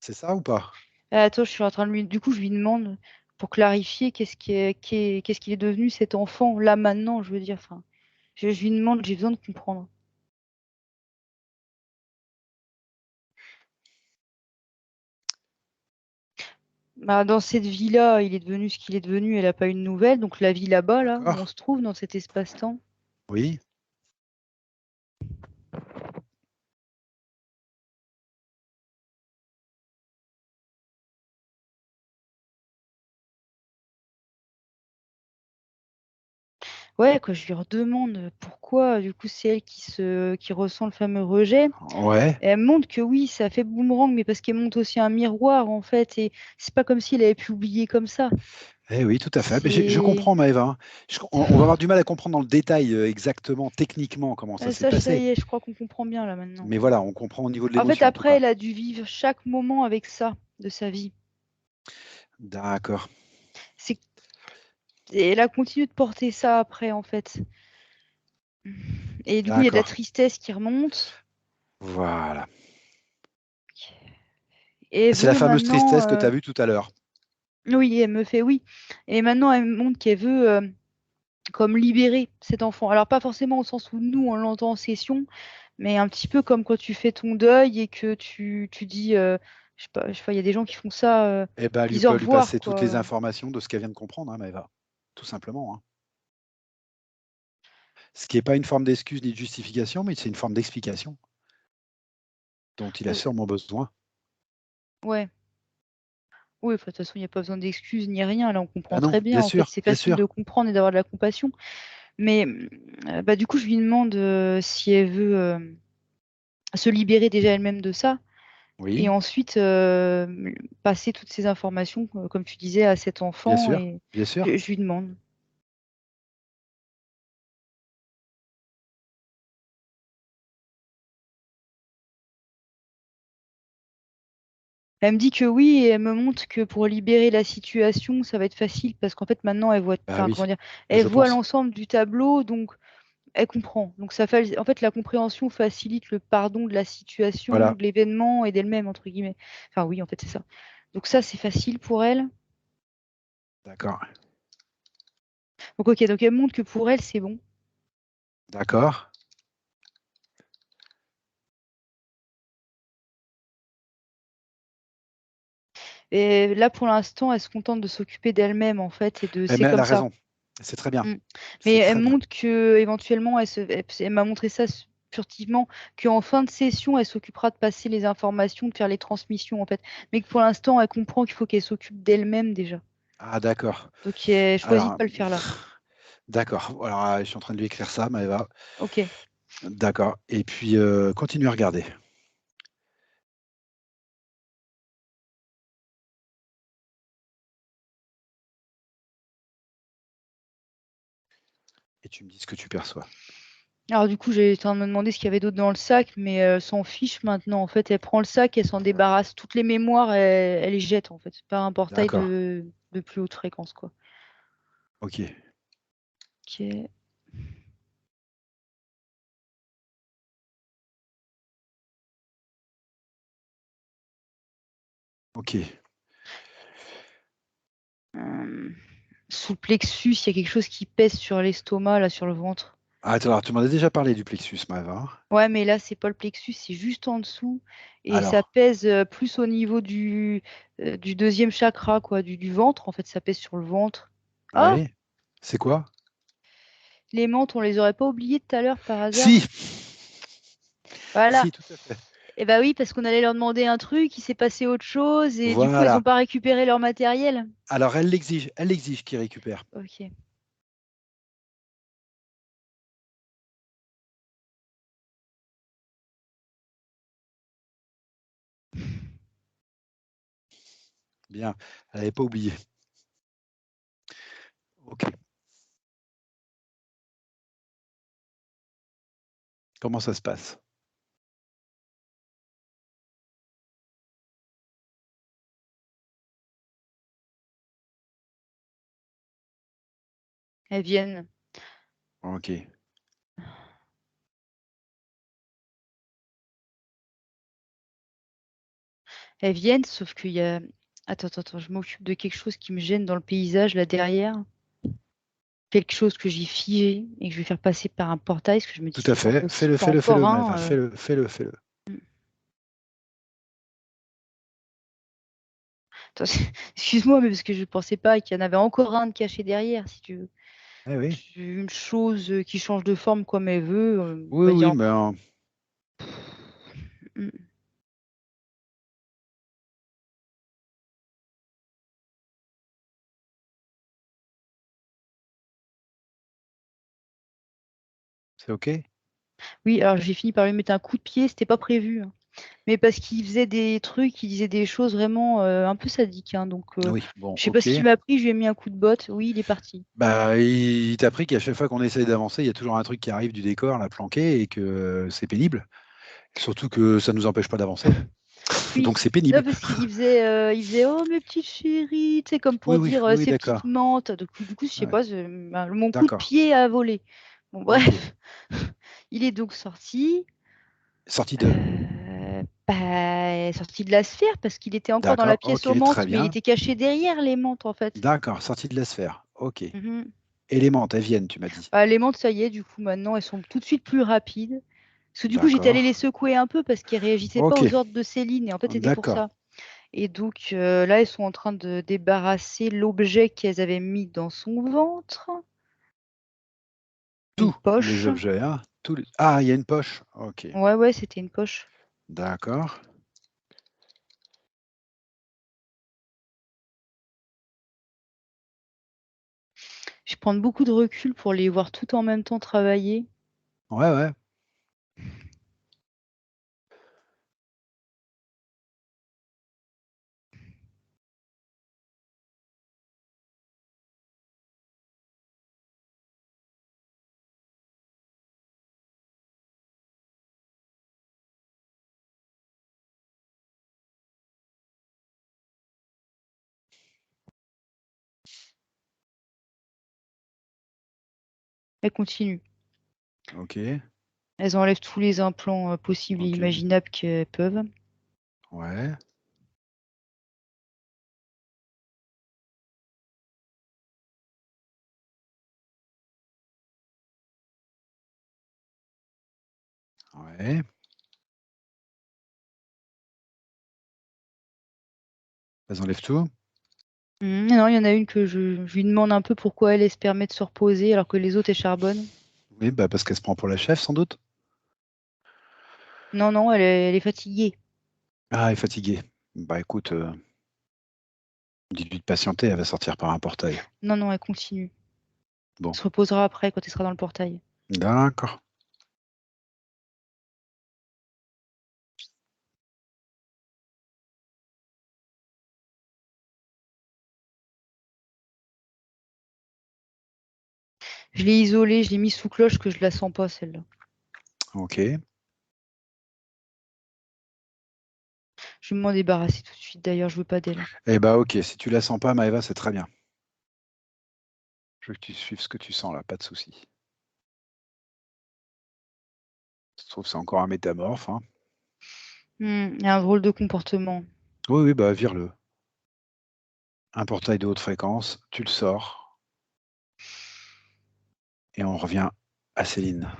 C'est ça ou pas?
Attends, je suis en train de lui. Du coup, je lui demande pour clarifier qu'est-ce qu'il est devenu cet enfant là maintenant, je veux dire. Enfin, je lui demande, j'ai besoin de comprendre. Bah, dans cette vie-là, il est devenu ce qu'il est devenu, elle n'a pas eu de nouvelles. Donc la vie là-bas, là, où on
D'accord.
se trouve dans cet espace-temps.
Oui.
Ouais, quand je lui redemande pourquoi, du coup, c'est elle qui ressent le fameux rejet.
Ouais.
Et elle me montre que oui, ça fait boomerang, mais parce qu'elle montre aussi un miroir, en fait. Et c'est pas comme s'il avait pu oublier comme ça.
Eh oui, tout à fait. Mais je
C'est.
comprends, Maëva, hein. On va avoir du mal à comprendre dans le détail exactement, techniquement, comment ça s'est
Ça
passé.
y est, je crois qu'on comprend bien là maintenant.
Mais voilà, on comprend au niveau de
En fait,
l'émotion, en tout
après,
cas.
elle a dû vivre chaque moment avec ça de sa vie.
D'accord.
C'est... Et elle a continué de porter ça après, en fait. Et du coup, il y a de la
D'accord.
tristesse qui remonte.
Voilà.
Et elle
C'est la
veut
fameuse
maintenant.
tristesse que tu as vue tout à l'heure.
Oui, elle me fait oui. Et maintenant, elle me montre qu'elle veut comme libérer cet enfant. Alors, pas forcément au sens où nous, on l'entend en session, mais un petit peu comme quand tu fais ton deuil et que tu dis Je sais pas, il y a des gens qui font ça,
Eh ben,
disent au
lui
revoir,
passer toutes les
quoi.
informations de ce qu'elle vient de comprendre, hein, Maëva. Tout simplement. Hein. Ce qui n'est pas une forme d'excuse ni de justification, mais c'est une forme d'explication dont il a sûrement besoin.
Ouais. Oui, enfin, de toute façon, il n'y a pas besoin d'excuses ni rien. Là, on comprend
Ah non,
très bien.
bien
En fait,
sûr,
c'est
bien
facile
sûr.
de comprendre et d'avoir de la compassion. Mais bah, du coup, je lui demande si elle veut se libérer déjà elle-même de ça. Et
Oui,
ensuite, passer toutes ces informations, comme tu disais, à cet
bien
enfant.
sûr,
Et
bien sûr.
je lui demande. Elle me dit que oui, et elle me montre que pour libérer la situation, ça va être facile parce qu'en fait, maintenant, elle voit,
Bah
enfin,
oui,
comment dire,
bah,
elle
je
voit
pense.
l'ensemble du tableau, donc elle comprend. Donc ça fait, en fait, la compréhension facilite le pardon de la situation,
Voilà,
de l'événement et d'elle-même, entre guillemets. Enfin, oui, en fait, c'est ça. Donc ça, c'est facile pour elle.
d'accord,
Donc ok, donc elle montre que pour elle, c'est bon.
d'accord.
Et là, pour l'instant, elle se contente de s'occuper d'elle-même, en fait, et de
Eh,
c'est
mais elle
comme
a
ça.
raison. C'est très bien.
Mm. Mais
C'est
elle
très bien.
montre que éventuellement, elle m'a montré ça furtivement, qu'en fin de session, elle s'occupera de passer les informations, de faire les transmissions, en fait. Mais que pour l'instant, elle comprend qu'il faut qu'elle s'occupe d'elle-même déjà.
Ah, d'accord.
Donc, elle choisit de
Alors,
pas le faire là.
d'accord. Alors, je suis en train de lui écrire ça, Maëva.
Ok.
D'accord. Et puis, continue à regarder. Et tu me dis ce que tu perçois.
Alors, du coup, j'ai été en train de me demander ce qu'il y avait d'autre dans le sac, mais elle s'en fiche maintenant. En fait, elle prend le sac, elle s'en débarrasse. Toutes les mémoires, elle les jette, en fait. C'est pas un portail
D'accord.
de plus haute fréquence, quoi.
Ok.
Ok.
Ok.
Euh, Sous le plexus, il y a quelque chose qui pèse sur l'estomac, là, sur le ventre.
Ah, attends, alors, tu m'en as déjà parlé du plexus, Maëva.
Ouais, mais là, c'est pas le plexus, c'est juste en dessous. Et ça
Alors,
pèse plus au niveau du deuxième chakra, quoi, du ventre. En fait, ça pèse sur le ventre. Ah,
oui. C'est quoi?
les menthes, on les aurait pas oubliées tout à l'heure par hasard.
Si.
Voilà.
Si, tout à fait.
Et bah oui, parce qu'on allait leur demander un truc, il s'est passé autre chose, et du coup, elles
Voilà.
n'ont pas récupéré leur matériel.
Alors, elle l'exige. Elle exige qu'il récupère.
Ok.
Bien. Elle n'avait pas oublié. Ok. Comment ça se passe?
Elles viennent.
Ok.
Elles viennent, sauf qu'il y a. Attends, je m'occupe de quelque chose qui me gêne dans le paysage là derrière. Quelque chose que j'ai figé et que je vais faire passer par un portail, parce que je me dis
Tout
c'est
à
pas
fait.
possible,
Fais-le,
pas
fais-le,
encore
fais-le,
un.
Maëva. Fais-le, fais-le, fais-le.
Attends, excuse-moi, mais parce que je pensais pas qu'il y en avait encore un de caché derrière, si tu veux.
Eh oui.
Une chose qui change de forme comme elle veut, on
Oui,
va
oui,
dire.
mais
Mm.
c'est ok.
Oui, alors j'ai fini par lui mettre un coup de pied, c'était pas prévu, hein. Mais parce qu'il faisait des trucs, il disait des choses vraiment un peu sadiques, hein, donc
Oui, bon,
je sais pas
ok.
ce qu'il m'a pris, je lui ai mis un coup de botte, oui, il est parti.
Bah, il t'a appris qu'à chaque fois qu'on essaye d'avancer, il y a toujours un truc qui arrive du décor, là, planqué, et que c'est pénible. Surtout que ça ne nous empêche pas d'avancer.
Oui,
Donc c'est
non,
pénible.
parce il faisait oh mes petites chéries, tu sais, comme
Oui,
pour
oui,
dire
oui, oui,
ces petites
d'accord.
menthes. Du coup, je sais
Ouais,
pas, mon coup de
d'accord.
pied a volé. Bon,
Ok.
bref, il est donc sorti.
Sortie de.
Sorti de la sphère parce qu'il était encore dans la
D'accord,
pièce aux
ok, très
menthes, mais il
bien.
était caché derrière les menthes en fait.
D'accord, sortie de la sphère. Ok.
Mhm.
Éléments, elles viennent, tu m'as dit.
Bah, les menthes, ça y est, du coup, maintenant, elles sont tout de suite plus rapides. Parce que du coup, j'étais allée
D'accord.
les secouer un peu parce qu'elles réagissaient pas
Ok,
aux ordres de Céline, et en fait, c'était pour
d'accord.
ça. Et donc là, elles sont en train de débarrasser l'objet qu'elles avaient mis dans son ventre. Une
Tous les
poche.
objets, hein, Ah, il y a une poche. Ok,
Ouais, c'était une poche.
d'accord.
Je prends beaucoup de recul pour les voir tout en même temps travailler.
Ouais, ouais.
Elles continuent.
Ok,
Elles enlèvent tous les implants possibles et
ok.
imaginables qu'elles peuvent.
Ouais. Ouais. Elles enlèvent tout.
Non, il y en a une que je lui demande un peu pourquoi elle se permet de se reposer alors que les autres, elles charbonnent.
Oui, bah parce qu'elle se prend pour la chef, sans doute.
Non, elle est fatiguée.
Ah, elle est fatiguée. Bah écoute, dites-lui de patienter, elle va sortir par un portail.
Non, elle continue.
Bon,
Elle se reposera après quand elle sera dans le portail.
d'accord.
Je l'ai isolée, je l'ai mise sous cloche que je la sens pas celle-là.
Ok.
Je vais m'en débarrasser tout de suite d'ailleurs, je veux pas d'elle.
Eh bah ok, si tu la sens pas, Maëva, c'est très bien. Je veux que tu suives ce que tu sens là, pas de souci. Je trouve que c'est encore un métamorphe, hein.
Il y a un drôle de comportement.
Oui, oui, bah vire-le. Un portail de haute fréquence, tu le sors, et on revient à Céline.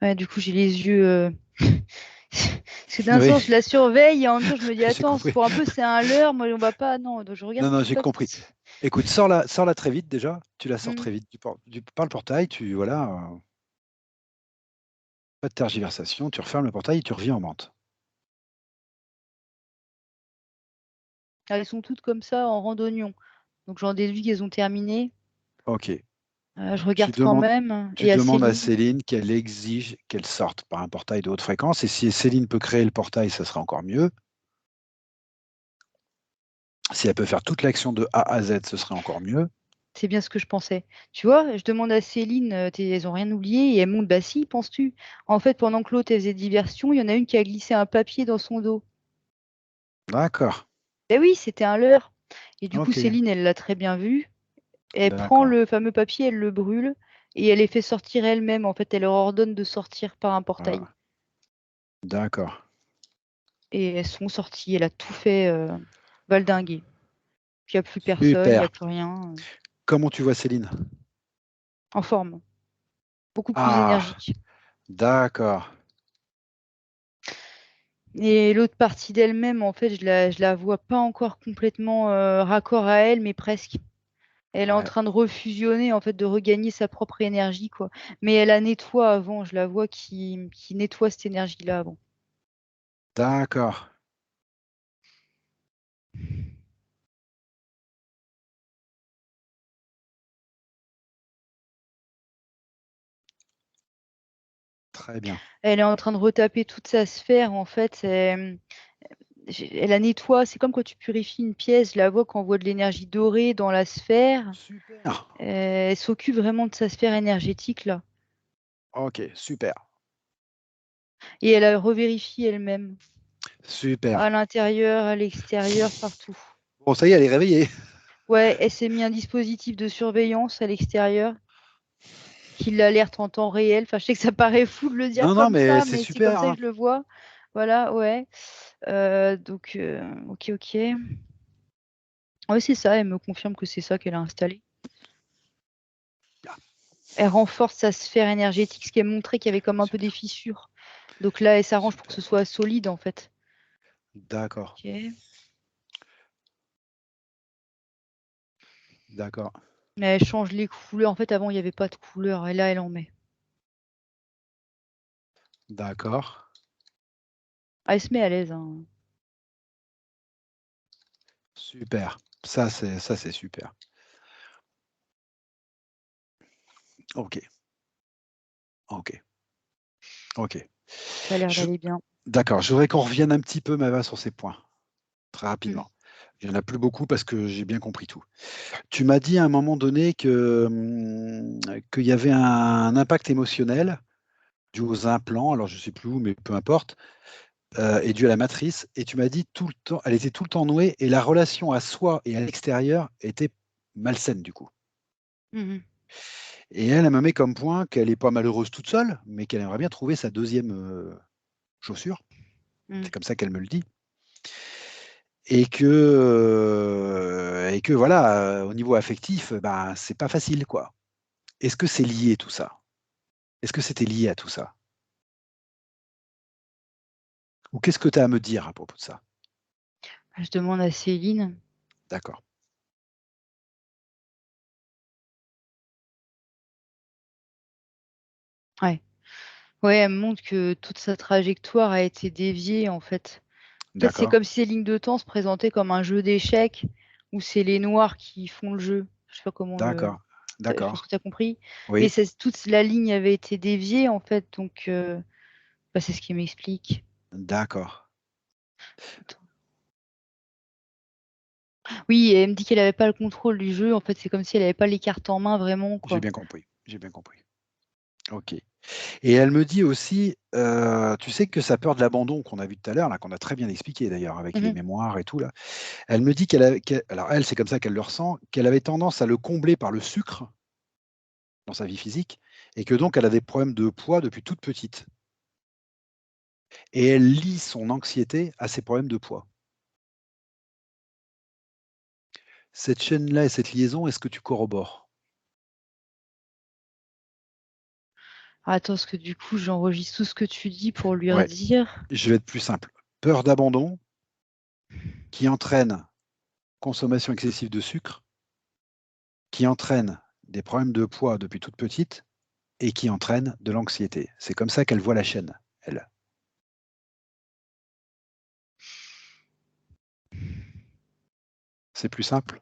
Ouais, du coup, j'ai les yeux. Parce que d'un
Oui,
sens, je la surveille et en même temps, je me dis,
j'ai
attends,
compris.
pour un peu, c'est un leurre, moi, on va pas. Non, donc je regarde
Non,
ce
non,
qui se
j'ai
passe.
compris. Écoute, sors-la très vite déjà. Tu la sors
Hmm.
très vite par le portail. Voilà, pas de tergiversation. Tu refermes le portail et tu reviens en menthe.
Elles sont toutes comme ça en randonnion. Donc j'en déduis qu'elles ont terminé.
Ok.
Je
Tu
regarde quand
demandes,
même.
tu
Et à
demandes à
Céline.
Céline qu'elle exige qu'elle sorte par un portail de haute fréquence. Et si Céline peut créer le portail, ça serait encore mieux. Si elle peut faire toute l'action de A à Z, ce serait encore mieux.
C'est bien ce que je pensais. Tu vois, je demande à Céline, elles ont rien oublié, et elle monte, bah si, penses-tu? En fait, pendant que l'autre elle faisait diversion, il y en a une qui a glissé un papier dans son dos.
D'accord.
Eh oui, c'était un leurre. Et du coup,
Ok.
Céline, elle l'a très bien vu. Elle prend
D'accord.
le fameux papier, elle le brûle, et elle les fait sortir elle-même. En fait, elle leur ordonne de sortir par un portail.
Voilà. D'accord.
Et elles sont sorties, elle a tout fait valdinguer. Puis il n'y a plus personne, il n'y a
Super.
plus rien.
Comment tu vois Céline?
En forme, beaucoup plus
Ah,
énergique.
d'accord.
Et l'autre partie d'elle-même, en fait, je la vois pas encore complètement raccord à elle, mais presque. Elle est en
Ouais.
train de refusionner, en fait, de regagner sa propre énergie, quoi. Mais elle la nettoie avant, je la vois qui nettoie cette énergie-là avant.
D'accord. Très bien.
Elle est en train de retaper toute sa sphère, en fait. Elle la nettoie, c'est comme quand tu purifies une pièce, je la vois quand on voit de l'énergie dorée dans la sphère.
Super.
Elle s'occupe vraiment de sa sphère énergétique, là.
Ok, super.
Et elle a revérifié elle-même,
Super.
à l'intérieur, à l'extérieur, partout.
Bon, ça y est, elle est réveillée.
Ouais, elle s'est mis un dispositif de surveillance à l'extérieur qui l'alerte en temps réel. Enfin, je sais que ça paraît fou de le dire
Non, non,
comme
mais
ça,
c'est
mais c'est comme
super,
ça que
hein.
je le vois. Voilà, ouais. Donc, ok. Ouais, c'est ça, elle me confirme que c'est ça qu'elle a installé. Elle renforce sa sphère énergétique, ce qui a montré qu'il y avait comme un peu des
Super.
fissures. Donc là, elle s'arrange pour que ce
Super.
soit solide, en fait.
D'accord.
Ok.
D'accord.
Mais elle change les couleurs. En fait, avant, il n'y avait pas de couleur. Et là, elle en met.
D'accord.
Ah, elle se met à l'aise. Hein.
Super. Ça, c'est super. OK. OK. OK.
Ça a l'air
Je
d'aller bien.
D'accord, je voudrais qu'on revienne un petit peu, Maëva, sur ces points, très
Mhm.
rapidement. Il n'y en a plus beaucoup parce que j'ai bien compris tout. Tu m'as dit à un moment donné que, qu'il y avait un impact émotionnel dû aux implants, alors je ne sais plus où, mais peu importe, et dû à la matrice, et tu m'as dit tout le temps, elle était tout le temps nouée et la relation à soi et à l'extérieur était malsaine du coup.
Mhm.
Et elle me met comme point qu'elle n'est pas malheureuse toute seule, mais qu'elle aimerait bien trouver sa deuxième chaussure.
Mhm.
C'est comme ça qu'elle me le dit. Et que voilà, au niveau affectif, ben, c'est pas facile, quoi. Est-ce que c'est lié tout ça? Est-ce que c'était lié à tout ça? Ou qu'est-ce que tu as à me dire à propos de ça?
Je demande à Céline.
D'accord.
Ouais. Ouais, elle me montre que toute sa trajectoire a été déviée, en fait. En fait, c'est
D'accord.
comme si ces lignes de temps se présentaient comme un jeu d'échecs où c'est les noirs qui font le jeu. Je sais pas comment le.
D'accord.
Je pense
D'accord.
que tu as compris. Et
Oui.
toute la ligne avait été déviée, en fait. Donc, bah, c'est ce qui m'explique.
D'accord.
Oui, et elle me dit qu'elle n'avait pas le contrôle du jeu. En fait, c'est comme si elle n'avait pas les cartes en main vraiment,
J'ai
quoi.
bien compris. J'ai bien compris. OK. Et elle me dit aussi, tu sais que sa peur de l'abandon qu'on a vu tout à l'heure, là, qu'on a très bien expliqué d'ailleurs avec les
Mhm.
mémoires et tout là, elle me dit alors elle, c'est comme ça qu'elle le ressent, qu'elle avait tendance à le combler par le sucre dans sa vie physique et que donc elle a des problèmes de poids depuis toute petite. Et elle lie son anxiété à ses problèmes de poids. Cette chaîne-là et cette liaison, est-ce que tu corrobores?
Attends, parce que du coup, j'enregistre tout ce que tu dis pour lui
Ouais,
redire.
je vais être plus simple. Peur d'abandon qui entraîne consommation excessive de sucre, qui entraîne des problèmes de poids depuis toute petite et qui entraîne de l'anxiété. C'est comme ça qu'elle voit la chaîne, elle. C'est plus simple?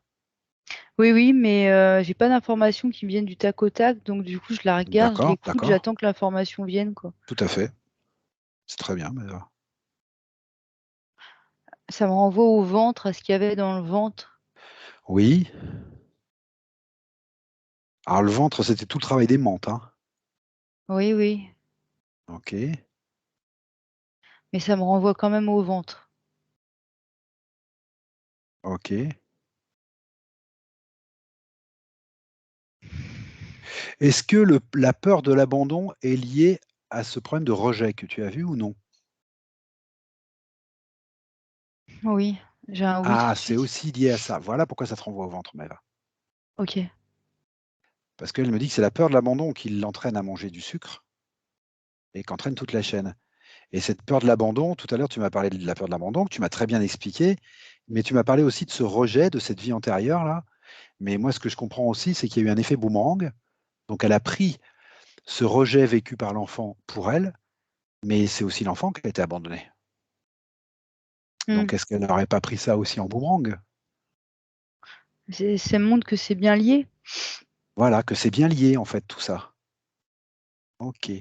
Oui, oui, mais j'ai pas d'informations qui me viennent du tac au tac. Donc, du coup, je la regarde, je
D'accord,
l'écoute,
d'accord,
j'attends que l'information vienne, quoi.
tout à fait. C'est très bien. Mais,
Ça me renvoie au ventre, à ce qu'il y avait dans le ventre.
oui. Alors le ventre, c'était tout le travail des menthes, hein.
Oui, oui,
Ok,
mais ça me renvoie quand même au ventre.
ok. Est-ce que la peur de l'abandon est liée à ce problème de rejet que tu as vu ou non?
Oui, j'ai un oui tout
Ah,
de
c'est
suite.
aussi lié à ça. Voilà pourquoi ça te renvoie au ventre, Maëva.
Ok.
Parce qu'elle me dit que c'est la peur de l'abandon qui l'entraîne à manger du sucre et qu'entraîne toute la chaîne. Et cette peur de l'abandon, tout à l'heure, tu m'as parlé de la peur de l'abandon, que tu m'as très bien expliqué, mais tu m'as parlé aussi de ce rejet, de cette vie antérieure-là. Mais moi, ce que je comprends aussi, c'est qu'il y a eu un effet boomerang. Donc, elle a pris ce rejet vécu par l'enfant pour elle, mais c'est aussi l'enfant qui a été abandonné.
Hmm.
Donc, est-ce qu'elle n'aurait pas pris ça aussi en boomerang?
Ça montre que c'est bien lié.
Voilà, que c'est bien lié, en fait, tout ça. Ok.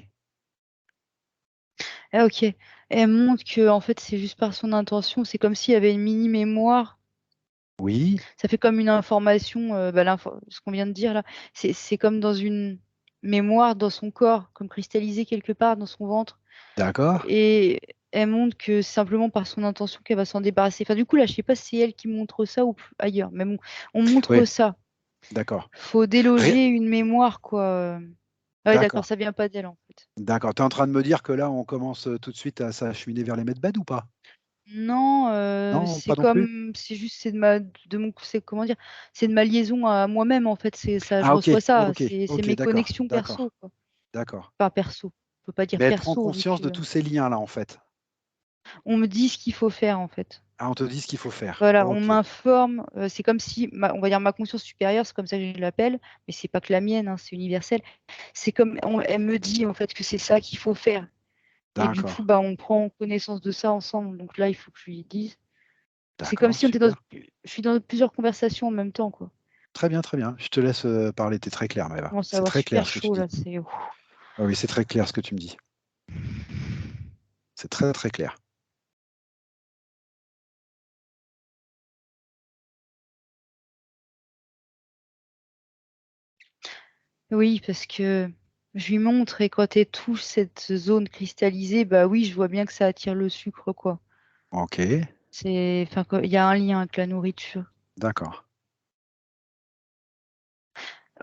Ah, ok. Elle montre que en fait, c'est juste par son intention. C'est comme s'il y avait une mini mémoire.
Oui,
Ça fait comme une information, bah, ce qu'on vient de dire là. C'est comme dans une mémoire dans son corps, comme cristallisé quelque part dans son ventre.
d'accord.
Et elle montre que c'est simplement par son intention qu'elle va s'en débarrasser. Enfin, du coup, là, je sais pas si c'est elle qui montre ça ou ailleurs, mais bon, on
Oui,
montre ça.
d'accord.
Faut
Ré-
déloger une mémoire, quoi. Ah ouais, d'accord,
D'accord.
ça vient pas d'elle, en fait.
D'accord. Tu es en train de me dire que là, on commence tout de suite à s'acheminer vers les medbeds ou pas?
Non,
Non,
c'est
pas non plus?
comme, c'est juste, c'est comment dire, c'est de ma liaison à moi-même en fait. C'est ça, je
Ah OK,
reçois ça.
OK,
C'est
OK,
mes
d'accord,
connexions perso,
d'accord,
quoi.
d'accord.
Enfin perso. On peut pas dire
Mais elle prend
perso vu
conscience de
que
tous ces liens-là, en fait?
on me dit ce qu'il faut faire en fait.
Ah, on te dit ce qu'il faut faire.
Voilà, on
OK,
m'informe. C'est comme si, on va dire ma conscience supérieure, c'est comme ça que je l'appelle, mais c'est pas que la mienne, hein, c'est universel. C'est comme, elle me dit en fait que c'est ça qu'il faut faire. Et du coup,
d'accord,
on prend connaissance de ça ensemble. Donc là, il faut que je lui dise. C'est comme
d'accord,
si on était dans,
super.
je suis dans plusieurs conversations en même temps, quoi.
Très bien, très bien. Je te laisse, parler, tu es très claire,
Je
Maëva.
commence à
C'est
avoir
très clair
super
ce que tu
chaud
dis.
là. C'est ouf.
Ah oui, c'est très clair ce que tu me dis. C'est très, très clair.
Oui, parce que je lui montre et quand elle touche cette zone cristallisée, bah oui, je vois bien que ça attire le sucre, quoi.
OK,
C'est, enfin, il y a un lien avec la nourriture.
d'accord.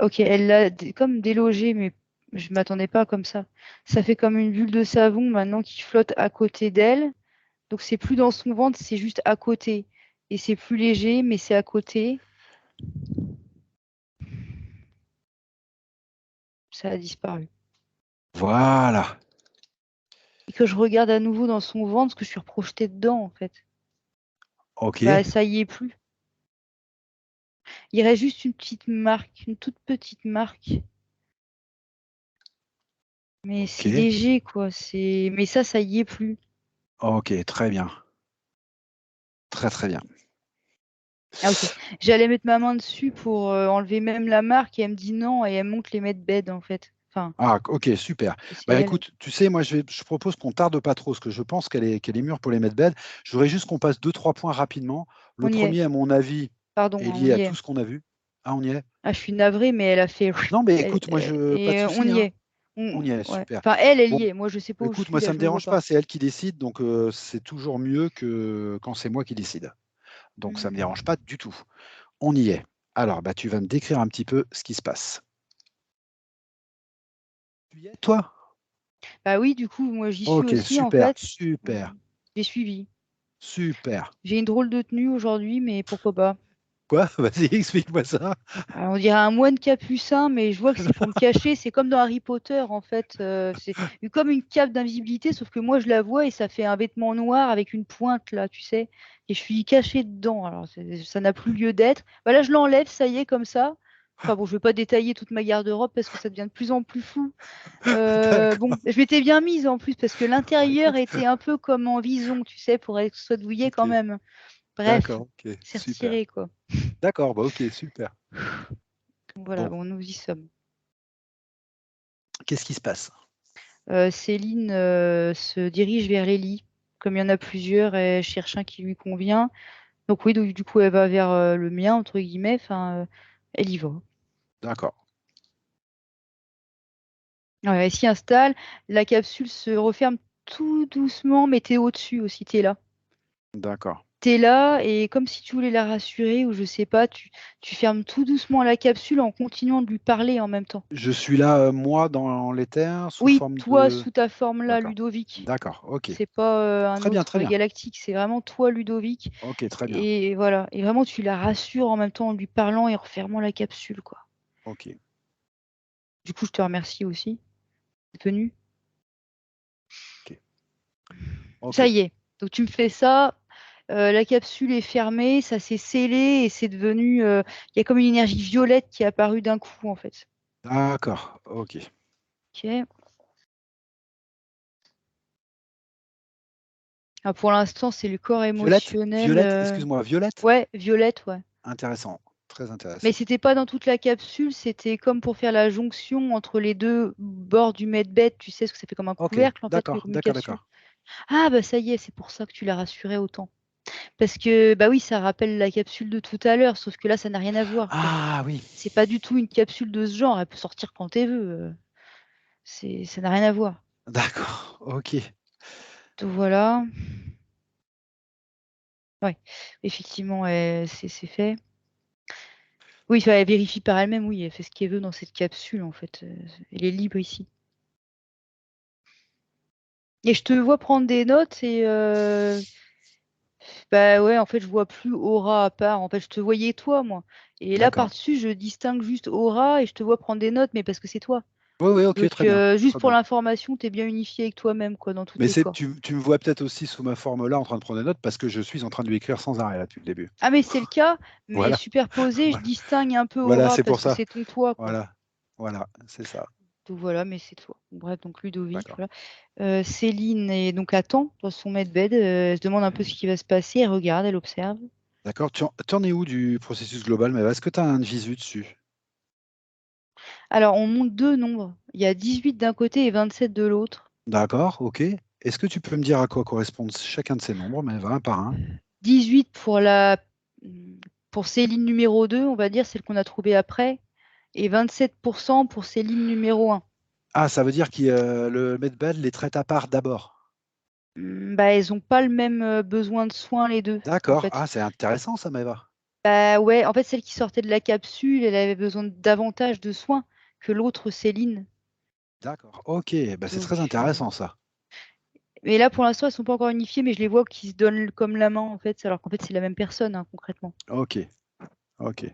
Ok, elle l'a comme délogé, mais je m'attendais pas comme ça. Ça fait comme une bulle de savon maintenant qui flotte à côté d'elle. Donc c'est plus dans son ventre, c'est juste à côté. Et c'est plus léger, mais c'est à côté. Ça a disparu.
Voilà.
Et que je regarde à nouveau dans son ventre, parce que je suis reprojetée dedans, en fait. Bah,
OK,
ça y est plus. Il reste juste une petite marque, une toute petite marque. Mais c'est
OK,
léger, quoi. Mais ça y est plus.
OK, très bien. Très, très bien.
Ah, ok. J'allais mettre ma main dessus pour enlever même la marque et elle me dit non et elle monte les medbeds en fait. Enfin,
Ah, OK, super.
c'est
Bah,
elle.
écoute, tu sais, moi, je propose qu'on tarde pas trop, parce que je pense qu'elle est mûre pour les medbeds. Je voudrais juste qu'on passe 2-3 points rapidement. Le
On y est.
premier, à mon avis,
Pardon,
est
hein, on
lié à
y
tout
est.
ce qu'on a vu. Ah, on y est?
Ah, je suis navrée, mais elle a fait.
Non, mais écoute, moi, pas de
On
souci,
y
hein.
est.
On y est,
Ouais.
super.
Enfin, elle
Bon,
y est. Moi, je sais pas où je
écoute,
suis
moi,
là,
ça
je
me
me vois
dérange
pas.
pas, c'est elle qui décide, donc c'est toujours mieux que quand c'est moi qui décide. Donc, ça me dérange pas du tout. On y est. Alors, bah, tu vas me décrire un petit peu ce qui se passe. Tu y es, toi?
Bah oui, du coup, moi j'y suis
Ok,
aussi en
super,
fait.
super,
J'ai suivi.
super.
J'ai une drôle de tenue aujourd'hui, mais pourquoi pas.
Quoi? Vas-y, explique-moi ça.
Alors, on dirait un moine capucin, mais je vois que c'est pour me cacher. C'est comme dans Harry Potter, en fait. C'est comme une cape d'invisibilité, sauf que moi, je la vois et ça fait un vêtement noir avec une pointe, là, tu sais. Et je suis cachée dedans. Alors, ça n'a plus lieu d'être. Bah, là, je l'enlève, ça y est, comme ça. Enfin bon, je ne vais pas détailler toute ma garde-robe parce que ça devient de plus en plus fou.
D'accord.
Bon, je m'étais bien mise en plus parce que
Bah,
l'intérieur
écoute.
était un peu comme en vison, tu sais, pour être que ce soit douillet quand
Ok,
même. Bref,
d'accord, ok,
c'est
super.
retiré, quoi.
D'accord, bah ok, super.
Voilà,
Bon,
bon, nous y sommes.
qu'est-ce qui se passe?
Céline se dirige vers les lits. Comme il y en a plusieurs, elle cherche un qui lui convient. Donc oui, donc, du coup, elle va vers le mien, entre guillemets. Enfin, elle y va.
D'accord,
Ouais, elle s'y installe. La capsule se referme tout doucement, mais t'es au-dessus aussi, t'es là.
d'accord.
T'es là et comme si tu voulais la rassurer ou je sais pas, tu fermes tout doucement la capsule en continuant de lui parler en même temps.
Je suis là, moi, dans l'éther, sous
Oui,
forme
toi,
de...
sous ta forme là,
D'accord,
Ludovic.
d'accord, ok.
C'est pas un
Très bien,
autre
très bien.
galactique, c'est vraiment toi, Ludovic.
Ok, très bien.
Et voilà. Et vraiment, tu la rassures en même temps en lui parlant et en refermant la capsule, quoi.
Ok,
Du coup, je te remercie aussi d'être venu.
ok, ok.
Ça y est. Donc, tu me fais ça. La capsule est fermée, ça s'est scellé et c'est devenu. Il y a comme une énergie violette qui est apparue d'un coup, en fait.
D'accord, ok.
Ok. Ah, pour l'instant, c'est le corps
Violette?
émotionnel.
Violette, excuse-moi, Violette?
Ouais, violette, ouais.
Intéressant, très
Mais
intéressant.
c'était pas dans toute la capsule, c'était comme pour faire la jonction entre les deux bords du medbed, tu sais, ce que ça fait comme un
Ok,
couvercle en fait,
d'accord,
comme une
d'accord,
capsule.
d'accord.
Ah bah ça y est, c'est pour ça que tu l'as rassuré autant. Parce que bah oui, ça rappelle la capsule de tout à l'heure, sauf que là, ça n'a rien à voir, quoi.
Ah oui,
C'est pas du tout une capsule de ce genre, elle peut sortir quand elle veut. Ça n'a rien à voir.
d'accord, ok.
Donc voilà. Ouais, effectivement, c'est fait. Oui, enfin, elle vérifie par elle-même, oui, elle fait ce qu'elle veut dans cette capsule, en fait. Elle est libre ici. Et je te vois prendre des notes et Bah ouais, en fait, je vois plus aura à part. En fait, je te voyais toi, moi. Et là,
D'accord.
par-dessus, je distingue juste aura et je te vois prendre des notes, mais parce que c'est toi.
Oui, oui, ok,
Donc,
très bien.
juste
Très
pour
bien.
l'information, tu es bien unifié avec toi-même, quoi, dans tous
Mais
tes corps.
tu me vois peut-être aussi sous ma forme là en train de prendre des notes parce que je suis en train de lui écrire sans arrêt là depuis le début.
Ah, mais c'est le cas, mais
Voilà,
superposé, je
voilà,
distingue un peu
voilà,
aura
c'est
parce
pour
que
ça.
c'est ton toi, quoi.
Voilà, voilà, c'est ça.
Donc voilà, mais c'est toi. Bref, donc Ludovic,
D'accord.
voilà. Céline est donc attend dans son medbed, elle se demande un peu ce qui va se passer, elle regarde, elle observe.
D'accord. Tu en es où du processus global, mais est-ce que tu as un visu dessus?
Alors, on monte deux nombres. Il y a 18 d'un côté et 27 de l'autre.
D'accord, ok. Est-ce que tu peux me dire à quoi correspondent chacun de ces nombres, mais va un par un?
18 pour Céline numéro 2, on va dire, celle qu'on a trouvée après, et 27% pour Céline numéro 1.
Ah, ça veut dire que le medbed les traite à part d'abord.
Bah, elles n'ont pas le même besoin de soins, les deux, en
D'accord.
fait.
Ah, c'est intéressant ça, Maëva.
Bah ouais, en fait, celle qui sortait de la capsule, elle avait besoin davantage de soins que l'autre Céline.
D'accord. Ok, bah, c'est
Donc,
très intéressant ça.
mais là, pour l'instant, elles sont pas encore unifiées, mais je les vois qui se donnent comme la main, en fait, alors qu'en fait, c'est la même personne, hein, concrètement.
Ok, ok.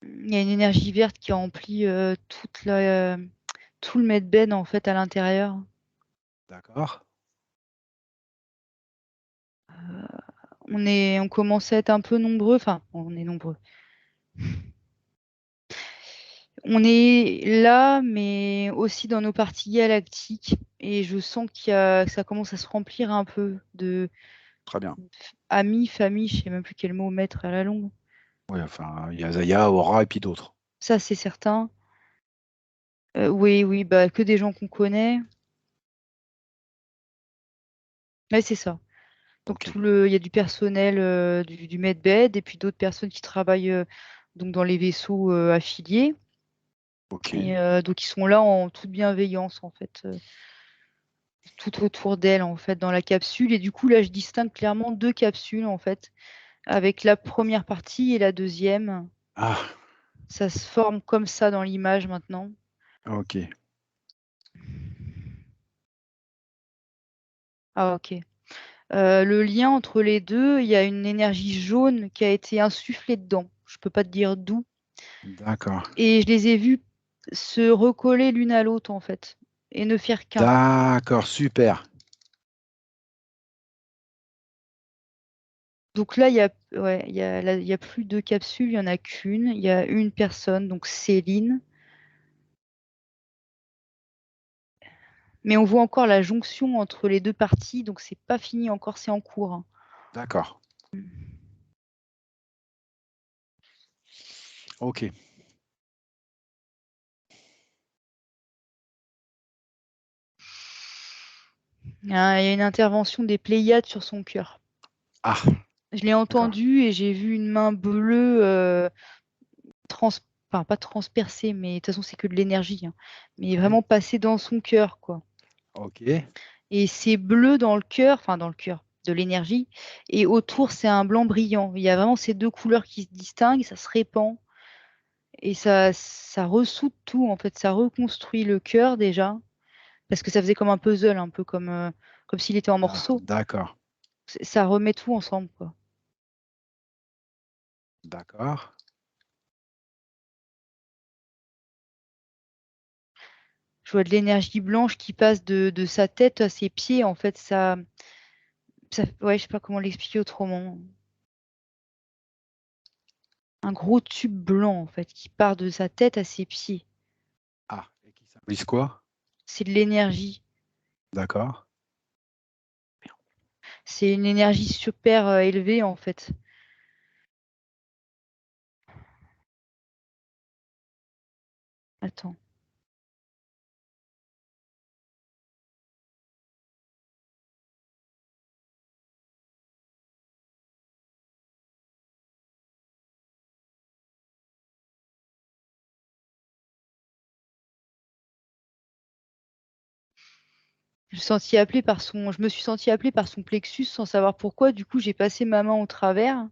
Il y a une énergie verte qui remplit tout le medbed, en fait, à l'intérieur.
D'accord.
On commence à être un peu nombreux, enfin, on est nombreux. On est là, mais aussi dans nos parties galactiques, et je sens que ça commence à se remplir un peu de
Très bien.
amis, famille, je sais même plus quel mot mettre à la longue.
Oui, enfin, il y a Zaya, Aura et puis d'autres.
Ça, c'est certain. Oui, oui, bah, que des gens qu'on connaît. Ouais, c'est ça. Donc
Ok,
il y a du personnel du medbed et puis d'autres personnes qui travaillent donc dans les vaisseaux affiliés.
ok.
Et donc ils sont là en toute bienveillance en fait, tout autour d'elle en fait dans la capsule. Et du coup là je distingue clairement deux capsules en fait, avec la première partie et la deuxième.
Ah,
Ça se forme comme ça dans l'image maintenant.
ok.
Ah ok. Le lien entre les deux, il y a une énergie jaune qui a été insufflée dedans. Je peux pas te dire d'où.
D'accord.
Et je les ai vues se recoller l'une à l'autre en fait, et ne faire qu'un.
D'accord, super.
Donc là, ouais, il y a plus de capsules, il y en a qu'une. Il y a une personne, donc Céline. Mais on voit encore la jonction entre les deux parties, donc c'est pas fini encore, c'est en cours, hein.
D'accord. Ok.
Il y a une intervention des Pléiades sur son cœur.
Ah,
Je l'ai
d'accord.
entendu et j'ai vu une main bleue trans... enfin, pas transpercée, mais de toute façon c'est que de l'énergie, hein. Mais
Ouais.
vraiment passer dans son cœur, quoi.
Ok.
Et c'est bleu dans le cœur, enfin dans le cœur, de l'énergie. Et autour, c'est un blanc brillant. Il y a vraiment ces deux couleurs qui se distinguent, ça se répand. Et ça ressoude tout, en fait. Ça reconstruit le cœur déjà. Parce que ça faisait comme un puzzle, un peu comme s'il était en morceaux.
D'accord.
Ça remet tout ensemble, quoi.
D'accord.
Je vois de l'énergie blanche qui passe de sa tête à ses pieds. En fait, ouais, je sais pas comment l'expliquer autrement. Un gros tube blanc, en fait, qui part de sa tête à ses pieds.
Ah, et qui symbolise quoi?
C'est de l'énergie.
D'accord.
C'est une énergie super élevée en fait. Attends. Je me suis sentie appelée par son plexus sans savoir pourquoi. Du coup, j'ai passé ma main au travers.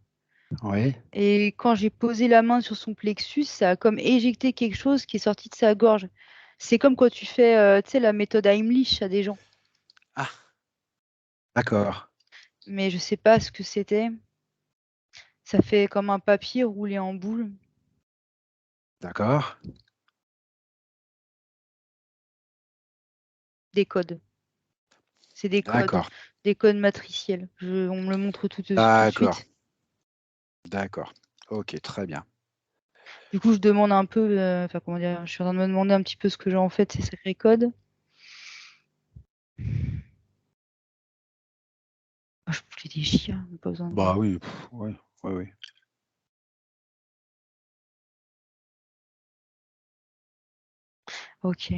Oui.
Et quand j'ai posé la main sur son plexus, ça a comme éjecté quelque chose qui est sorti de sa gorge. C'est comme quand tu fais tu sais, la méthode Heimlich à des gens.
Ah, d'accord,
Mais je sais pas ce que c'était. Ça fait comme un papier roulé en boule.
d'accord,
Des codes. C'est
d'accord,
des codes matriciels. On me le montre tout de
d'accord,
suite.
d'accord. Ok, très bien.
Du coup, je demande un peu, enfin comment dire, je suis en train de me demander un petit peu ce que j'ai en fait, ces sacrés codes. Ah, je les déchire, pas besoin de.
Bah oui, oui, oui, oui.
Ok.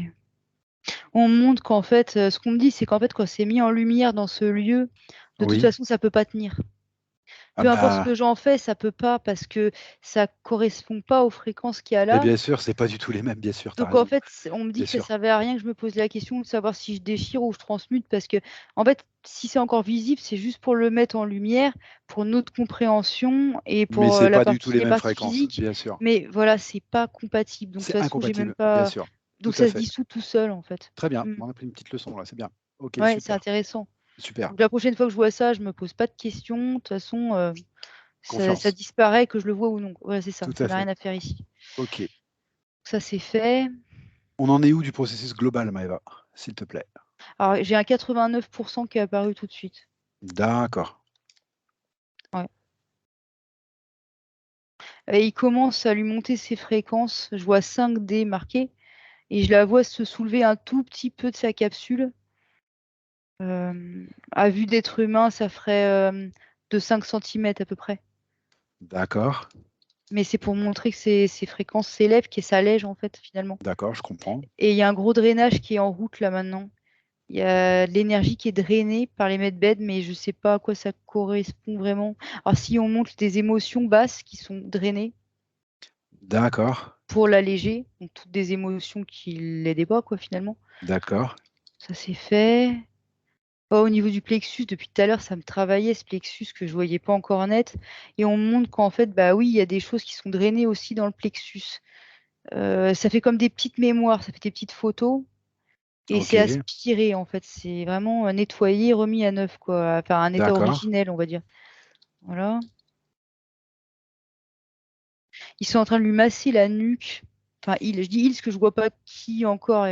On montre qu'en fait, ce qu'on me dit, c'est qu'en fait, quand c'est mis en lumière dans ce lieu, de toute
Oui.
façon, ça peut pas tenir.
Ah
Peu importe ce
bah,
que j'en fais, ça peut pas parce que ça correspond pas aux fréquences qu'il y a
mais
là.
bien sûr, c'est pas du tout les mêmes, bien sûr, t'as
Donc en
raison,
fait, on me dit
bien
que ça
sûr.
servait à rien que je me pose la question de savoir si je déchire ou je transmute parce que en fait, si c'est encore visible, c'est juste pour le mettre en lumière, pour notre compréhension et
Mais
pour
c'est pas du tout les
les
mêmes
parties
fréquences,
physiques.
bien sûr.
Mais voilà, c'est pas compatible. Donc de toute
C'est
façon, j'ai même
incompatible, bien
pas.
sûr. Tout
Donc
à
ça se
fait.
dissout tout seul en fait.
Très bien.
Mm.
On a pris une petite leçon là, c'est bien. Ok,
Ouais, c'est
super,
intéressant.
super.
Donc la prochaine fois que je vois ça, je me pose pas de questions. De toute façon, ça
Confiance.
disparaît que je le vois ou non. Ouais, c'est ça.
Tout
Ça
à
n'a rien
fait.
à faire ici.
Ok.
Ça c'est fait.
On en est où du processus global, Maëva, s'il te plaît?
Alors j'ai un 89% qui est apparu tout de suite.
D'accord.
Ouais. Et il commence à lui monter ses fréquences. Je vois 5D marqué et je la vois se soulever un tout petit peu de sa capsule. À vue d'être humain, ça ferait de 5 cm à peu près.
D'accord.
Mais c'est pour montrer que ces fréquences s'élèvent, qu'elles s'allègent en fait finalement.
D'accord, je comprends.
Et il y a un gros drainage qui est en route là maintenant. Il y a de l'énergie qui est drainée par les medbeds, mais je ne sais pas à quoi ça correspond vraiment. Alors si on montre des émotions basses qui sont drainées,
D'accord.
pour l'alléger, donc toutes des émotions qui l'aidaient pas, quoi, finalement.
D'accord.
Ça c'est fait. Au niveau du plexus, depuis tout à l'heure, ça me travaillait ce plexus que je voyais pas encore net. Et on me montre qu'en fait, bah oui, il y a des choses qui sont drainées aussi dans le plexus. Ça fait comme des petites mémoires, ça fait des petites photos. Et
Ok.
c'est aspiré, en fait. C'est vraiment nettoyé, remis à neuf, quoi. Enfin, un état
D'accord.
originel, on va dire. Voilà. Ils sont en train de lui masser la nuque. Enfin, je dis il parce que je vois pas qui encore,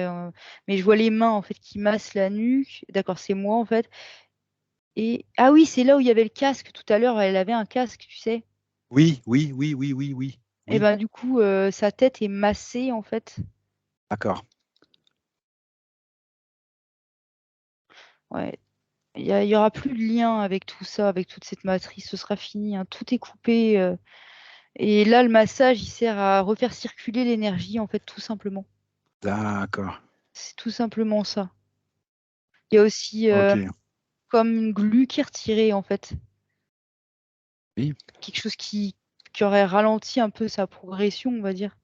mais je vois les mains en fait qui massent la nuque. D'accord, c'est moi en fait. Et ah oui, c'est là où il y avait le casque tout à l'heure. Elle avait un casque, tu sais.
Oui, oui, oui, oui, oui, oui.
Et
Oui.
ben du coup, sa tête est massée en fait.
D'accord.
Ouais. Il y aura plus de lien avec tout ça, avec toute cette matrice. Ce sera fini, hein. Tout est coupé. Et là, le massage, il sert à refaire circuler l'énergie en fait, tout simplement.
D'accord.
C'est tout simplement ça. Il y a aussi
Ok.
comme une glu qui est retirée en fait.
Oui.
Quelque chose qui aurait ralenti un peu sa progression, on va dire.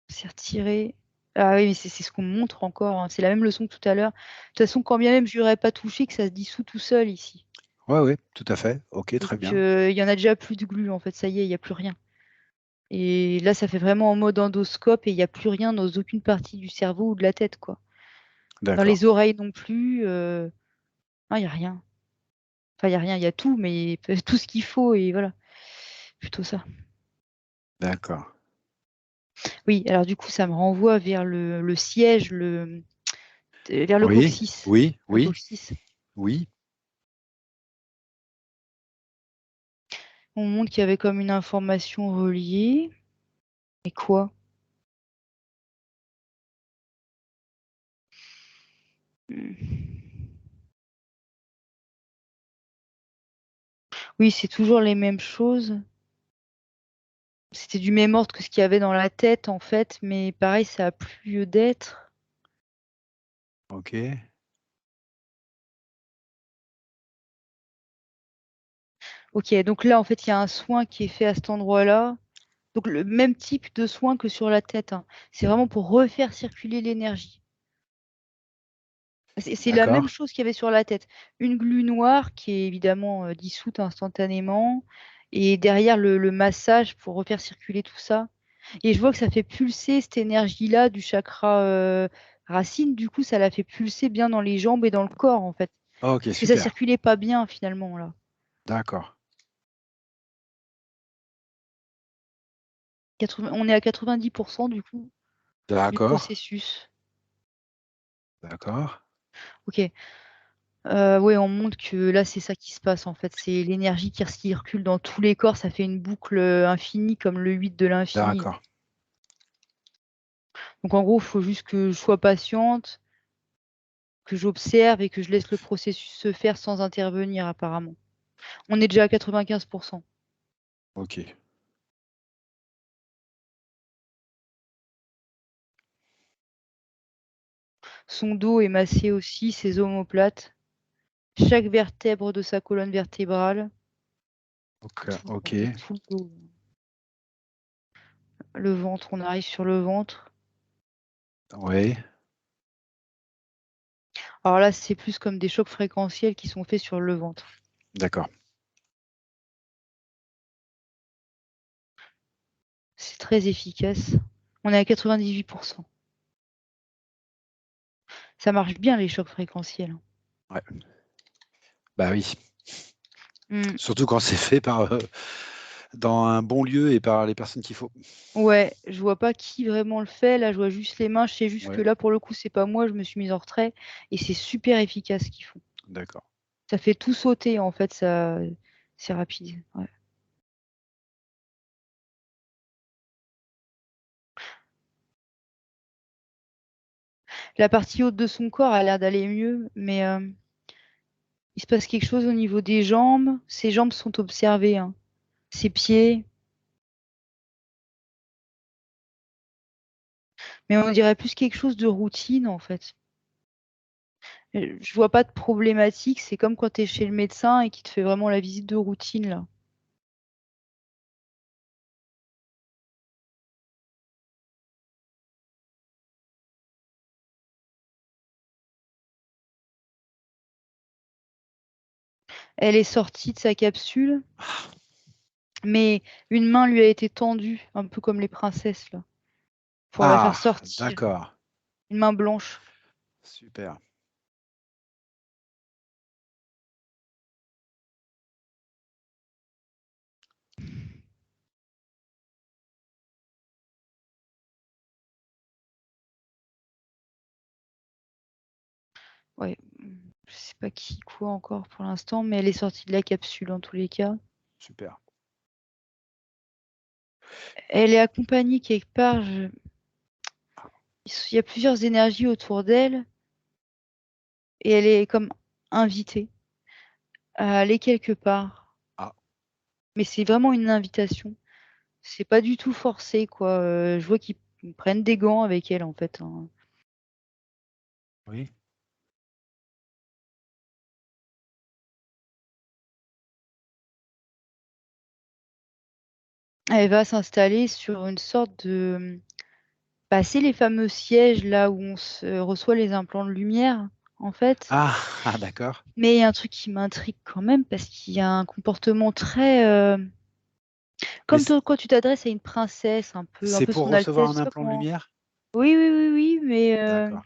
C'est retiré. Ah oui, mais c'est ce qu'on me montre encore, hein. C'est la même leçon que tout à l'heure. De toute façon, quand bien même je n'aurais pas touché, que ça se dissout tout seul ici.
Ouais, ouais, tout à fait. Ok,
Donc
très bien.
il y en a déjà plus de glu en fait, ça y est, il n'y a plus rien. Et là, ça fait vraiment en mode endoscope et il n'y a plus rien dans aucune partie du cerveau ou de la tête, quoi. Dans
D'accord.
les oreilles non plus. Non, il n'y a rien. Enfin, il n'y a rien, il y a tout, mais tout ce qu'il faut et voilà. Plutôt ça.
D'accord.
Oui, alors du coup, ça me renvoie vers le siège, vers le
Oui,
coccyx.
oui,
Le
oui,
coccyx.
oui.
On montre qu'il y avait comme une information reliée. Et quoi? Hmm. Oui, c'est toujours les mêmes choses. C'était du même ordre que ce qu'il y avait dans la tête, en fait, mais pareil, ça a plus lieu d'être.
Ok.
Ok, donc là, en fait, il y a un soin qui est fait à cet endroit-là. Donc le même type de soin que sur la tête, hein. C'est vraiment pour refaire circuler l'énergie. C'est la même
D'accord.
chose qu'il y avait sur la tête. Une glu noire qui est évidemment dissoute instantanément. Et derrière le massage pour refaire circuler tout ça. Et je vois que ça fait pulser cette énergie-là du chakra racine. Du coup, ça la fait pulser bien dans les jambes et dans le corps, en fait.
Ok,
Parce que ça
super.
circulait pas bien, finalement, là.
D'accord.
On est à 90% du coup du
D'accord.
processus.
D'accord.
Ok. Ouais, on montre que là, c'est ça qui se passe en fait. C'est l'énergie qui circule dans tous les corps. Ça fait une boucle infinie comme le 8 de l'infini.
D'accord.
Donc en gros, il faut juste que je sois patiente, que j'observe et que je laisse le processus se faire sans intervenir apparemment. On est déjà à 95%.
Ok.
Son dos est massé aussi, ses omoplates, chaque vertèbre de sa colonne vertébrale,
Ok.
tout le dos. Le ventre, on arrive sur le ventre.
Oui.
Alors là, c'est plus comme des chocs fréquentiels qui sont faits sur le ventre.
D'accord.
C'est très efficace. On est à 98%. Ça marche bien les chocs fréquentiels.
Ouais. Bah oui.
Mm.
Surtout quand c'est fait par dans un bon lieu et par les personnes qu'il faut.
Ouais, je vois pas qui vraiment le fait. Là, je vois juste les mains. Je sais juste que
Ouais.
là, pour le coup, c'est pas moi. Je me suis mise en retrait et c'est super efficace ce qu'ils font.
D'accord.
Ça fait tout sauter en fait. Ça, c'est rapide. Ouais. La partie haute de son corps a l'air d'aller mieux, mais il se passe quelque chose au niveau des jambes. Ses jambes sont observées, hein. Ses pieds. Mais on dirait plus quelque chose de routine en fait. Je vois pas de problématique. C'est comme quand tu es chez le médecin et qu'il te fait vraiment la visite de routine là. Elle est sortie de sa capsule, mais une main lui a été tendue, un peu comme les princesses là, pour la faire
Ah,
sortir.
d'accord.
Une main blanche.
Super.
Ouais, je sais pas qui quoi encore pour l'instant, mais elle est sortie de la capsule en tous les cas.
Super.
Elle est accompagnée quelque part. Il y a plusieurs énergies autour d'elle et elle est comme invitée à aller quelque part.
Ah,
Mais c'est vraiment une invitation. C'est pas du tout forcé, quoi. Je vois qu'ils prennent des gants avec elle, en fait, hein.
oui.
Elle va s'installer sur une sorte de... Bah, c'est les fameux sièges là où on reçoit les implants de lumière, en fait.
Ah, ah, d'accord.
Mais il y a un truc qui m'intrigue quand même parce qu'il y a un comportement très...
Mais
Comme toi, quand tu t'adresses à une princesse, un
c'est
peu
pour
son
recevoir
Altesse, je
un
sais pas
implant de
comment...
lumière?
Oui, oui, oui, oui, mais
D'accord.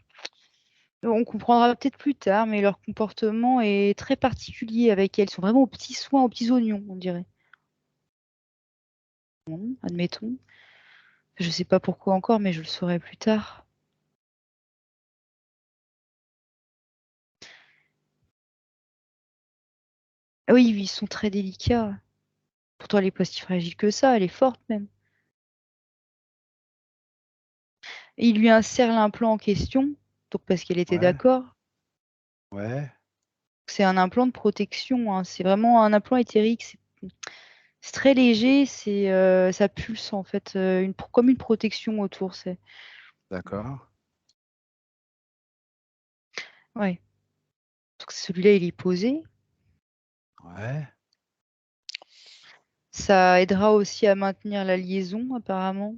on comprendra peut-être plus tard, mais leur comportement est très particulier avec elle. Ils sont vraiment aux petits soins, aux petits oignons, on dirait. Bon, admettons. Je sais pas pourquoi encore, mais je le saurai plus tard. Ah oui, oui, ils sont très délicats. Pourtant, elle est pas si fragile que ça, elle est forte même. Et il lui insère l'implant en question, donc parce qu'elle était
Ouais,
d'accord.
ouais.
C'est un implant de protection, hein. C'est vraiment un implant éthérique. C'est très léger, ça pulse en fait, comme une protection autour.
D'accord.
Ouais. Donc celui-là, il est posé.
Ouais.
Ça aidera aussi à maintenir la liaison, apparemment.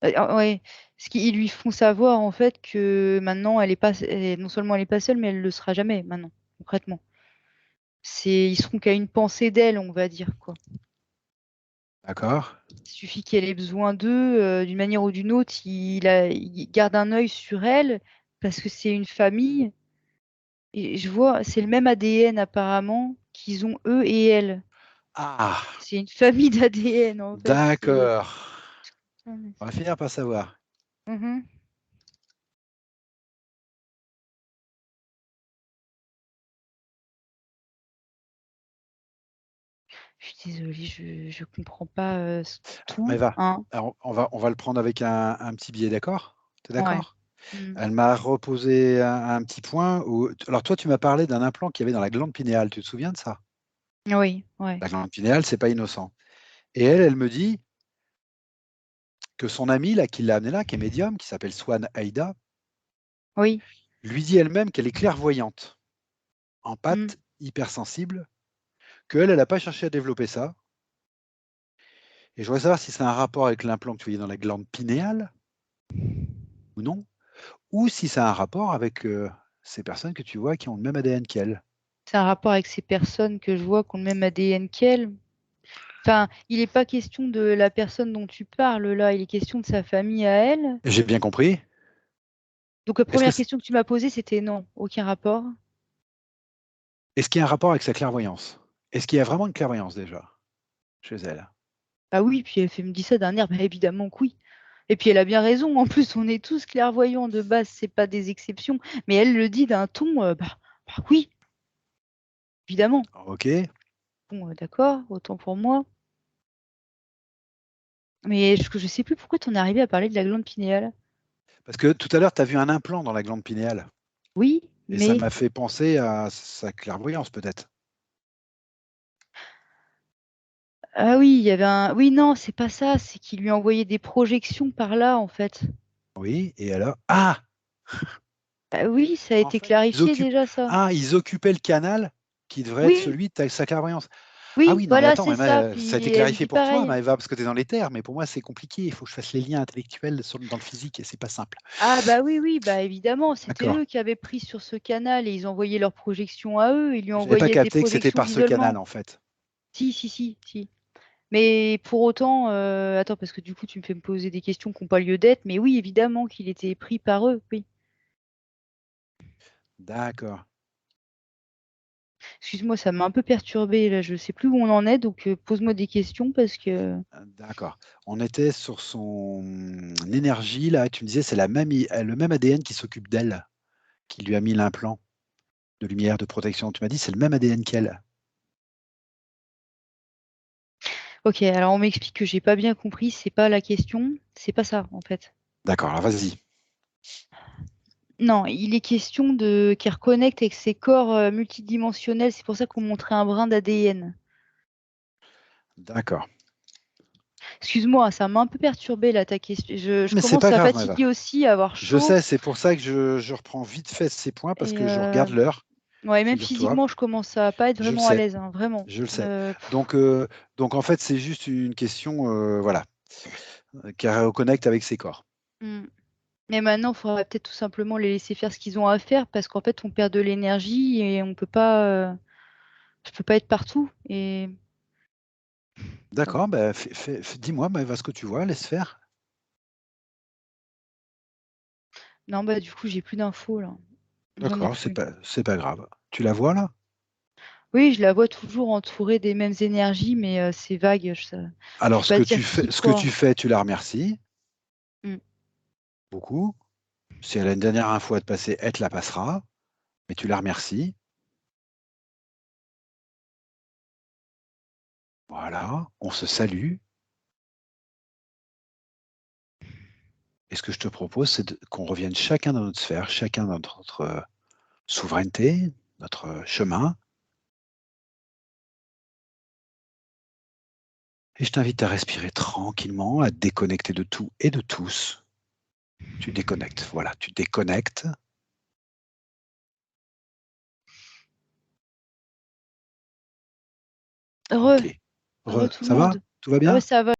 Ouais, ce qu'ils lui font savoir en fait que maintenant elle est pas, non seulement elle est pas seule, mais elle le sera jamais maintenant, concrètement. Ils seront qu'à une pensée d'elle, on va dire quoi.
D'accord.
Il suffit qu'elle ait besoin d'eux, d'une manière ou d'une autre, il garde un œil sur elle parce que c'est une famille. Et je vois, c'est le même ADN apparemment qu'ils ont eux et elle.
Ah,
C'est une famille d'ADN en fait.
d'accord. On va finir par savoir.
Mhm. Je suis désolée, je comprends pas tout.
Maëva,
Hein.
alors, on va le prendre avec un petit billet, d'accord? Tu es
Ouais.
d'accord?
Mm.
Elle m'a reposé un petit point. Alors toi, tu m'as parlé d'un implant qu'il y avait dans la glande pinéale. Tu te souviens de ça?
Oui, ouais.
La glande pinéale, c'est pas innocent. Et elle me dit que son amie là, qui l'a amenée là, qui est médium, qui s'appelle Swan Aida,
Oui.
lui dit elle-même qu'elle est clairvoyante,
Mm.
empathe, hypersensible, qu'elle, elle n'a pas cherché à développer ça. Et je voudrais savoir si c'est un rapport avec l'implant que tu voyais dans la glande pinéale ou non, ou si c'est un rapport avec ces personnes que tu vois qui ont le même ADN qu'elle.
C'est un rapport avec ces personnes que je vois qui ont le même ADN qu'elle. Enfin, il n'est pas question de la personne dont tu parles là, il est question de sa famille à elle.
J'ai bien compris.
Donc la
Est-ce que
première question que tu m'as posée, c'était non, aucun rapport.
est-ce qu'il y a un rapport avec sa clairvoyance? Est-ce qu'il y a vraiment une clairvoyance déjà chez elle?
Ah oui, puis elle fait me dit ça d'un air, bah évidemment que oui. Et puis elle a bien raison, en plus on est tous clairvoyants de base, c'est pas des exceptions. Mais elle le dit d'un ton, bah oui, évidemment.
Ok.
Bon, d'accord, autant pour moi. Mais je sais plus pourquoi tu en es arrivé à parler de la glande pinéale.
Parce que tout à l'heure, tu as vu un implant dans la glande pinéale.
Oui,
Et ça
mais
m'a fait penser à sa clairvoyance, peut-être.
ah oui, il y avait un. Oui, non, c'est pas ça, c'est qu'il lui envoyait des projections par là, en fait.
Oui, et alors? Ah!
Bah oui, ça a
En
été
fait,
clarifié déjà, ça.
ils occupaient le canal qui devrait être
Oui,
celui de sa clairvoyance. Ah
oui,
oui, non, mais
voilà,
attends,
c'est ça.
ça a
Puis
été
elle me
clarifié
dit
pour toi,
pareil.
Maëva, parce que tu es dans les terres, mais pour moi, c'est compliqué. Il faut que je fasse les liens intellectuels dans le physique et c'est pas simple.
Ah bah oui, oui, bah évidemment, c'était
D'accord.
eux qui avaient pris sur ce canal et ils envoyaient leurs projections à eux, ils lui
J'avais pas
envoyaient des
capté que c'était
projections
par ce canal,
d'isolement.
en fait.
Si, si, si, si. Mais pour autant, attends, parce que du coup, tu me fais me poser des questions qui n'ont pas lieu d'être, mais oui, évidemment qu'il était pris par eux, oui.
D'accord.
Excuse-moi, ça m'a un peu perturbée, là, je sais plus où on en est, donc pose-moi des questions parce que.
D'accord. On était sur son énergie, là. Tu me disais, c'est le même ADN qui s'occupe d'elle, qui lui a mis l'implant de lumière, de protection. Tu m'as dit, c'est le même ADN qu'elle.
Ok, alors on m'explique que j'ai pas bien compris, c'est pas la question, c'est pas ça en fait.
D'accord, alors vas-y.
Non, il est question de qu'il reconnecte avec ses corps multidimensionnels, c'est pour ça qu'on montrait un brin d'ADN.
D'accord.
Excuse-moi, ça m'a un peu perturbé là ta question. Je
Mais c'est
commence
pas
à
grave, Maëva.
fatiguer aussi, à avoir
Je
chaud.
sais, c'est pour ça que je reprends vite fait ces points, parce
Et
que je regarde l'heure,
ouais, même
figure-toi.
physiquement, je commence à pas être
Je le
vraiment à
sais,
l'aise, hein, vraiment.
je le sais.
Pff,
Donc en fait, c'est juste une question, voilà, qui reconnecte avec ses corps.
hmm. Mais maintenant, il faudrait peut-être tout simplement les laisser faire ce qu'ils ont à faire parce qu'en fait, on perd de l'énergie et on peut pas. Je peux pas être partout. Et bon.
D'accord, bah, dis-moi, Maëva, ce que tu vois, laisse faire.
Non, bah du coup, j'ai plus d'infos là. J'en ai
D'accord,
plus.
c'est pas grave. Tu la vois là?
Oui, je la vois toujours entourée des mêmes énergies, mais c'est vague. Je peux
Alors,
pas dire qui,
ce que
quoi.
tu fais, tu la remercies
Hmm.
beaucoup. Si elle a une dernière info à te passer, elle te la passera, mais tu la remercies. Voilà, on se salue. Et ce que je te propose, c'est qu'on revienne chacun dans notre sphère, chacun dans notre souveraineté, notre chemin. Et je t'invite à respirer tranquillement, à te déconnecter de tout et de tous. Tu déconnectes, voilà, tu déconnectes.
Heureux,
Ok.
heureux tout le
Ça va?
monde.
Tout va
Ah ouais,
bien?
ça va.